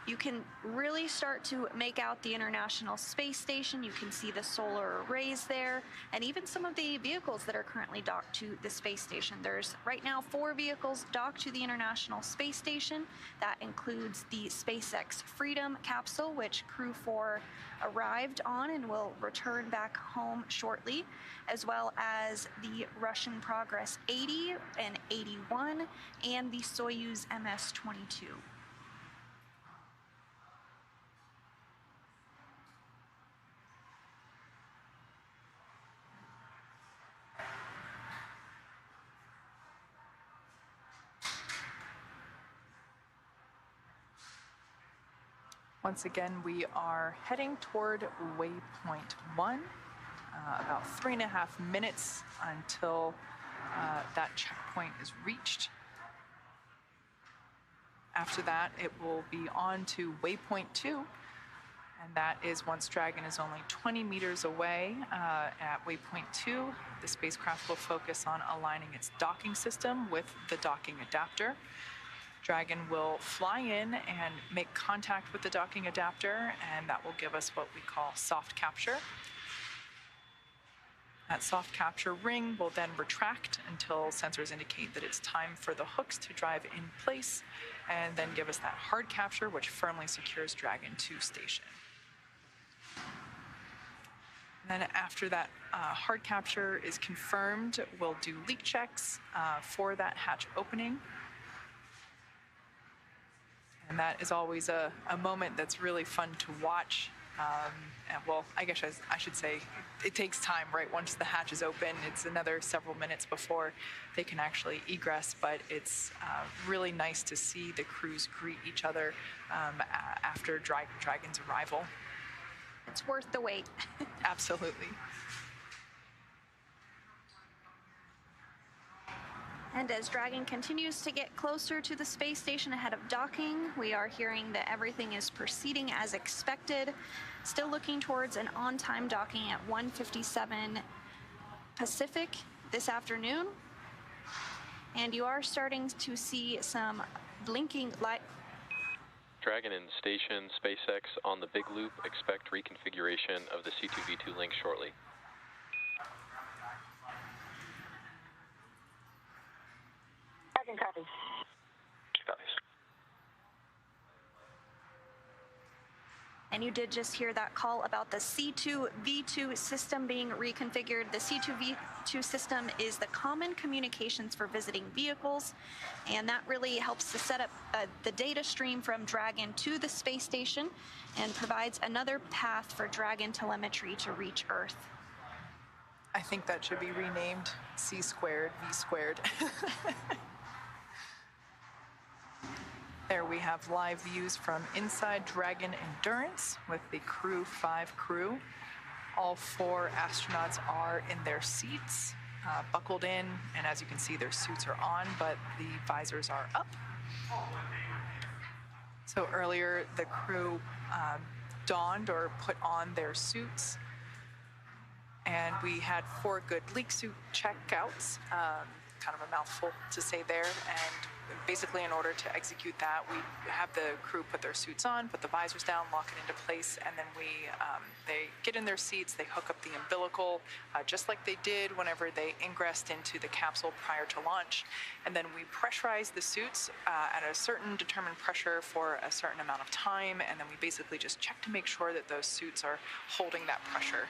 You can really start to make out the International Space Station. You can see the solar arrays there, and even some of the vehicles that are currently docked to the space station. There's right now 4 vehicles docked to the International Space Station. That includes the SpaceX Freedom capsule, which Crew 4 arrived on and will return back home shortly, as well as the Russian Progress 80 and 81 and the Soyuz MS-22. Once again, we are heading toward waypoint 1, about 3.5 minutes until that checkpoint is reached. After that, it will be on to waypoint 2, and that is once Dragon is only 20 meters away. At waypoint 2, the spacecraft will focus on aligning its docking system with the docking adapter. Dragon will fly in and make contact with the docking adapter, and that will give us what we call soft capture. That soft capture ring will then retract until sensors indicate that it's time for the hooks to drive in place, and then give us that hard capture, which firmly secures Dragon to station. Then after that hard capture is confirmed, we'll do leak checks for that hatch opening. And that is always a moment that's really fun to watch. And well, I guess I should say it takes time, right? Once the hatch is open, it's another several minutes before they can actually egress, but it's really nice to see the crews greet each other after Dragon's arrival. It's worth the wait. Absolutely. And as Dragon continues to get closer to the space station ahead of docking, we are hearing that everything is proceeding as expected. Still looking towards an on-time docking at 1:57 Pacific this afternoon. And you are starting to see some blinking light. Dragon in station, SpaceX on the big loop. Expect reconfiguration of the C2V2 link shortly. Dragon copies. Copies. And you did just hear that call about the C2V2 system being reconfigured. The C2V2 system is the common communications for visiting vehicles, and that really helps to set up the data stream from Dragon to the space station and provides another path for Dragon telemetry to reach Earth. I think that should be renamed C squared, V squared. There we have live views from inside Dragon Endurance with the Crew-8 crew. All 4 astronauts are in their seats, buckled in, and as you can see, their suits are on, but the visors are up. So earlier, the crew donned or put on their suits, and we had 4 good leak suit checkouts. Kind of a mouthful to say there, and basically in order to execute that, we have the crew put their suits on, put the visors down, lock it into place, and then they get in their seats, they hook up the umbilical, just like they did whenever they ingressed into the capsule prior to launch, and then we pressurize the suits at a certain determined pressure for a certain amount of time, and then we basically just check to make sure that those suits are holding that pressure.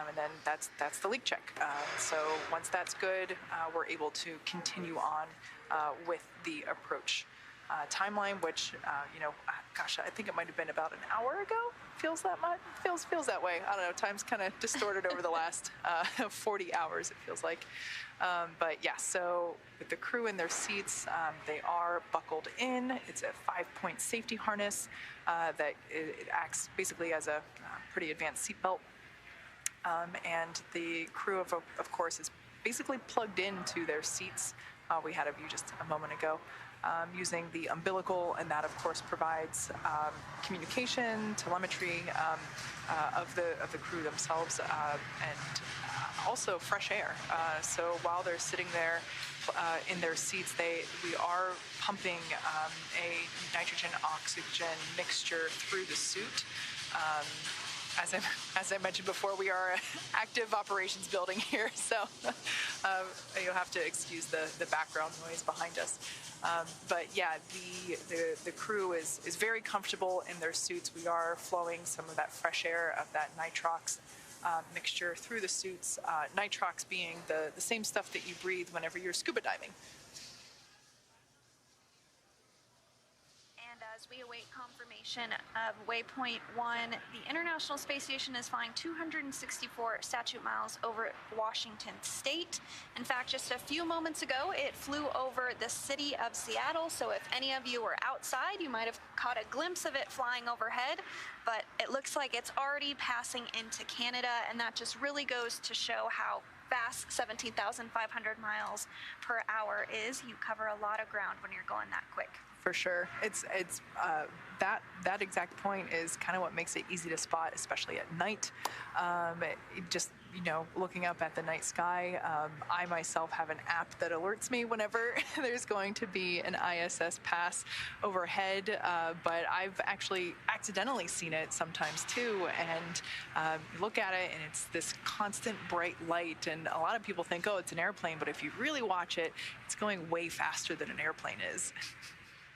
And then that's the leak check. So once that's good, we're able to continue on with the approach timeline, which gosh, I think it might have been about an hour ago. Feels that much? Feels that way. I don't know. Time's kind of distorted over the last 40 hours. It feels like. But yeah. So with the crew in their seats, they are buckled in. It's a 5-point safety harness that it acts basically as a pretty advanced seatbelt. And the crew, of course, is basically plugged into their seats. We had a view just a moment ago using the umbilical, and that, of course, provides communication, telemetry of the crew themselves, and also fresh air. So while they're sitting there in their seats, we are pumping a nitrogen-oxygen mixture through the suit. As I mentioned before, we are an active operations building here, so you'll have to excuse the background noise behind us. But yeah, the crew is very comfortable in their suits. We are flowing some of that fresh air of that nitrox mixture through the suits, nitrox being the same stuff that you breathe whenever you're scuba diving. As we await confirmation of Waypoint 1, the International Space Station is flying 264 statute miles over Washington State. In fact, just a few moments ago, it flew over the city of Seattle, so if any of you were outside, you might have caught a glimpse of it flying overhead, but it looks like it's already passing into Canada, and that just really goes to show how fast 17,500 miles per hour is. You cover a lot of ground when you're going that quick. For sure. It's that exact point is kind of what makes it easy to spot, especially at night. Just, you know, looking up at the night sky, I myself have an app that alerts me whenever there's going to be an ISS pass overhead, but I've actually accidentally seen it sometimes too, and you look at it and it's this constant bright light, and a lot of people think, oh, it's an airplane, but if you really watch it, it's going way faster than an airplane is.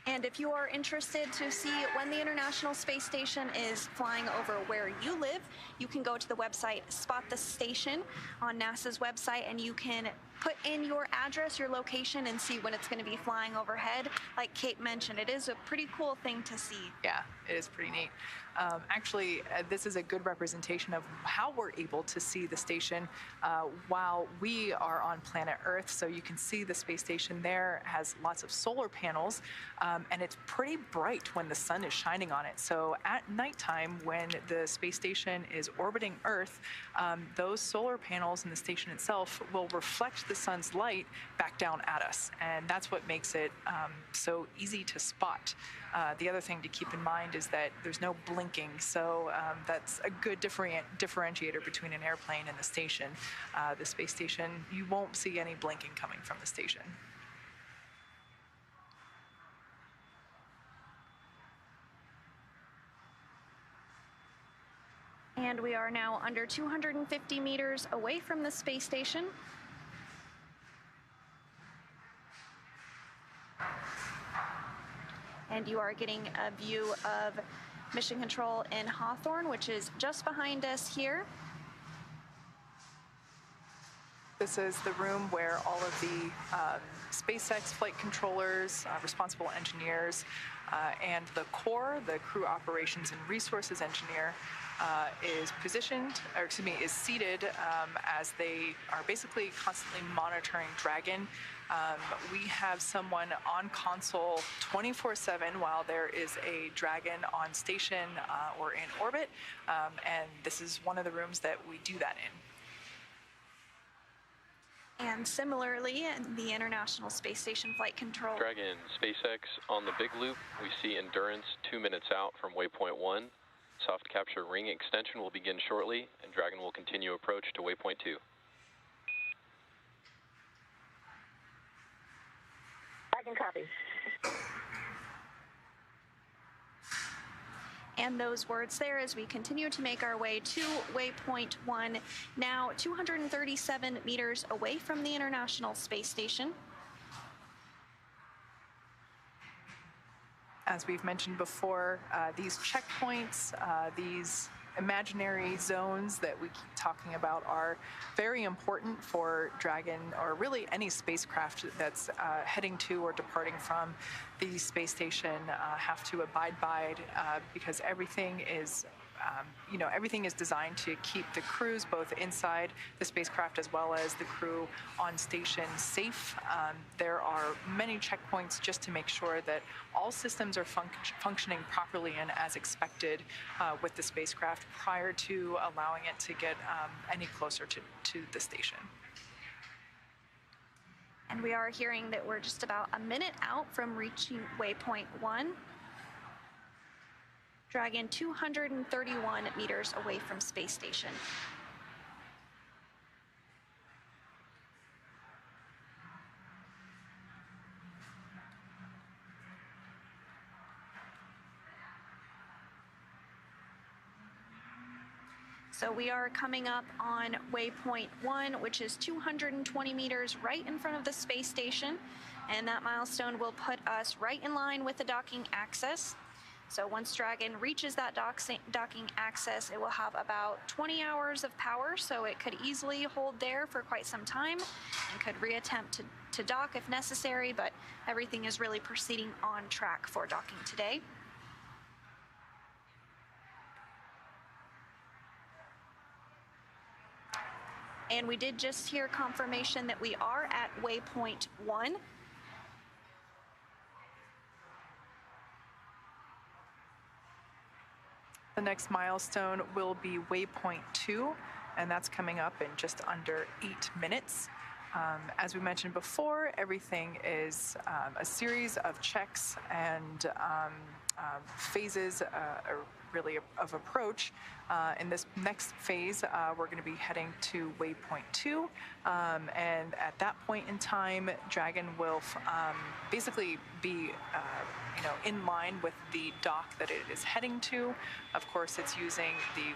And if you are interested to see when the International Space Station is flying over where you live, you can go to the website Spot the Station on NASA's website, and you can put in your address, your location, and see when it's going to be flying overhead. Like Kate mentioned, it is a pretty cool thing to see. Yeah, it is pretty neat. Actually, this is a good representation of how we're able to see the station while we are on planet Earth. So you can see the space station there has lots of solar panels, and it's pretty bright when the sun is shining on it. So at nighttime, when the space station is orbiting Earth, those solar panels and the station itself will reflect the sun's light back down at us. And that's what makes it so easy to spot. The other thing to keep in mind is that there's no blinking, so that's a good differentiator between an airplane and the station. The space station, you won't see any blinking coming from the station. And we are now under 250 meters away from the space station. And you are getting a view of Mission Control in Hawthorne, which is just behind us here. This is the room where all of the SpaceX flight controllers, responsible engineers, and the core, the crew operations and resources engineer, is positioned, or excuse me, is seated as they are basically constantly monitoring Dragon. We have someone on console 24/7 while there is a Dragon on station or in orbit, and this is one of the rooms that we do that in. And similarly, in the International Space Station Flight Control. Dragon, SpaceX on the big loop. We see Endurance 2 minutes out from waypoint 1. Soft capture ring extension will begin shortly, and Dragon will continue approach to waypoint 2. I can copy. And those words there as we continue to make our way to waypoint 1, now 237 meters away from the International Space Station. As we've mentioned before, these checkpoints, these imaginary zones that we keep talking about are very important for Dragon, or really any spacecraft that's heading to or departing from the space station have to abide by, because everything is everything is designed to keep the crews both inside the spacecraft as well as the crew on station safe. There are many checkpoints just to make sure that all systems are functioning properly and as expected with the spacecraft prior to allowing it to get any closer to the station. And we are hearing that we're just about a minute out from reaching waypoint 1. Dragon 231 meters away from space station. So we are coming up on waypoint 1, which is 220 meters right in front of the space station. And that milestone will put us right in line with the docking access. So once Dragon reaches that docking access, it will have about 20 hours of power, so it could easily hold there for quite some time and could reattempt to dock if necessary, but everything is really proceeding on track for docking today. And we did just hear confirmation that we are at waypoint 1. The next milestone will be waypoint 2, and that's coming up in just under 8 minutes. As we mentioned before, everything is a series of checks and phases really of approach. In this next phase, we're going to be heading to waypoint 2, and at that point in time, Dragon will basically be in line with the dock that it is heading to. Of course, it's using the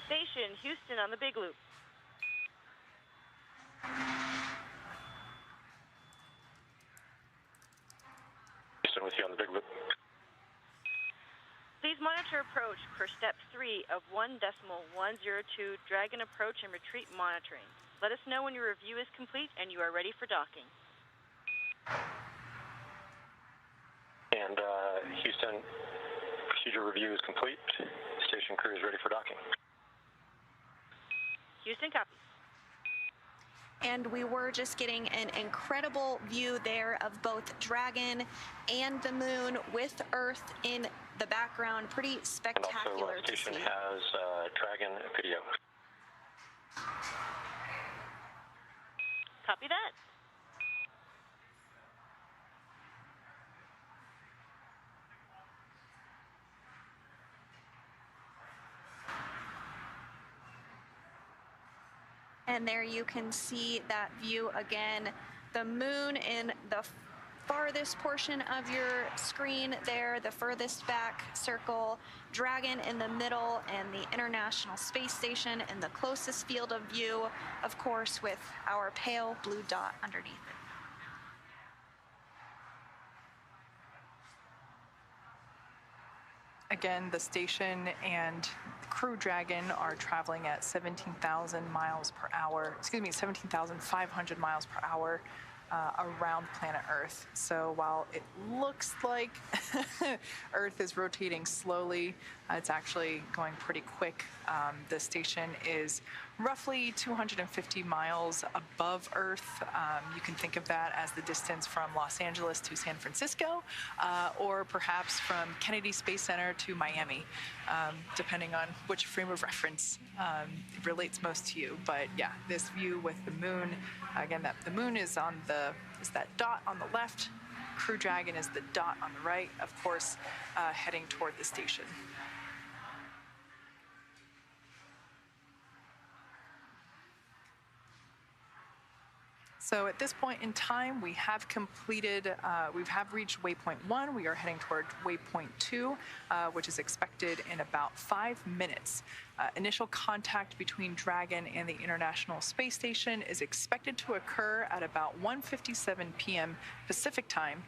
Station Houston on the Big Loop. Houston with you on the Big Loop. Please monitor approach per step 3 of 1.102 Dragon approach and retreat monitoring. Let us know when your review is complete and you are ready for docking. And Houston, procedure review is complete. Station crew is ready for docking. Houston, copy. And we were just getting an incredible view there of both Dragon and the moon with Earth in the background. Pretty spectacular. And also, station has Dragon video. Copy that. And there you can see that view again, the moon in the farthest portion of your screen there, the furthest back circle, Dragon in the middle, and the International Space Station in the closest field of view, of course, with our pale blue dot underneath it. Again, the station and Crew Dragon are traveling at 17,000 miles per hour, 17,500 miles per hour around planet Earth. So while it looks like Earth is rotating slowly, it's actually going pretty quick. The station is roughly 250 miles above Earth. You can think of that as the distance from Los Angeles to San Francisco, or perhaps from Kennedy Space Center to Miami, depending on which frame of reference relates most to you. But yeah, this view with the moon, again, that the moon is on is that dot on the left. Crew Dragon is the dot on the right, of course, heading toward the station. So at this point in time, we have completed, we have reached waypoint 1. We are heading toward waypoint 2, which is expected in about 5 minutes. Initial contact between Dragon and the International Space Station is expected to occur at about 1:57 p.m. Pacific time.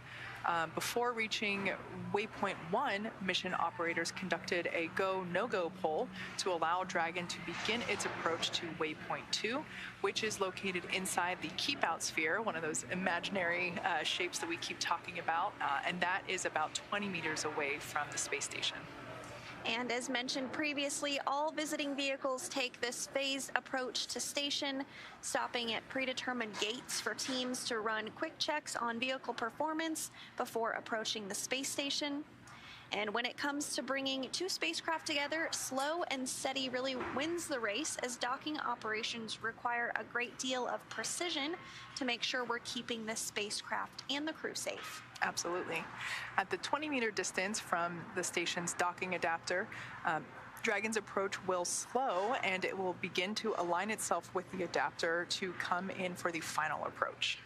Before reaching waypoint 1, mission operators conducted a go, no-go poll to allow Dragon to begin its approach to waypoint 2, which is located inside the keep-out sphere, one of those imaginary shapes that we keep talking about, and that is about 20 meters away from the space station. And as mentioned previously, all visiting vehicles take this phased approach to station, stopping at predetermined gates for teams to run quick checks on vehicle performance before approaching the space station. And when it comes to bringing two spacecraft together, slow and steady really wins the race, as docking operations require a great deal of precision to make sure we're keeping the spacecraft and the crew safe. Absolutely. At the 20-meter distance from the station's docking adapter, Dragon's approach will slow, and it will begin to align itself with the adapter to come in for the final approach.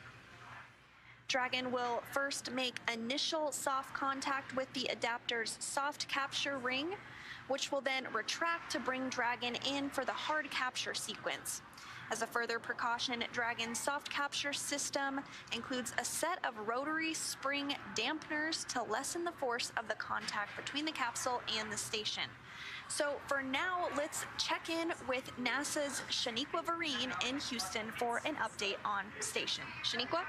Dragon will first make initial soft contact with the adapter's soft capture ring, which will then retract to bring Dragon in for the hard capture sequence. As a further precaution, Dragon's soft capture system includes a set of rotary spring dampeners to lessen the force of the contact between the capsule and the station. So for now, let's check in with NASA's Shaniqua Vereen in Houston for an update on station. Shaniqua?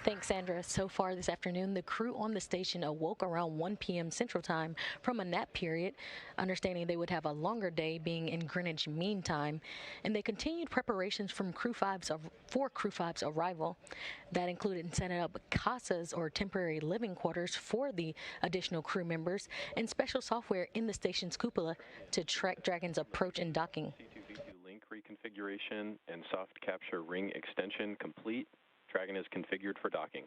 Thanks, Sandra. So far this afternoon, the crew on the station awoke around 1 p.m. Central Time from a nap period, understanding they would have a longer day being in Greenwich Mean Time, and they continued preparations for Crew 5's arrival. That included setting up casas, or temporary living quarters, for the additional crew members, and special software in the station's cupola to track Dragon's approach and docking. C2V2 link free configuration and soft capture ring extension complete. Dragon is configured for docking.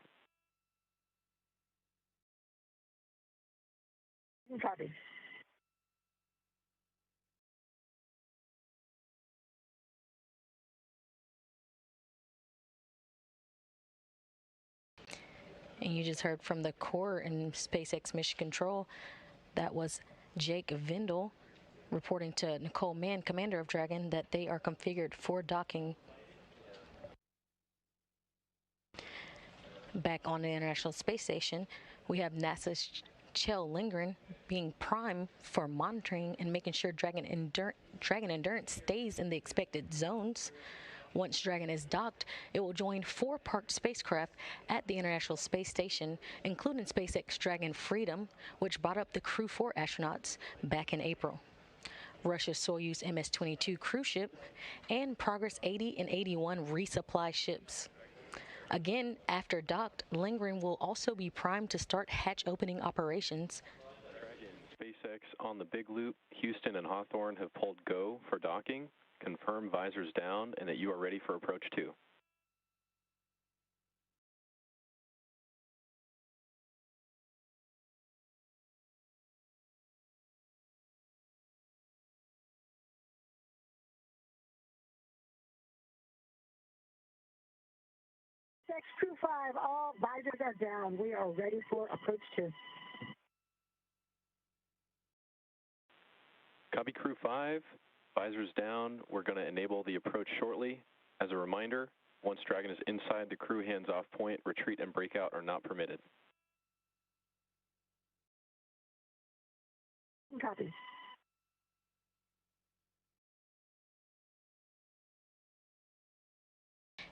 Copy. And you just heard from the core and SpaceX Mission Control. That was Jake Vindel reporting to Nicole Mann, commander of Dragon, that they are configured for docking. Back on the International Space Station, we have NASA's Kjell Lindgren being prime for monitoring and making sure Dragon Endurance stays in the expected zones. Once Dragon is docked, it will join 4 parked spacecraft at the International Space Station, including SpaceX Dragon Freedom, which brought up the Crew-4 astronauts back in April, Russia's Soyuz MS-22 cruise ship, and Progress 80 and 81 resupply ships. Again, after docked, Lindgren will also be primed to start hatch opening operations. Dragon, SpaceX on the Big Loop, Houston and Hawthorne have pulled go for docking. Confirm visors down and that you are ready for approach 2. Crew-5, all visors are down. We are ready for approach 2. Copy Crew-5, visors down. We're going to enable the approach shortly. As a reminder, once Dragon is inside the crew hands-off point, retreat and breakout are not permitted. Copy.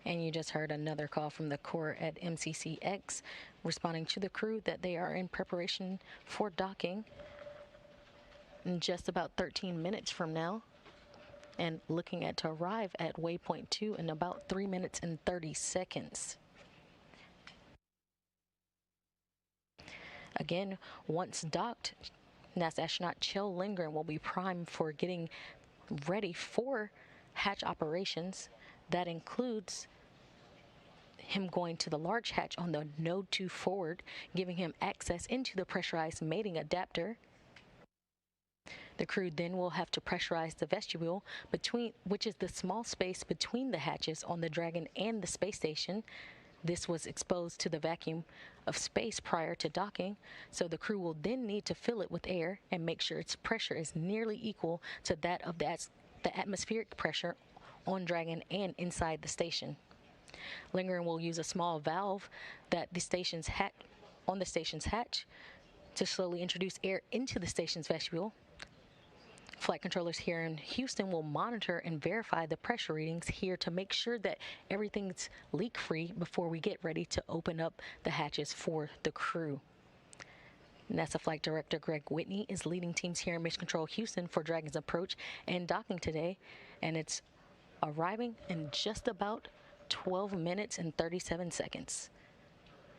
And you just heard another call from the core at MCCX responding to the crew that they are in preparation for docking in just about 13 minutes from now, and looking at to arrive at waypoint 2 in about 3 minutes and 30 seconds. Again, once docked, NASA astronaut Kjell Lindgren will be primed for getting ready for hatch operations. That includes him going to the large hatch on the node 2 forward, giving him access into the pressurized mating adapter. The crew then will have to pressurize the vestibule, which is the small space between the hatches on the Dragon and the space station. This was exposed to the vacuum of space prior to docking, so the crew will then need to fill it with air and make sure its pressure is nearly equal to that of the atmospheric pressure on Dragon and inside the station. Lindgren will use a small valve that on the station's hatch to slowly introduce air into the station's vestibule. Flight controllers here in Houston will monitor and verify the pressure readings here to make sure that everything's leak-free before we get ready to open up the hatches for the crew. NASA Flight Director Greg Whitney is leading teams here in Mission Control Houston for Dragon's approach and docking today, and it's arriving in just about 12 minutes and 37 seconds.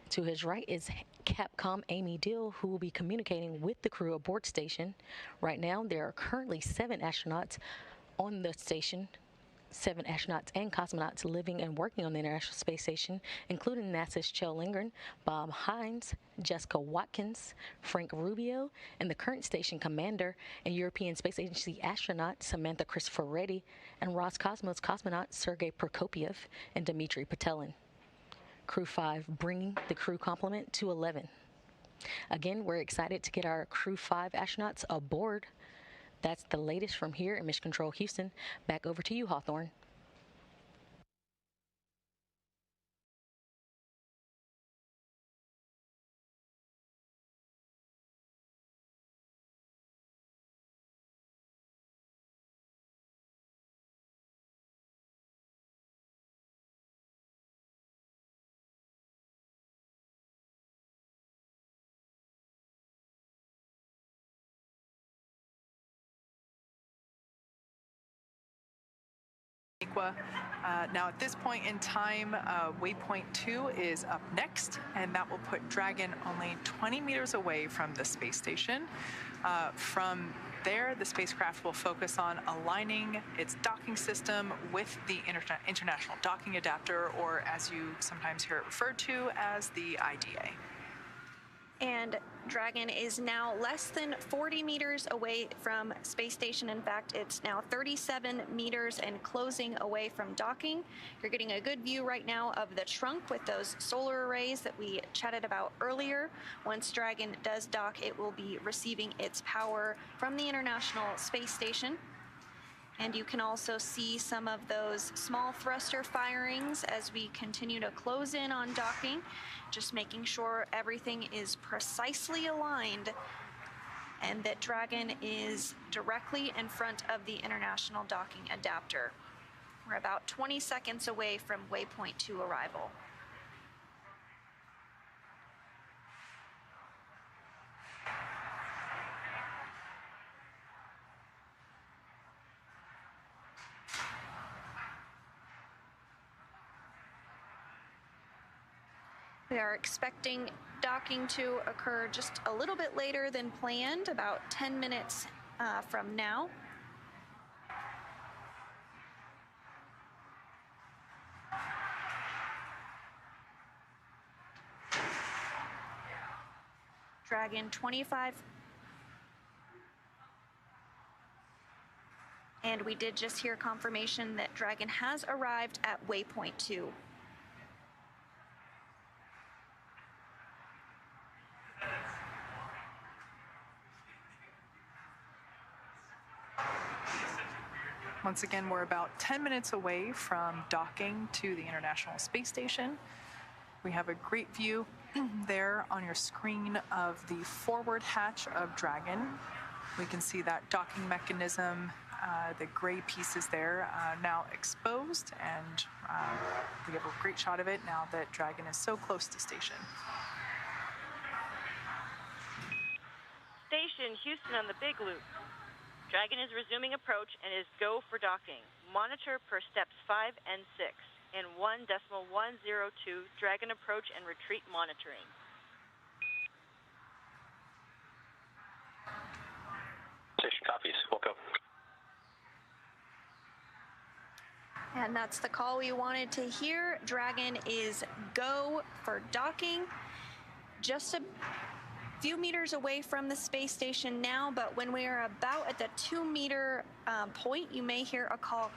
To his right is Capcom Amy Dill, who will be communicating with the crew aboard station. Right now, there are currently 7 astronauts on the station, 7 astronauts and cosmonauts living and working on the International Space Station, including NASA's Kjell Lindgren, Bob Hines, Jessica Watkins, Frank Rubio, and the current station commander and European Space Agency astronaut Samantha Cristoforetti, and Roscosmos cosmonaut Sergei Prokopyev and Dmitry Patelin. Crew-5 bringing the crew complement to 11. Again, we're excited to get our Crew-5 astronauts aboard. That's the latest from here in Mission Control Houston. Back over to you, Hawthorne. Now at this point in time, waypoint 2 is up next, and that will put Dragon only 20 meters away from the space station. From there, the spacecraft will focus on aligning its docking system with the International Docking Adapter, or as you sometimes hear it referred to as the IDA. And Dragon is now less than 40 meters away from space station. In fact, it's now 37 meters and closing away from docking. You're getting a good view right now of the trunk with those solar arrays that we chatted about earlier. Once Dragon does dock, it will be receiving its power from the International Space Station. And you can also see some of those small thruster firings as we continue to close in on docking, just making sure everything is precisely aligned and that Dragon is directly in front of the International Docking Adapter. We're about 20 seconds away from waypoint 2 arrival. We are expecting docking to occur just a little bit later than planned, about 10 minutes from now. Dragon 25. And we did just hear confirmation that Dragon has arrived at waypoint 2. Once again, we're about 10 minutes away from docking to the International Space Station. We have a great view there on your screen of the forward hatch of Dragon. We can see that docking mechanism, the gray pieces there now exposed, and we have a great shot of it now that Dragon is so close to station. Station Houston on the Big Loop. Dragon is resuming approach and is go for docking. Monitor per steps 5 and 6 in 1.102 Dragon approach and retreat monitoring. Station copies. Welcome. And that's the call we wanted to hear. Dragon is go for docking. Just a few meters away from the space station now, but when we are about at the 2-meter point, you may hear a call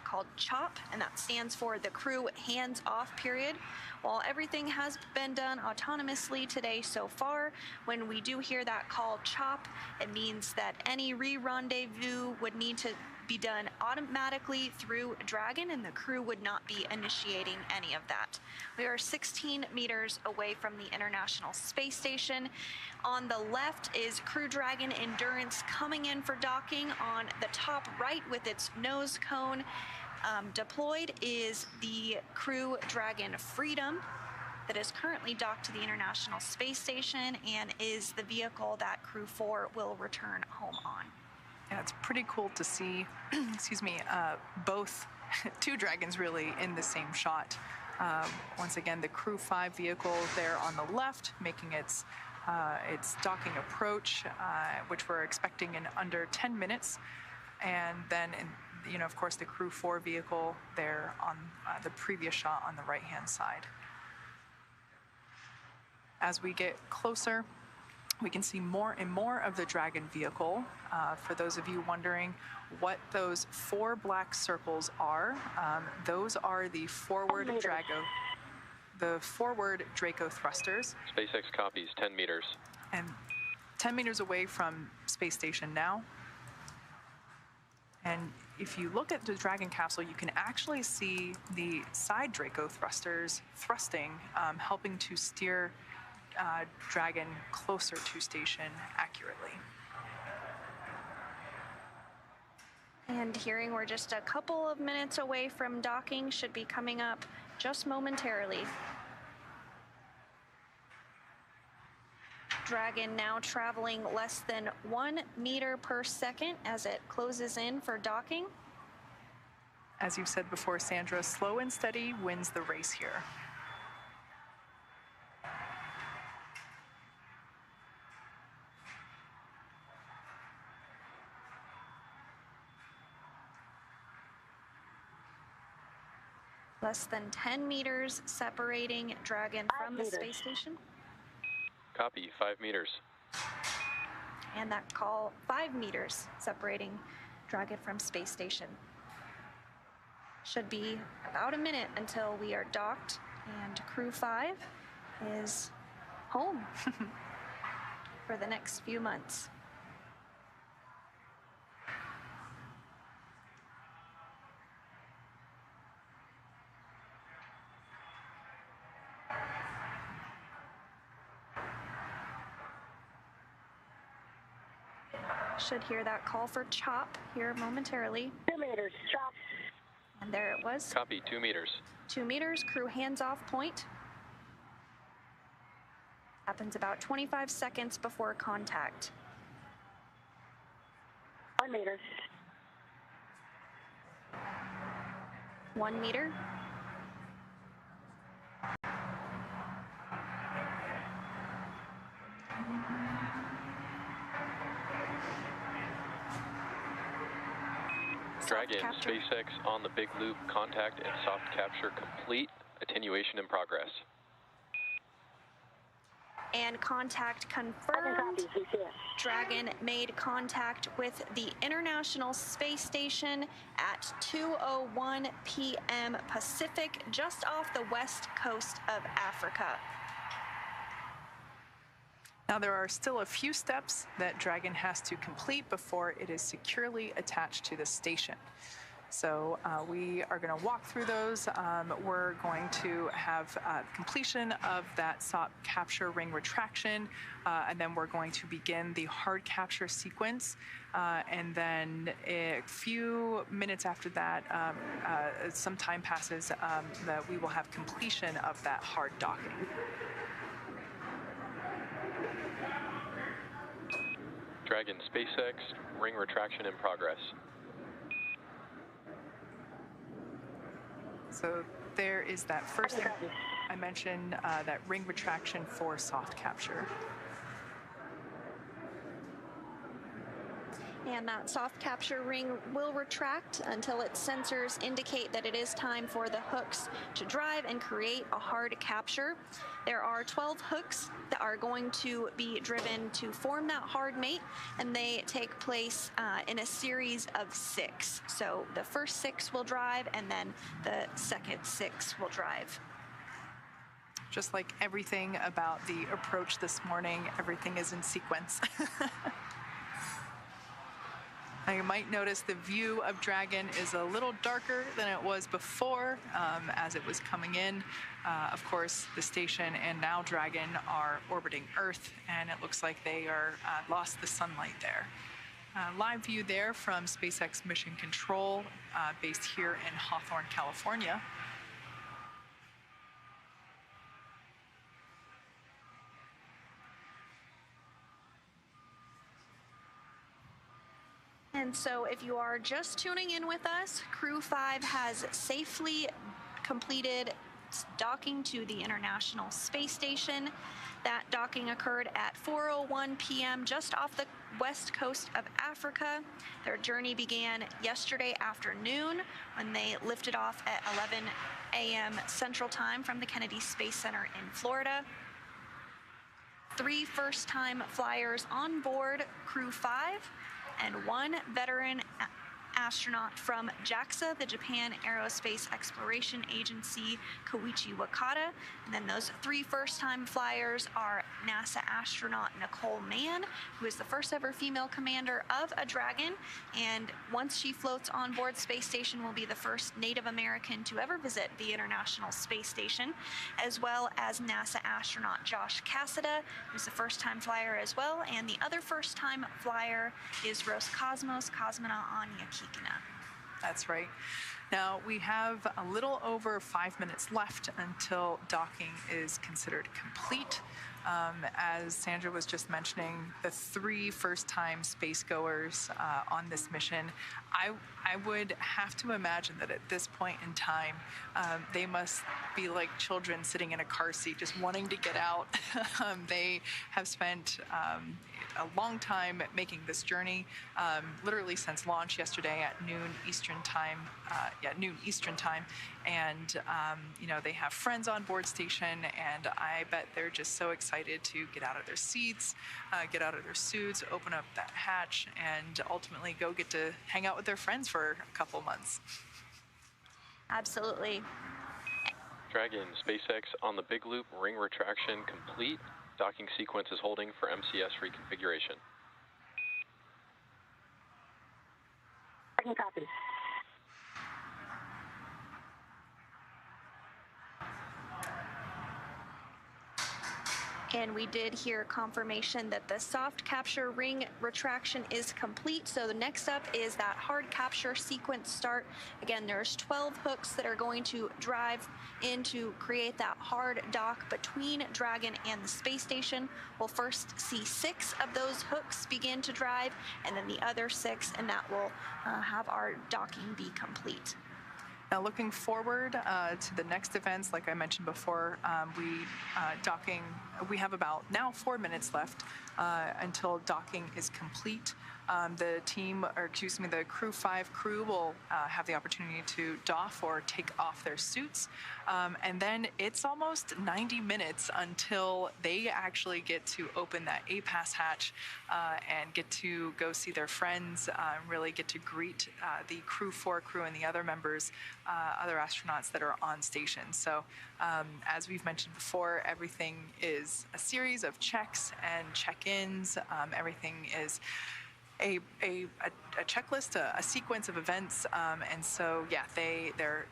called CHOP, and that stands for the crew hands-off period. While everything has been done autonomously today so far, when we do hear that call CHOP, it means that any re-rendezvous would need to be done automatically through Dragon, and the crew would not be initiating any of that. We are 16 meters away from the International Space Station. On the left is Crew Dragon Endurance coming in for docking. On the top right with its nose cone deployed is the Crew Dragon Freedom that is currently docked to the International Space Station and is the vehicle that Crew 4 will return home on. Yeah, it's pretty cool to see, excuse me, both two Dragons really in the same shot. Once again, the Crew 5 vehicle there on the left, making its docking approach, which we're expecting in under 10 minutes. And then, of course, the Crew 4 vehicle there on the previous shot on the right-hand side. As we get closer, we can see more and more of the Dragon vehicle. For those of you wondering what those 4 black circles are, those are the forward Draco thrusters. SpaceX copies, 10 meters. And 10 meters away from space station now. And if you look at the Dragon capsule, you can actually see the side Draco thrusters thrusting, helping to steer Dragon closer to station accurately. And hearing we're just a couple of minutes away from docking, should be coming up just momentarily. Dragon now traveling less than 1 meter per second as it closes in for docking. As you've said before, Sandra, slow and steady wins the race here. Less than 10 meters separating Dragon from the space station. Copy, 5 meters. And that call, 5 meters separating Dragon from space station. Should be about a minute until we are docked and Crew 5 is home for the next few months. Should hear that call for chop here momentarily. 2 meters, chop. And there it was. Copy, 2 meters. 2 meters, crew hands off point. Happens about 25 seconds before contact. 1 meter. 1 meter. Dragon, SpaceX on the big loop, contact and soft capture complete. Attenuation in progress. And contact confirmed. Dragon made contact with the International Space Station at 2:01 p.m. Pacific, just off the west coast of Africa. Now, there are still a few steps that Dragon has to complete before it is securely attached to the station. So we are going to walk through those. We're going to have completion of that soft capture ring retraction, and then we're going to begin the hard capture sequence. And then a few minutes after that, some time passes, that we will have completion of that hard docking. Dragon, SpaceX, ring retraction in progress. So there is that first thing I mentioned, that ring retraction for soft capture. And that soft capture ring will retract until its sensors indicate that it is time for the hooks to drive and create a hard capture. There are 12 hooks that are going to be driven to form that hard mate, and they take place in a series of 6. So the first 6 will drive, and then the second 6 will drive. Just like everything about the approach this morning, everything is in sequence. Now you might notice the view of Dragon is a little darker than it was before as it was coming in. Of course, the station and now Dragon are orbiting Earth, and it looks like they are lost the sunlight there. Live view there from SpaceX Mission Control, based here in Hawthorne, California. And so if you are just tuning in with us, Crew 5 has safely completed docking to the International Space Station. That docking occurred at 4:01 p.m. just off the west coast of Africa. Their journey began yesterday afternoon when they lifted off at 11 a.m. Central Time from the Kennedy Space Center in Florida. 3 first-time flyers on board Crew 5. And 1 veteran astronaut from JAXA, the Japan Aerospace Exploration Agency, Koichi Wakata. And then those 3 first-time flyers are NASA astronaut Nicole Mann, who is the first ever female commander of a Dragon. And once she floats on board Space Station, will be the first Native American to ever visit the International Space Station, as well as NASA astronaut Josh Cassada, who's the first-time flyer as well. And the other first-time flyer is Roscosmos cosmonaut Anya Kikina. That's right. Now, we have a little over 5 minutes left until docking is considered complete. As Sandra was just mentioning, the 3 first-time space goers on this mission, I would have to imagine that at this point in time, they must be like children sitting in a car seat, just wanting to get out. They have spent a long time making this journey, literally since launch yesterday at noon Eastern time. And they have friends on board station, and I bet they're just so excited to get out of their seats, get out of their suits, open up that hatch, and ultimately go get to hang out with their friends for a couple months. Absolutely. Dragon, SpaceX on the big loop, ring retraction complete. Docking sequence is holding for MCS reconfiguration. I can copy. And we did hear confirmation that the soft capture ring retraction is complete. So the next up is that hard capture sequence start. Again, there's 12 hooks that are going to drive in to create that hard dock between Dragon and the space station. We'll first see 6 of those hooks begin to drive, and then the other 6, and that will have our docking be complete. Now, looking forward to the next events, like I mentioned before, we have about now 4 minutes left until docking is complete. The Crew-5 crew will have the opportunity to doff or take off their suits. And then it's almost 90 minutes until they actually get to open that APAS hatch and get to go see their friends, really get to greet the Crew-4 crew and the other members, other astronauts that are on station. So as we've mentioned before, everything is a series of checks and check-ins. Everything is a checklist, a sequence of events, and so yeah, they're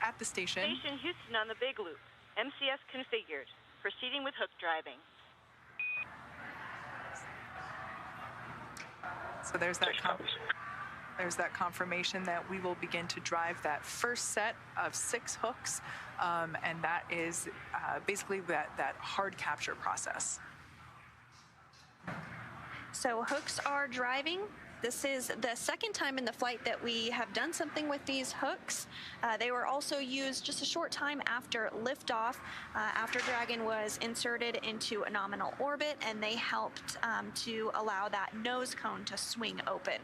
at the station. Station Houston on the big loop. MCS configured. Proceeding with hook driving. So there's that confirmation that we will begin to drive that first set of 6 hooks, and that is basically that hard capture process. So hooks are driving. This is the second time in the flight that we have done something with these hooks. They were also used just a short time after liftoff, after Dragon was inserted into a nominal orbit, and they helped to allow that nose cone to swing open.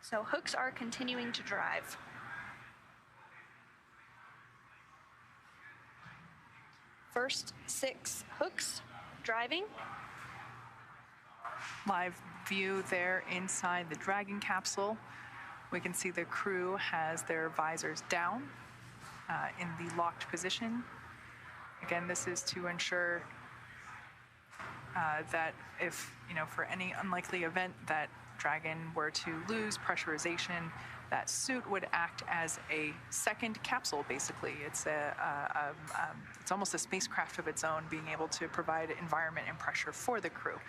So hooks are continuing to drive. First 6 hooks driving. Live view there inside the Dragon capsule. We can see the crew has their visors down in the locked position. Again, this is to ensure that if, for any unlikely event that Dragon were to lose pressurization, that suit would act as a second capsule, basically. It's it's almost a spacecraft of its own, being able to provide environment and pressure for the crew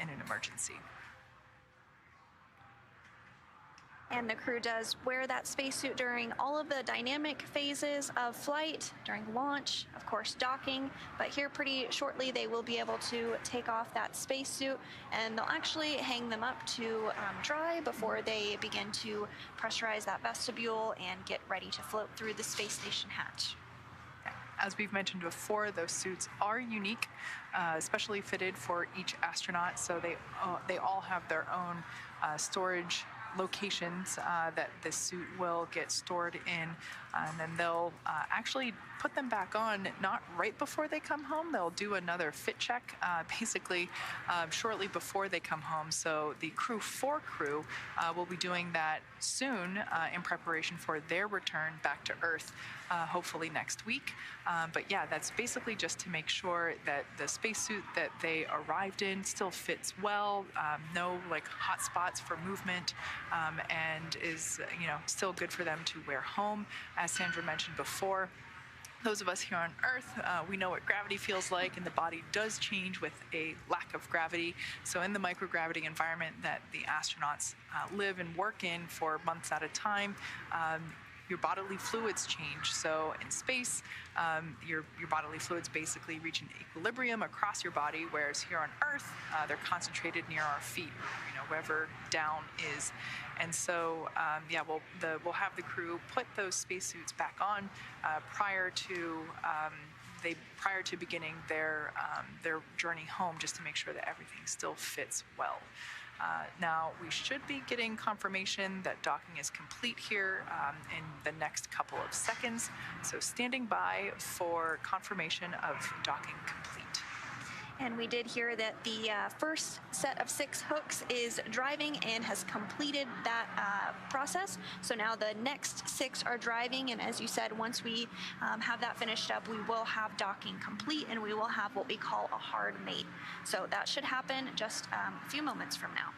in an emergency. And the crew does wear that spacesuit during all of the dynamic phases of flight, during launch, of course docking, but here pretty shortly they will be able to take off that spacesuit, and they'll actually hang them up to dry before they begin to pressurize that vestibule and get ready to float through the space station hatch. As we've mentioned before, those suits are unique, especially fitted for each astronaut, so they all have their own storage locations that this suit will get stored in, and then they'll actually put them back on not right before they come home. They'll do another fit check basically shortly before they come home. So the Crew-4 crew will be doing that soon in preparation for their return back to Earth, hopefully next week. But yeah, that's basically just to make sure that the spacesuit that they arrived in still fits well, no like hot spots for movement, and is still good for them to wear home. As Sandra mentioned before, those of us here on Earth, we know what gravity feels like, and the body does change with a lack of gravity. So in the microgravity environment that the astronauts live and work in for months at a time, your bodily fluids change. So in space, your bodily fluids basically reach an equilibrium across your body, whereas here on Earth, they're concentrated near our feet, wherever down is. And so, we'll have the crew put those spacesuits back on prior to beginning their journey home, just to make sure that everything still fits well. Now, we should be getting confirmation that docking is complete here in the next couple of seconds. So standing by for confirmation of docking complete. And we did hear that the first set of 6 hooks is driving and has completed that process. So now the next 6 are driving, and as you said, once we have that finished up, we will have docking complete, and we will have what we call a hard mate. So that should happen just a few moments from now.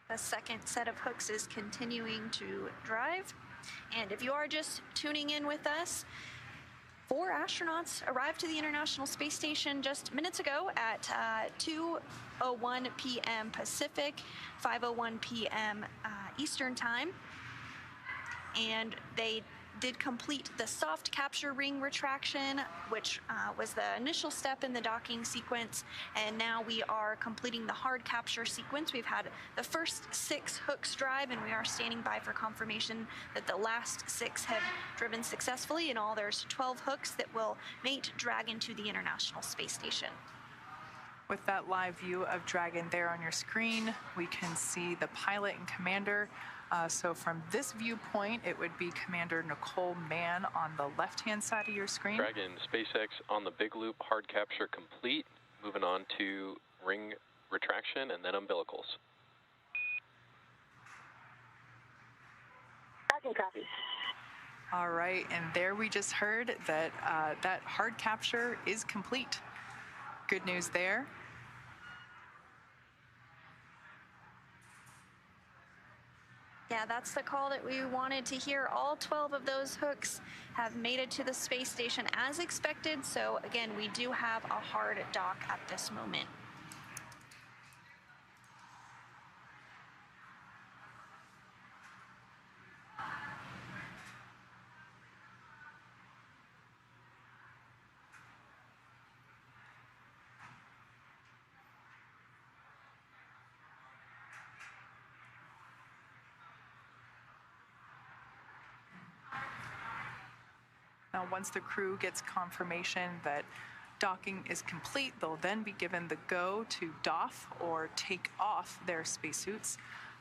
The second set of hooks is continuing to drive. And if you are just tuning in with us, 4 astronauts arrived to the International Space Station just minutes ago at 2:01 p.m. Pacific, 5:01 p.m. Eastern Time. And they did complete the soft capture ring retraction, which was the initial step in the docking sequence, and now we are completing the hard capture sequence. We've had the first 6 hooks drive, and we are standing by for confirmation that the last 6 have driven successfully. In all, there's 12 hooks that will mate Dragon to the International Space Station. With that live view of Dragon there on your screen, we can see the pilot and commander. So from this viewpoint, it would be Commander Nicole Mann on the left-hand side of your screen. Dragon, SpaceX on the big loop, hard capture complete. Moving on to ring retraction and then umbilicals. Dragon copy. All right, and there we just heard that that hard capture is complete. Good news there. Yeah, that's the call that we wanted to hear. All 12 of those hooks have made it to the space station as expected. So again, we do have a hard dock at this moment. Now, once the crew gets confirmation that docking is complete, they'll then be given the go to doff or take off their spacesuits,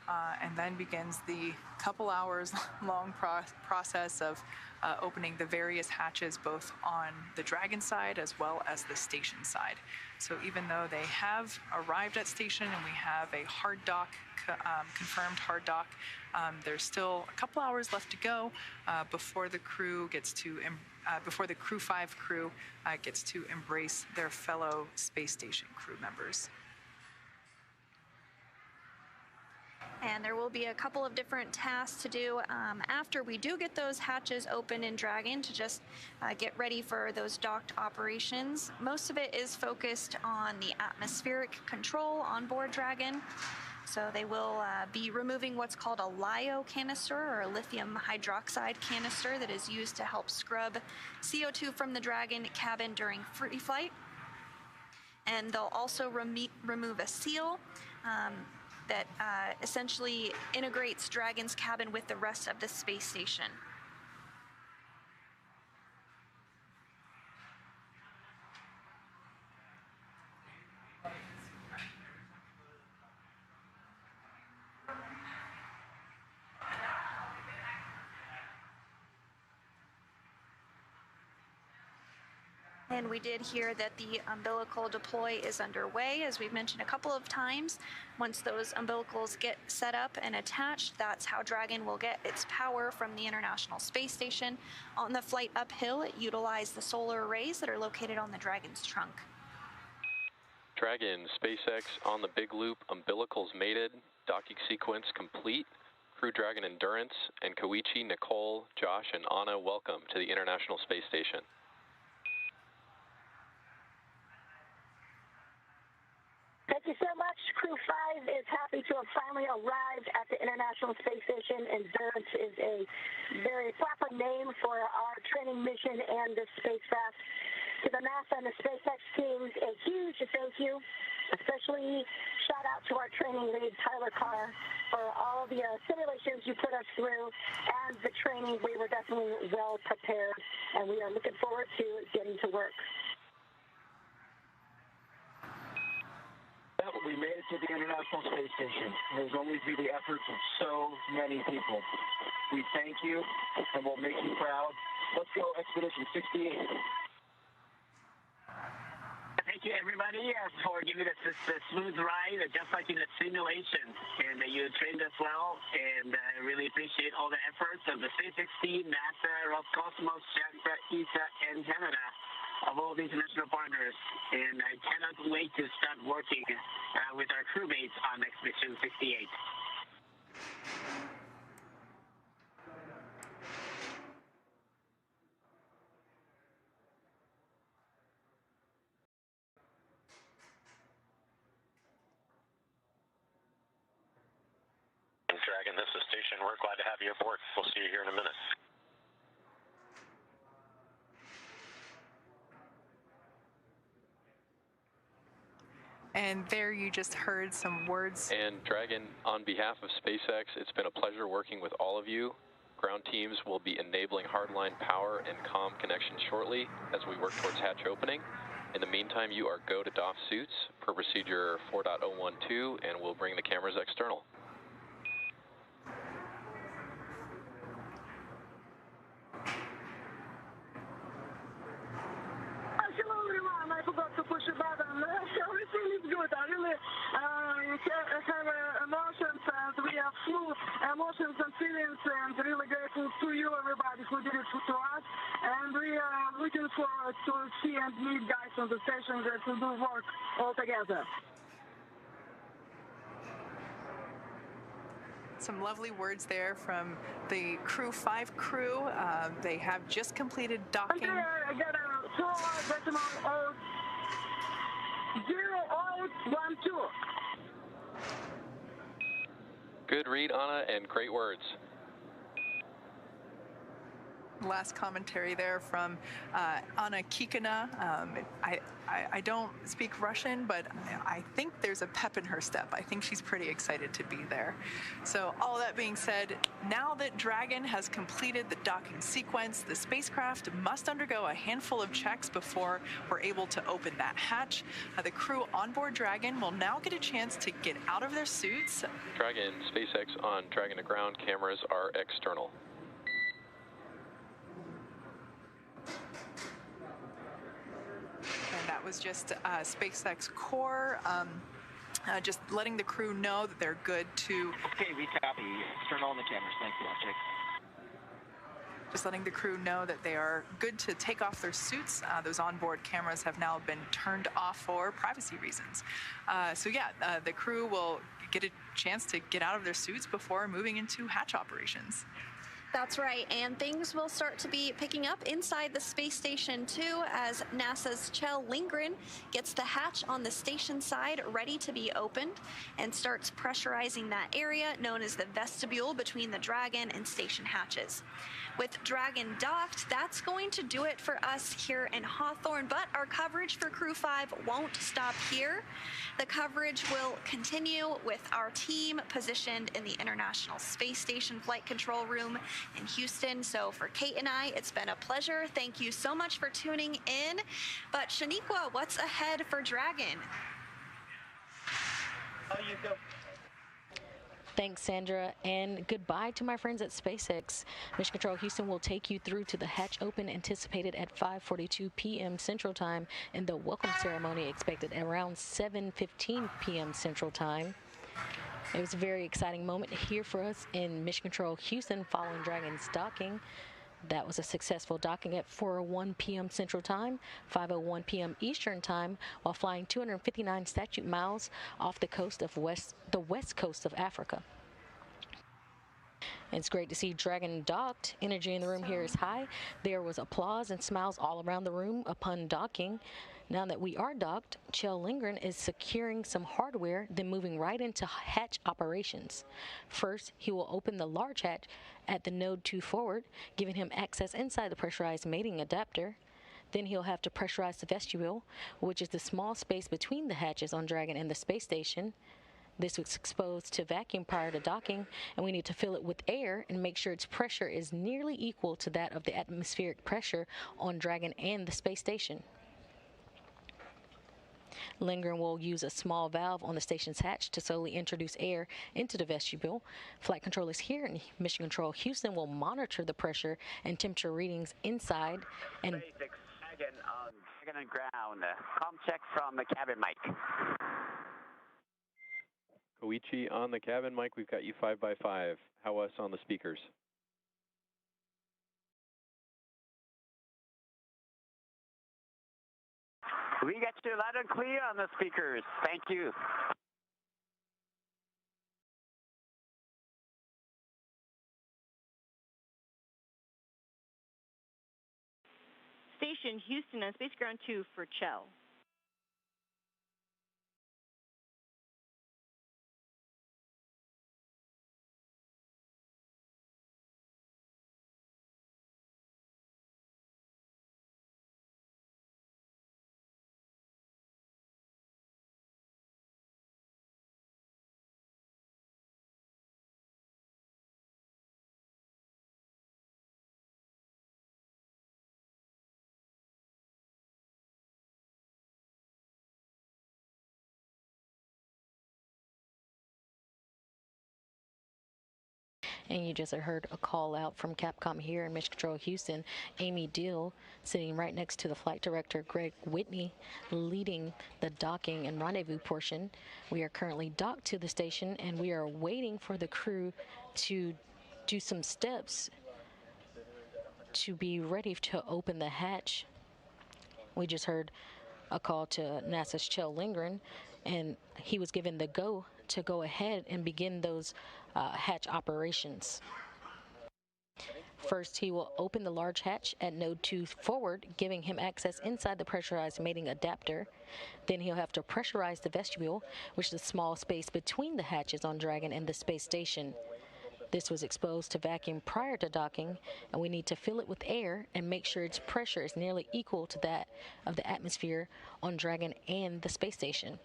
and then begins the couple hours long process of opening the various hatches both on the Dragon side as well as the station side. So even though they have arrived at station and we have a hard dock, confirmed hard dock, there's still a couple hours left to go before the crew gets to before the Crew-5 crew gets to embrace their fellow space station crew members. And there will be a couple of different tasks to do after we do get those hatches open in Dragon to just get ready for those docked operations. Most of it is focused on the atmospheric control on board Dragon. So they will be removing what's called a LiO canister, or a lithium hydroxide canister, that is used to help scrub CO2 from the Dragon cabin during free flight. And they'll also remove a seal that essentially integrates Dragon's cabin with the rest of the space station. And we did hear that the umbilical deploy is underway, as we've mentioned a couple of times. Once those umbilicals get set up and attached, that's how Dragon will get its power from the International Space Station. On the flight uphill, it utilized the solar arrays that are located on the Dragon's trunk. Dragon, SpaceX on the big loop, umbilicals mated. Docking sequence complete. Crew Dragon Endurance and Koichi, Nicole, Josh, and Anna, welcome to the International Space Station. Thank you so much. Crew 5 is happy to have finally arrived at the International Space Station. Endurance is a very proper name for our training mission and the spacecraft. To the NASA and the SpaceX teams, a huge thank you. Especially shout out to our training lead, Tyler Carr, for all the simulations you put us through and the training. We were definitely well prepared, and we are looking forward to getting to work. We made it to the International Space Station. There's always been the efforts of so many people. We thank you, and we'll make you proud. Let's go, Expedition 68. Thank you, everybody, for giving us this smooth ride, just like in the simulation. And you trained us well, and I really appreciate all the efforts of the SpaceX team, NASA, Roscosmos, JAXA, ESA, and Canada, of all these international partners. And I cannot wait to start working with our crewmates on Expedition 68. Dragon, this is Station. We're glad to have you aboard. We'll see you here in a minute. And there you just heard some words. And Dragon, on behalf of SpaceX, it's been a pleasure working with all of you. Ground teams will be enabling hardline power and comm connection shortly as we work towards hatch opening. In the meantime, you are go to doff suits per procedure 4.012, and we'll bring the cameras external. I forgot to push a button. Everything is good. I really have emotions, and we have full emotions and feelings, and really grateful to you, everybody who did it to us. And we are looking forward to see and meet guys on the station that will do work all together. Some lovely words there from the Crew 5 crew. They have just completed docking. I got a 4.00812. Good read, Anna, and great words. Last commentary there from Anna Kikina. I don't speak Russian, but I think there's a pep in her step. I think she's pretty excited to be there. So all that being said, now that Dragon has completed the docking sequence, the spacecraft must undergo a handful of checks before we're able to open that hatch. The crew on board Dragon will now get a chance to get out of their suits. Dragon, SpaceX on Dragon to ground cameras are external. And that was just SpaceX core, just letting the crew know that they're good to... Okay, we copy. Turn on the cameras. Thank you, Jake. Just letting the crew know that they are good to take off their suits. Those onboard cameras have now been turned off for privacy reasons. So yeah, the crew will get a chance to get out of their suits before moving into hatch operations. That's right, and things will start to be picking up inside the space station too, as NASA's Kjell Lindgren gets the hatch on the station side ready to be opened and starts pressurizing that area known as the vestibule between the Dragon and station hatches. With Dragon docked, that's going to do it for us here in Hawthorne, but our coverage for Crew 5 won't stop here. The coverage will continue with our team positioned in the International Space Station Flight Control Room in Houston. So for Kate and I, it's been a pleasure. Thank you so much for tuning in. But Shaniqua, what's ahead for Dragon? How you go? Thanks, Sandra, and goodbye to my friends at SpaceX. Mission Control Houston will take you through to the hatch open anticipated at 5:42 p.m. Central Time, and the welcome ceremony expected around 7:15 p.m. Central Time. It was a very exciting moment here for us in Mission Control Houston following Dragon's docking. That was a successful docking at 4:01 p.m. Central Time, 5:01 p.m. Eastern Time, while flying 259 statute miles off the west coast of Africa. It's great to see Dragon docked. Energy in the room here is high. There was applause and smiles all around the room upon docking. Now that we are docked, Kjell Lindgren is securing some hardware, then moving right into hatch operations. First, he will open the large hatch at the node 2 forward, giving him access inside the pressurized mating adapter. Then he'll have to pressurize the vestibule, which is the small space between the hatches on Dragon and the space station. This was exposed to vacuum prior to docking, and we need to fill it with air and make sure its pressure is nearly equal to that of the atmospheric pressure on Dragon and the space station. Lindgren will use a small valve on the station's hatch to slowly introduce air into the vestibule. Flight controllers here in Mission Control Houston will monitor the pressure and temperature readings inside and SpaceX Dragon on Dragon and ground. Com check from the cabin mic. Koichi on the cabin mic, we've got you 5x5. How us on the speakers? We got you loud and clear on the speakers. Thank you. Station Houston on Space Ground 2 for Kjell. And you just heard a call out from Capcom here in Mission Control Houston. Amy Deal, sitting right next to the flight director, Greg Whitney, leading the docking and rendezvous portion. We are currently docked to the station, and we are waiting for the crew to do some steps to be ready to open the hatch. We just heard a call to NASA's Kjell Lindgren, and he was given the go to go ahead and begin those hatch operations. First, he will open the large hatch at node 2 forward, giving him access inside the pressurized mating adapter. Then he'll have to pressurize the vestibule, which is a small space between the hatches on Dragon and the space station. This was exposed to vacuum prior to docking, and we need to fill it with air and make sure its pressure is nearly equal to that of the atmosphere on Dragon and the space station.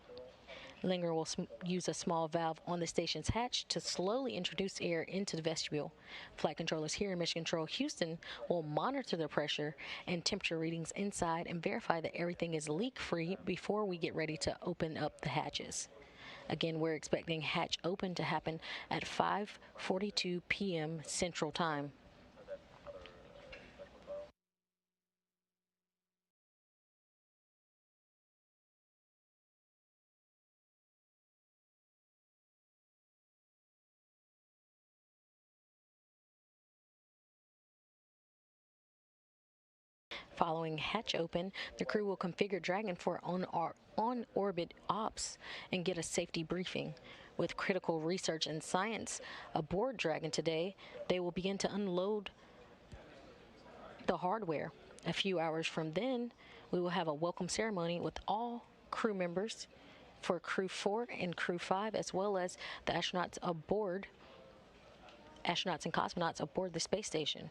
Lindgren will use a small valve on the station's hatch to slowly introduce air into the vestibule. Flight controllers here in Mission Control Houston will monitor the pressure and temperature readings inside and verify that everything is leak-free before we get ready to open up the hatches. Again, we're expecting hatch open to happen at 5:42 p.m. Central Time. Following hatch open, the crew will configure Dragon for on-orbit ops and get a safety briefing. With critical research and science aboard Dragon today, they will begin to unload the hardware. A few hours from then, we will have a welcome ceremony with all crew members for Crew 4 and Crew 5, as well as the astronauts and cosmonauts aboard the space station.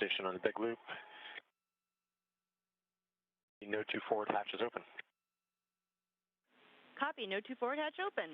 station on the big loop. No 2 forward hatch is open. Copy. No 2 forward hatch open.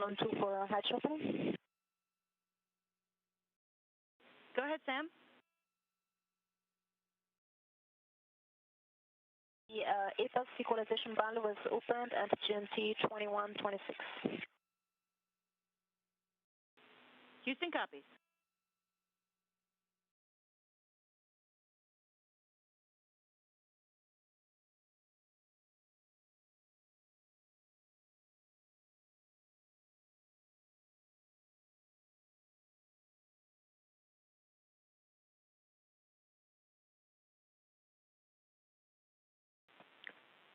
On 2 for hatch opening. Go ahead, Sam. The APAS equalization valve was opened at GMT 2126. Houston copies.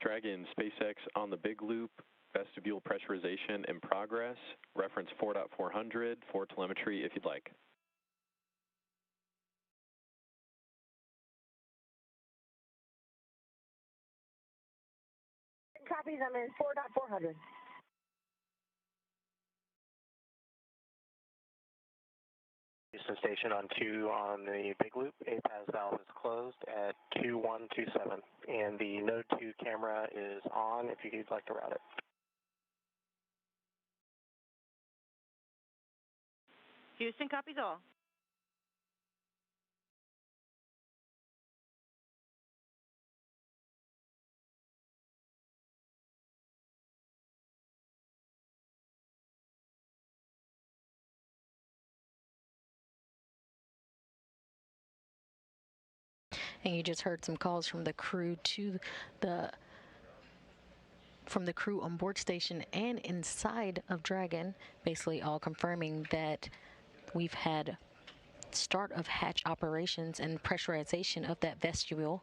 Dragon, SpaceX on the big loop, vestibule pressurization in progress, reference 4.400 for telemetry if you'd like. Copies, I'm in 4.400. Houston station on 2 on the big loop. APAS valve is closed at 2127, and the Node 2 camera is on if you'd like to route it. Houston copies all. And you just heard some calls from the crew to from the crew on board station and inside of Dragon, basically all confirming that we've had start of hatch operations and pressurization of that vestibule.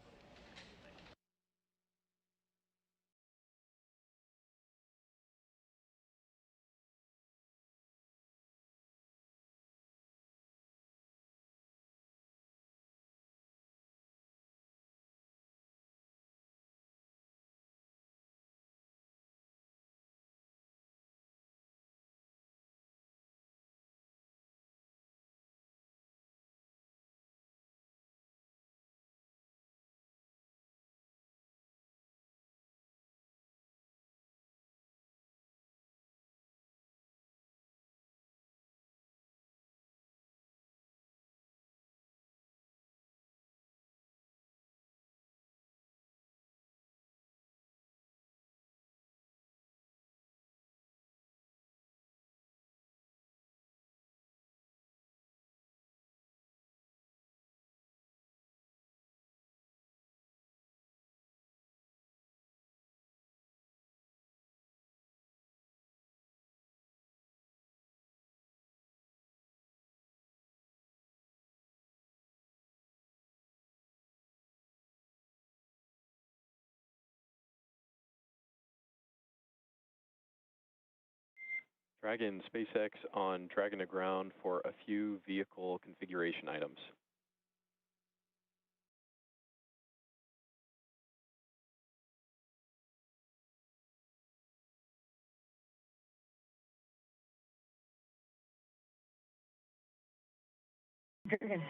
Dragon, SpaceX on Dragon to ground for a few vehicle configuration items. Dragon.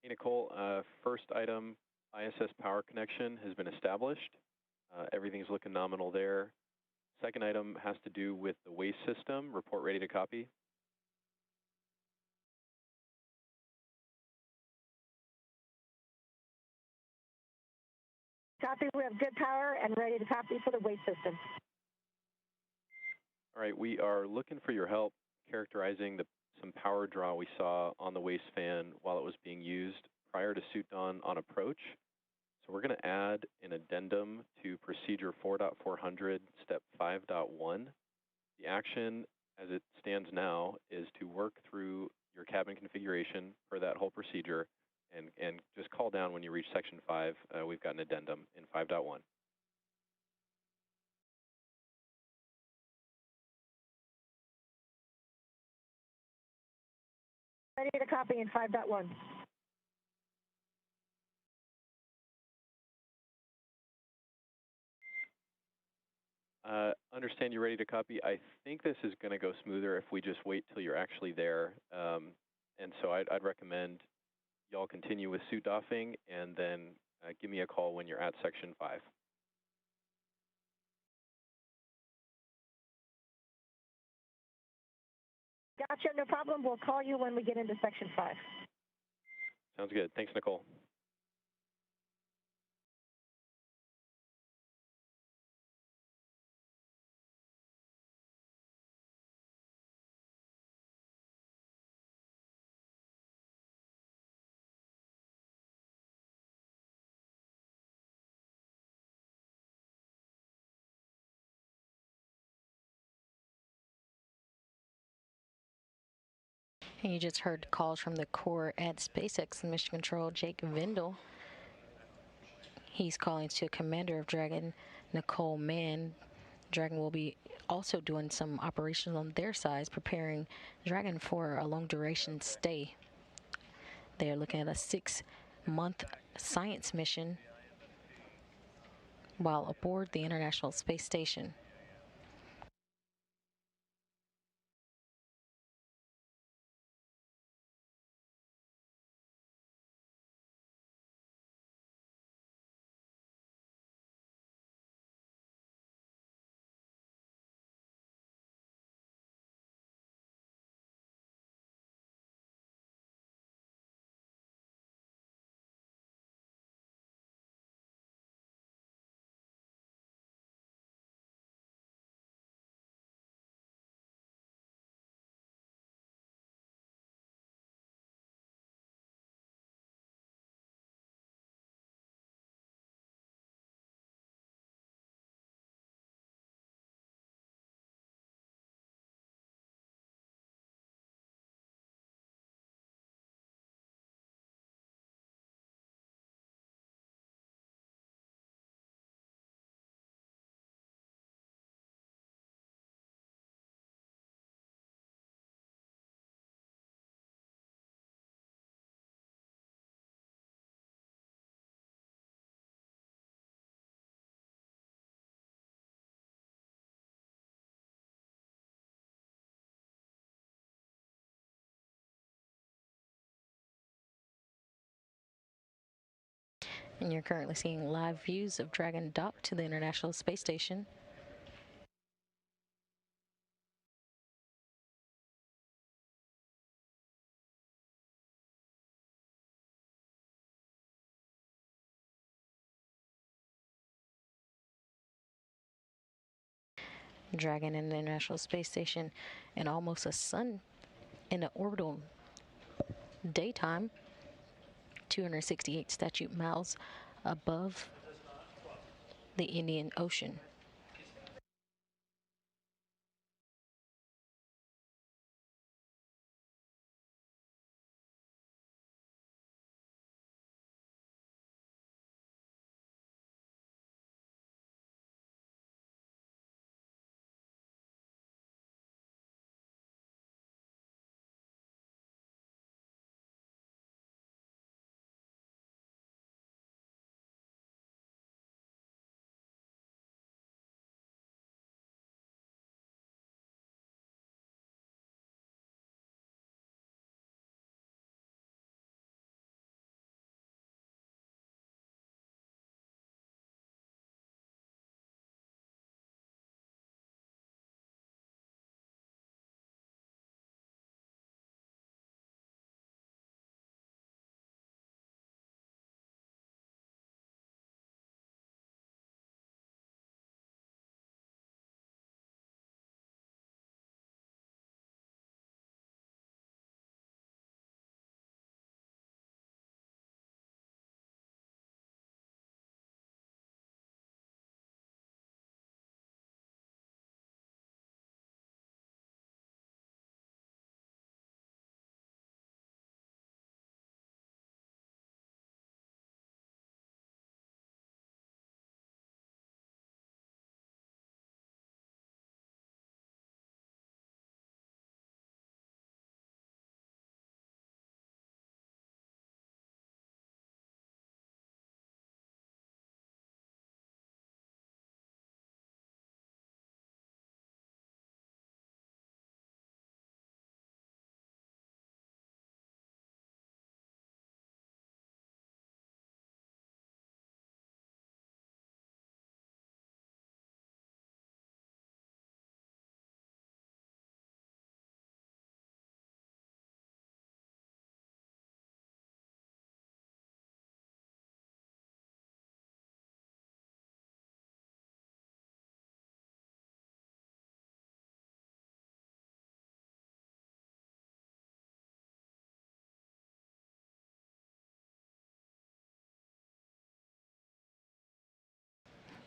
Hey, Nicole, first item, ISS power connection has been established. Everything's looking nominal there. Second item has to do with the waste system. Report ready to copy. Copy, we have good power and ready to copy for the waste system. All right, we are looking for your help characterizing some power draw we saw on the waste fan while it was being used prior to suit on approach. So we're going to add an addendum to procedure 4.400, step 5.1. The action as it stands now is to work through your cabin configuration per that whole procedure and just call down when you reach section 5. We've got an addendum in 5.1. Ready to copy in 5.1. Understand you're ready to copy. I think this is going to go smoother if we just wait till you're actually there. And so I'd recommend y'all continue with suit doffing and then give me a call when you're at section 5. Gotcha, no problem. We'll call you when we get into section 5. Sounds good. Thanks, Nicole. And you just heard calls from the core at SpaceX Mission Control, Jake Vendel. He's calling to Commander of Dragon, Nicole Mann. Dragon will be also doing some operations on their side, preparing Dragon for a long-duration stay. They are looking at a 6-month science mission while aboard the International Space Station. And you're currently seeing live views of Dragon dock to the International Space Station. Dragon and the International Space Station in almost a sun in the orbital daytime, 268 statute miles above the Indian Ocean.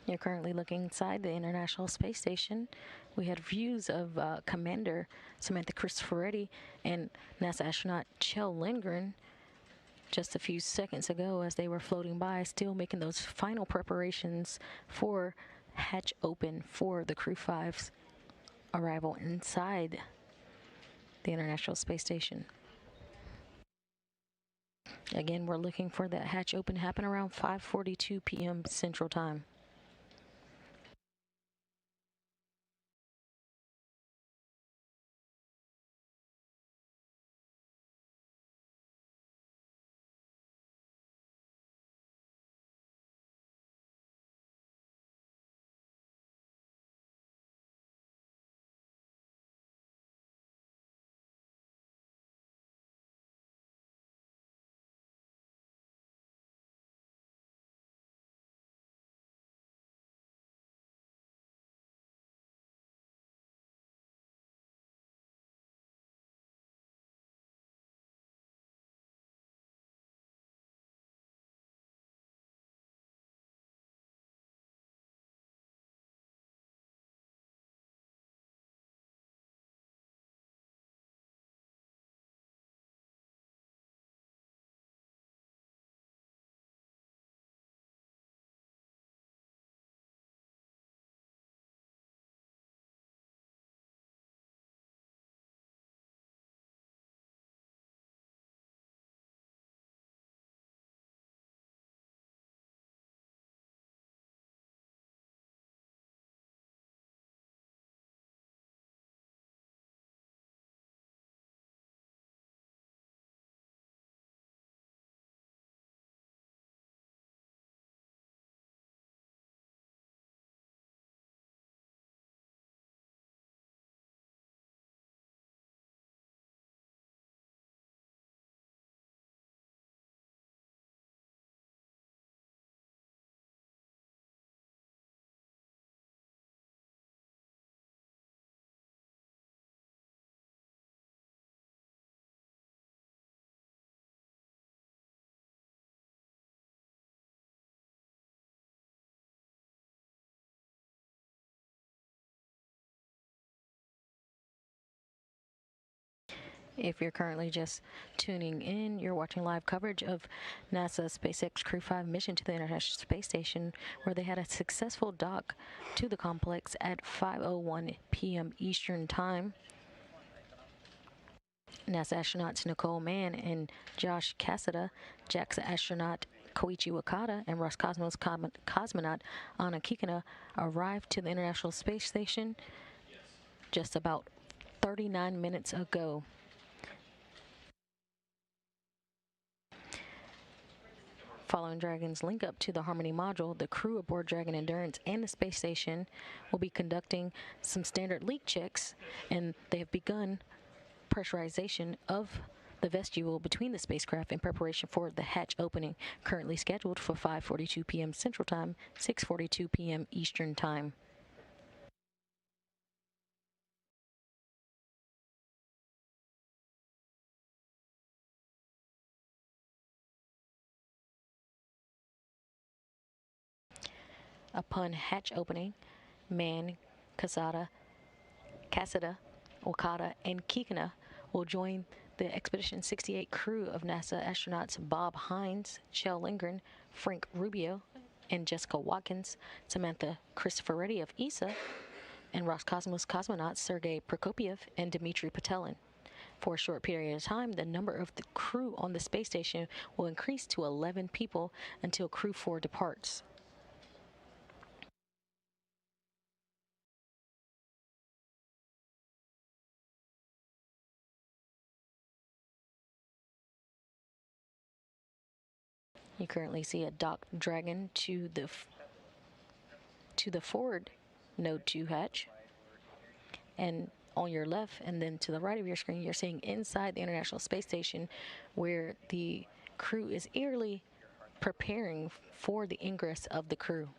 You're currently looking inside the International Space Station. We had views of Commander Samantha Cristoforetti and NASA astronaut Kjell Lindgren just a few seconds ago as they were floating by, still making those final preparations for hatch open for the Crew-5's arrival inside the International Space Station. Again, we're looking for that hatch open to happen around 5:42 p.m. Central Time. If you're currently just tuning in, you're watching live coverage of NASA's SpaceX Crew-5 mission to the International Space Station, where they had a successful dock to the complex at 5:01 p.m. Eastern Time. NASA astronauts Nicole Mann and Josh Cassada, JAXA astronaut Koichi Wakata, and Roscosmos cosmonaut Anna Kikina arrived to the International Space Station just about 39 minutes ago. Following Dragon's link up to the Harmony module, the crew aboard Dragon Endurance and the space station will be conducting some standard leak checks, and they have begun pressurization of the vestibule between the spacecraft in preparation for the hatch opening, currently scheduled for 5:42 p.m. Central Time, 6:42 p.m. Eastern Time. Upon hatch opening, Mann, Cassada, Okada, and Kikina will join the Expedition 68 crew of NASA astronauts Bob Hines, Kjell Lindgren, Frank Rubio, and Jessica Watkins, Samantha Cristoforetti of ESA, and Roscosmos cosmonauts Sergei Prokopyev and Dmitry Patelin. For a short period of time, the number of the crew on the space station will increase to 11 people until Crew 4 departs. You currently see a docked Dragon to the forward Node 2 hatch, and on your left and then to the right of your screen, you're seeing inside the International Space Station, where the crew is eagerly preparing for the ingress of the crew.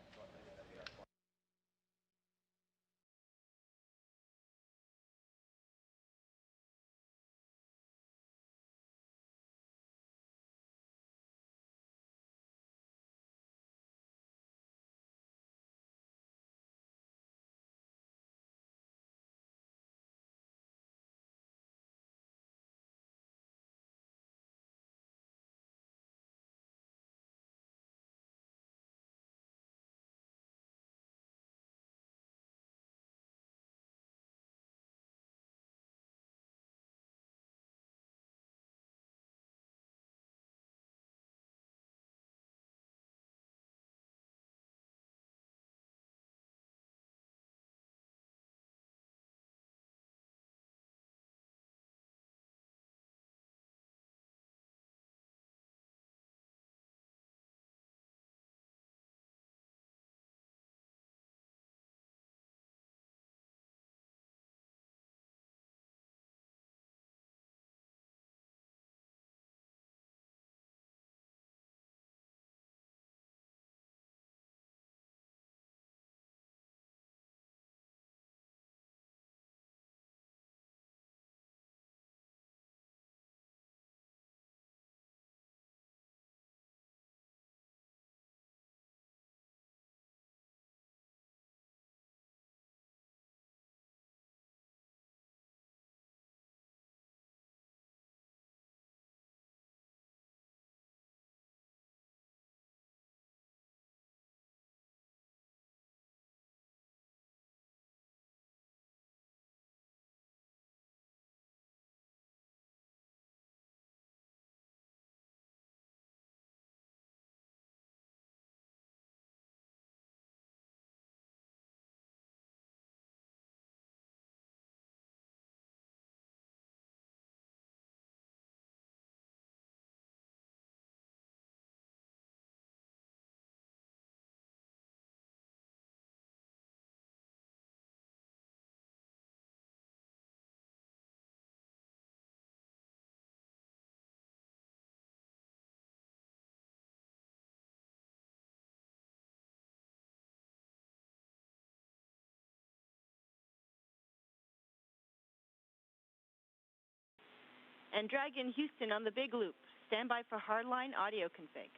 And Dragon Houston on the big loop. Stand by for hardline audio config.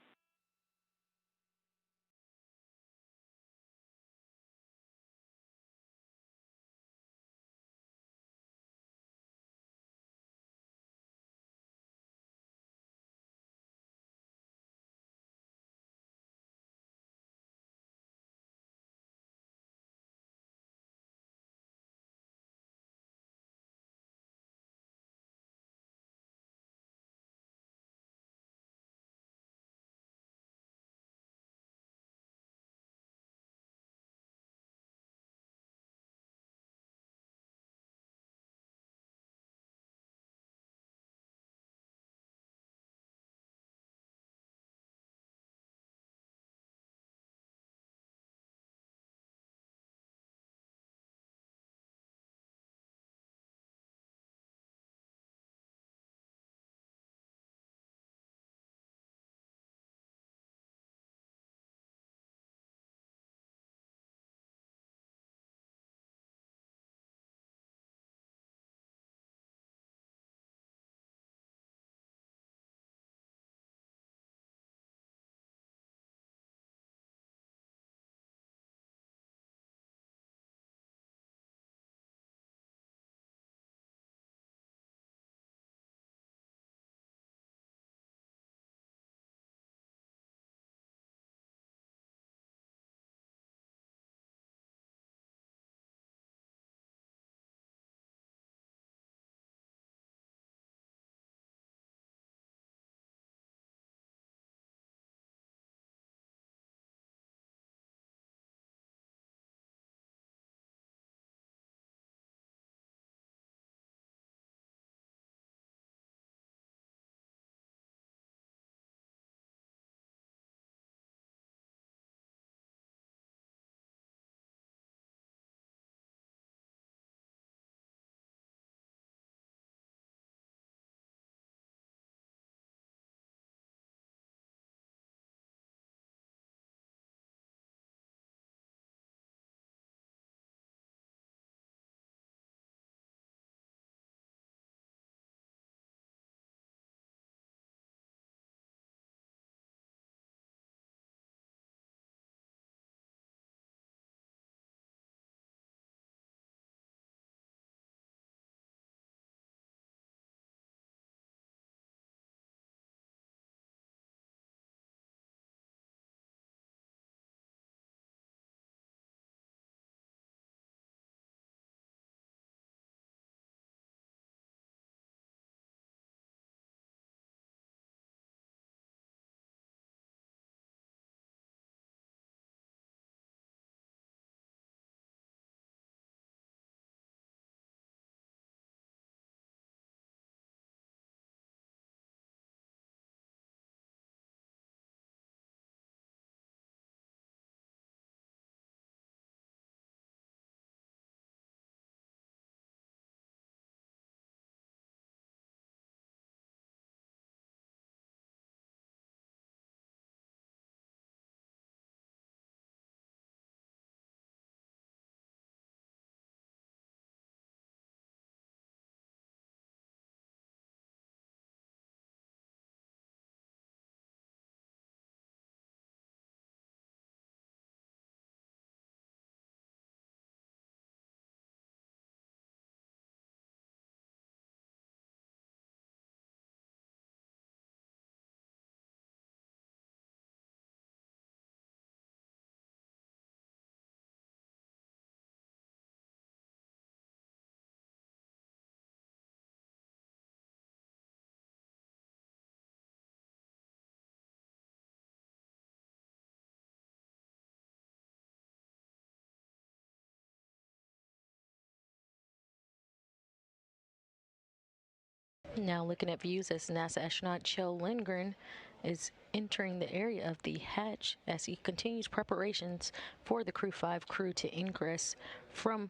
Now looking at views as NASA astronaut Kjell Lindgren is entering the area of the hatch as he continues preparations for the Crew-5 crew to ingress from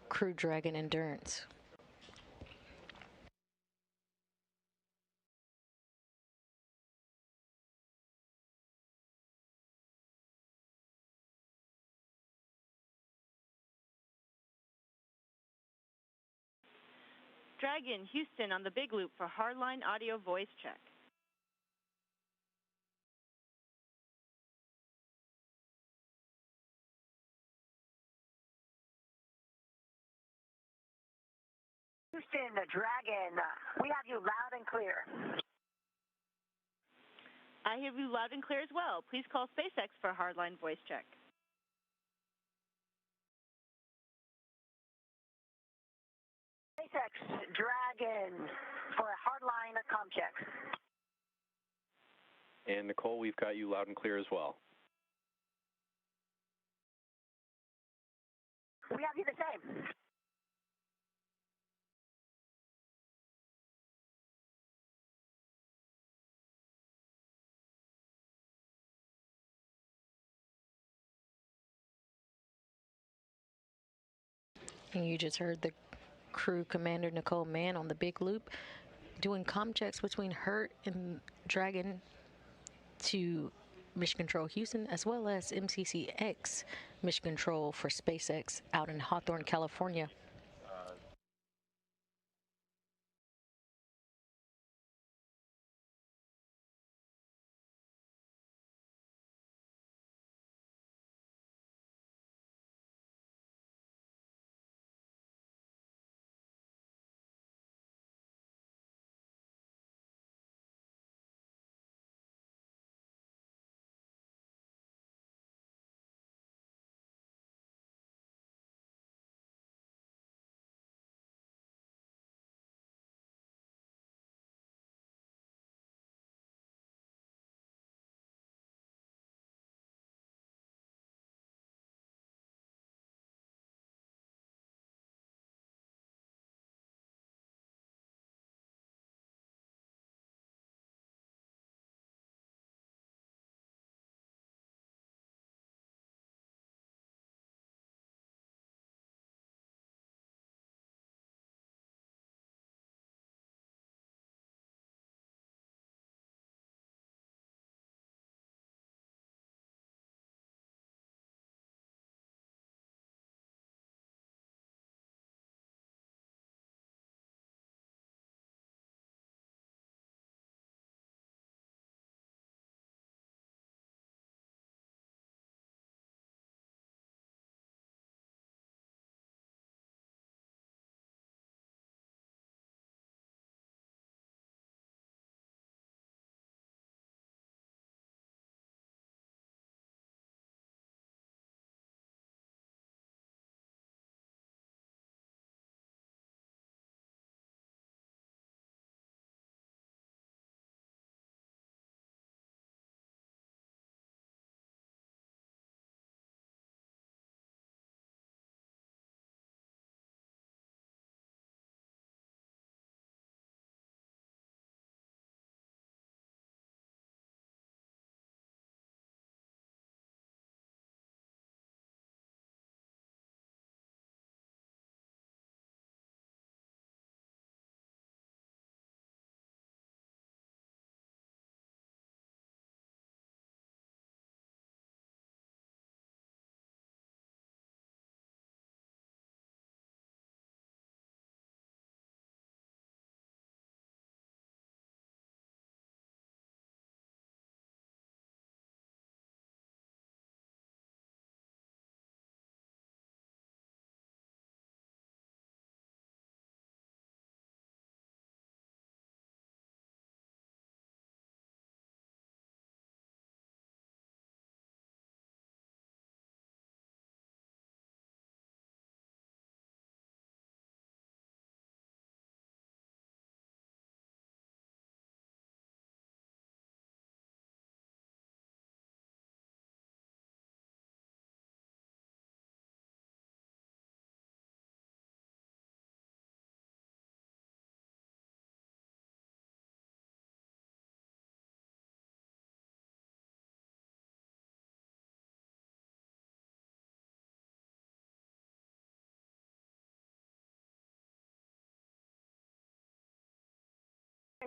Crew Dragon Endurance. Dragon, Houston on the big loop for hardline audio voice check. Houston, Dragon, we have you loud and clear. I hear you loud and clear as well. Please call SpaceX for hardline voice check. SpaceX, Dragon, for a hardline comm check. And Nicole, we've got you loud and clear as well. We have you the same. And you just heard the crew commander, Nicole Mann, on the big loop doing comm checks between her and Dragon to Mission Control Houston, as well as MCCX Mission Control for SpaceX out in Hawthorne, California.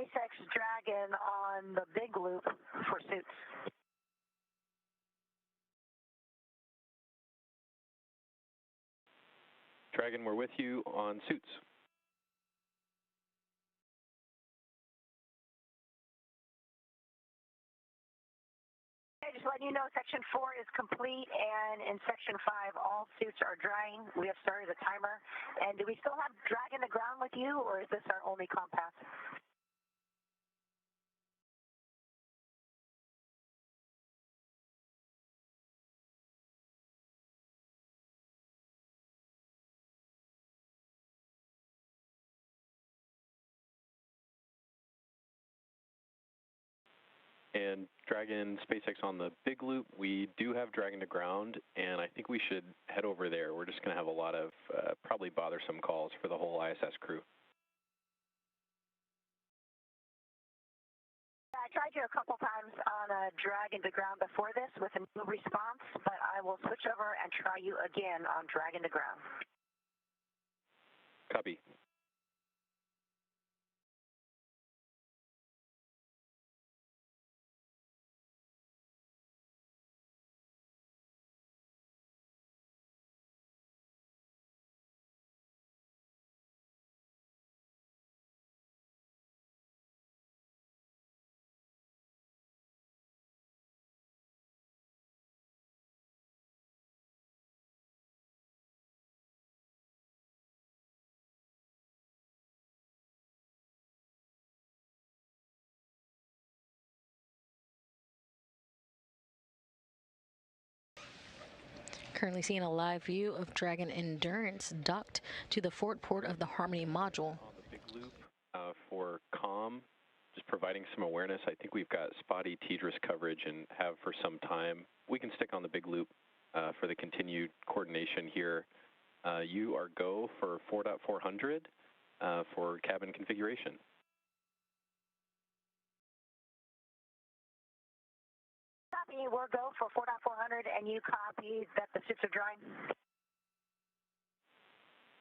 SpaceX Dragon on the big loop for suits. Dragon, we're with you on suits. just letting you know Section 4 is complete, and in Section 5, all suits are drying. We have started the timer. And do we still have Dragon to ground with you, or is this our only compass? And Dragon, SpaceX on the big loop, we do have Dragon to ground, and I think we should head over there. We're just going to have a lot of probably bothersome calls for the whole ISS crew. I tried you a couple times on a Dragon to ground before this with a no response, but I will switch over and try you again on Dragon to ground. Copy. Currently seeing a live view of Dragon Endurance docked to the forward port of the Harmony module. On the big loop for comm, just providing some awareness. I think we've got spotty TDRS coverage and have for some time. We can stick on the big loop for the continued coordination here. You are go for 4.400 for cabin configuration. Copy, we're go for 4.400, and you copy that the suits are drying?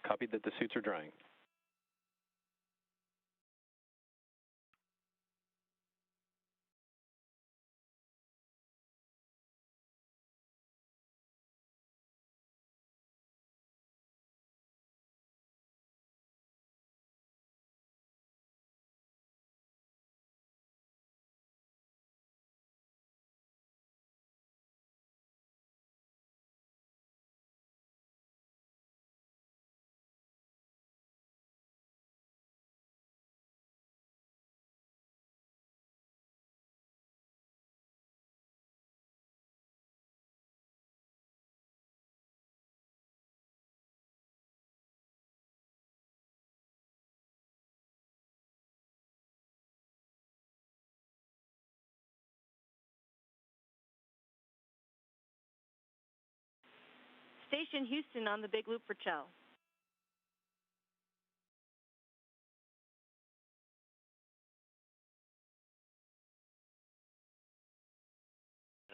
Copied that the suits are drying. Station Houston on the big loop for Chell.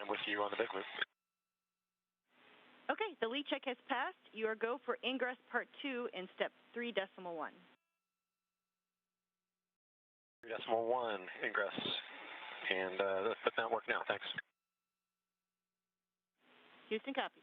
I'm with you on the big loop. Okay, the lead check has passed. You are go for ingress part 2 in step 3.1. 3.1 ingress. And let that work now. Thanks. Houston, copy.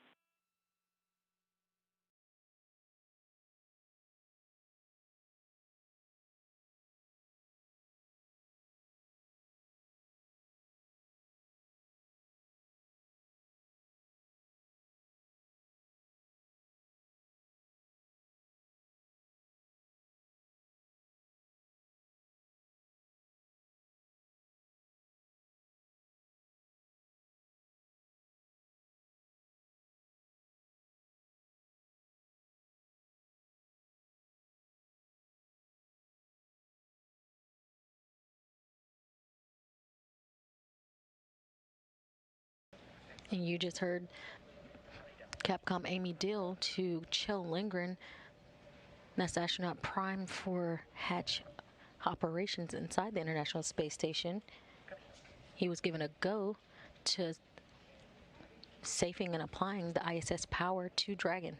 And you just heard Capcom Amy Dill to Chell Lindgren. That's astronaut prime for hatch operations inside the International Space Station. He was given a go to safing and applying the ISS power to Dragon.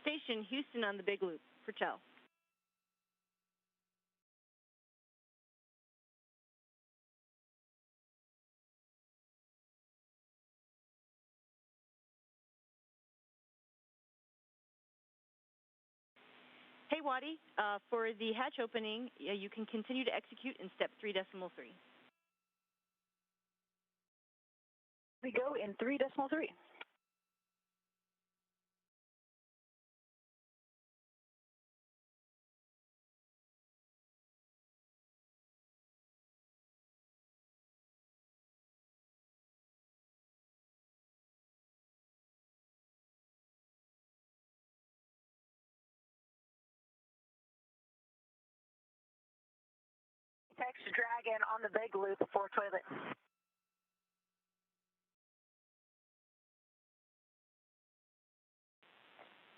Station Houston on the Big Loop for Tel. Hey, Wadi, for the hatch opening, you can continue to execute in step 3.3. We go in 3.3. Text Dragon on the Big Loop for toilet.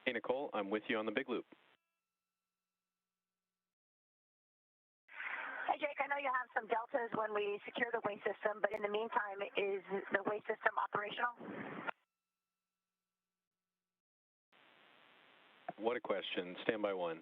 Hey, Nicole, I'm with you on the Big Loop. Hey, Jake, I know you have some deltas when we secure the waste system, but in the meantime, is the waste system operational? What a question. Stand by one.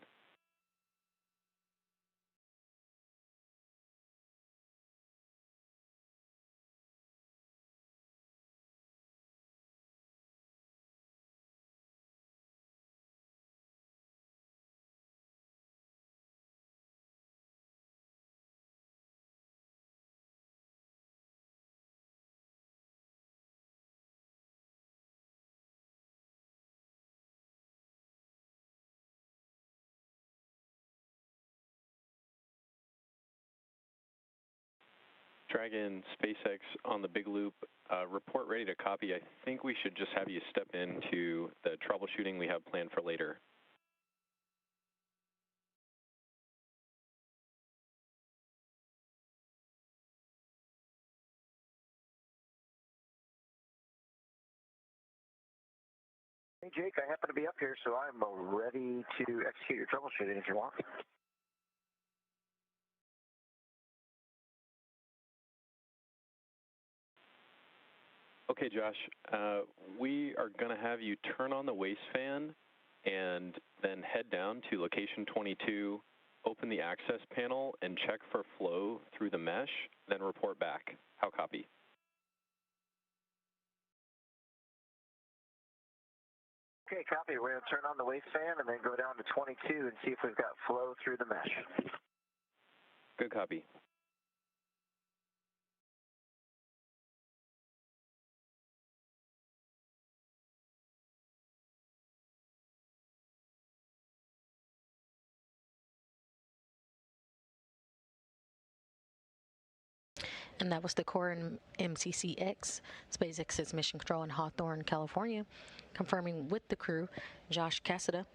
Dragon, SpaceX on the Big Loop, report ready to copy. I think we should just have you step into the troubleshooting we have planned for later. Hey, Jake, I happen to be up here, so I'm ready to execute your troubleshooting if you want. Okay, Josh, we are going to have you turn on the waste fan and then head down to location 22, open the access panel, and check for flow through the mesh, then report back. How copy? Okay, copy. We're going to turn on the waste fan and then go down to 22 and see if we've got flow through the mesh. Good copy. And that was the core in MCCX, SpaceX's mission control in Hawthorne, California, confirming with the crew, Josh Cassada,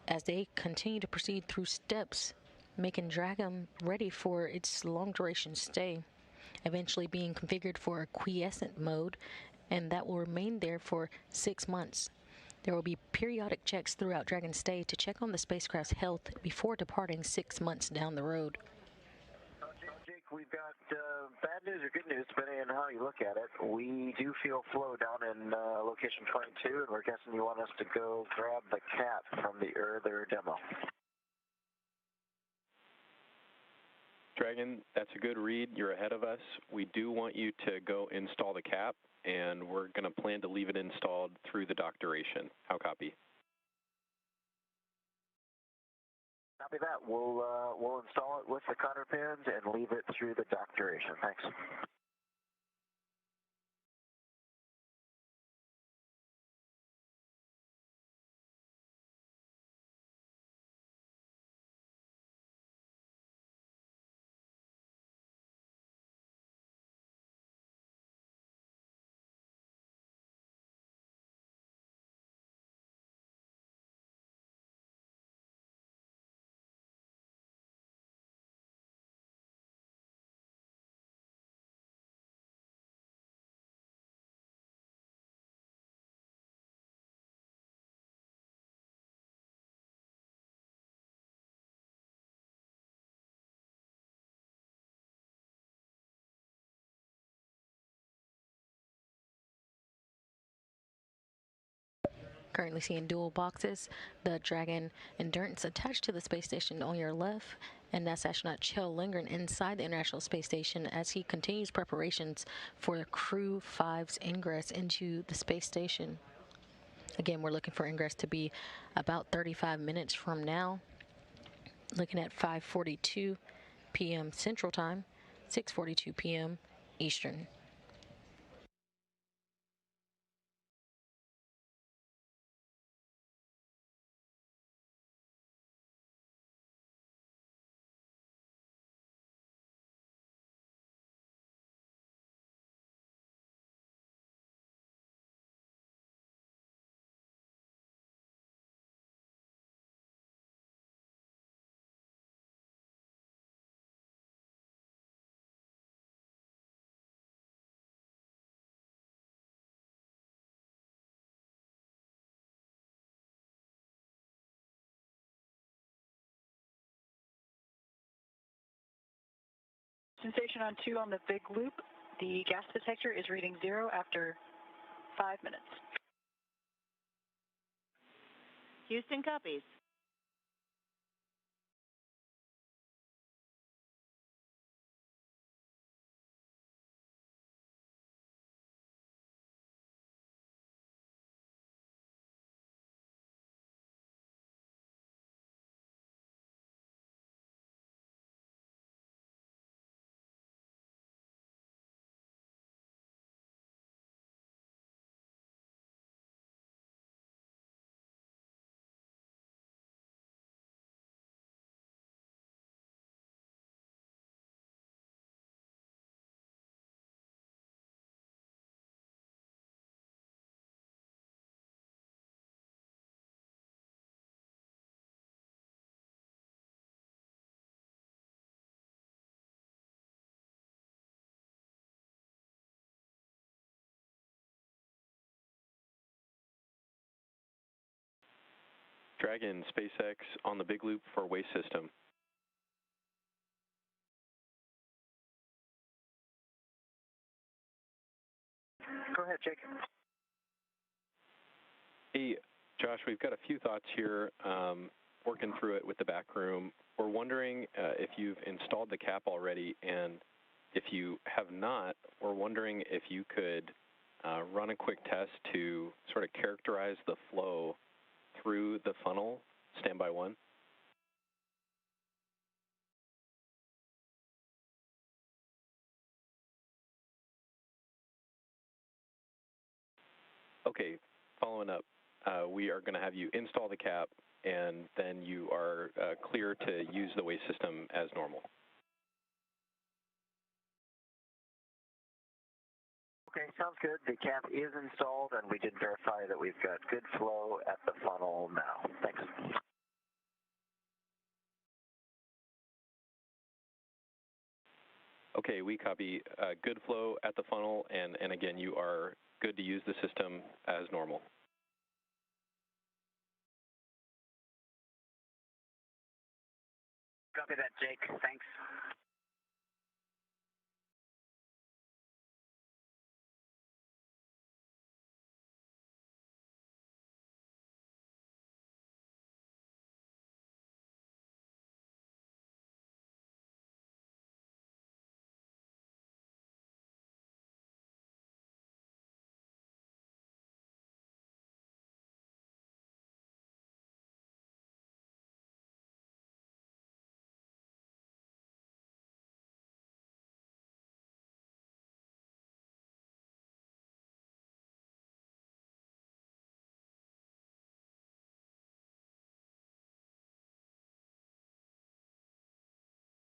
as they continue to proceed through steps, making Dragon ready for its long-duration stay, eventually being configured for a quiescent mode, and that will remain there for 6 months. There will be periodic checks throughout Dragon's stay to check on the spacecraft's health before departing 6 months down the road. Jake, we've got bad news or good news, depending on how you look at it. We do feel flow down in location 22, and we're guessing you want us to go grab the cap from the earlier demo. Dragon, that's a good read. You're ahead of us. We do want you to go install the cap, and we're going to plan to leave it installed through the dock duration. How copy? Copy that. We'll install it with the cotter pins and leave it through the dock duration. Thanks. Currently seeing dual boxes, the Dragon Endurance attached to the space station on your left, and that's astronaut Kjell Lindgren inside the International Space Station as he continues preparations for Crew-5's ingress into the space station. Again, we're looking for ingress to be about 35 minutes from now. Looking at 5:42 p.m. Central Time, 6:42 p.m. Eastern. Station on 2 on the big loop. The gas detector is reading 0 after 5 minutes. Houston copies. Dragon, SpaceX on the big loop for waste system. Go ahead, Jake. Hey, Josh, we've got a few thoughts here, working through it with the back room. We're wondering if you've installed the cap already, and if you have not, we're wondering if you could run a quick test to sort of characterize the flow through the funnel, standby 1. Okay, following up, we are going to have you install the cap, and then you are clear to use the waste system as normal. Okay, sounds good. The cap is installed, and we did verify that we've got good flow at the funnel now. Thanks. Okay, we copy good flow at the funnel, and again, you are good to use the system as normal. Copy that, Jake. Thanks.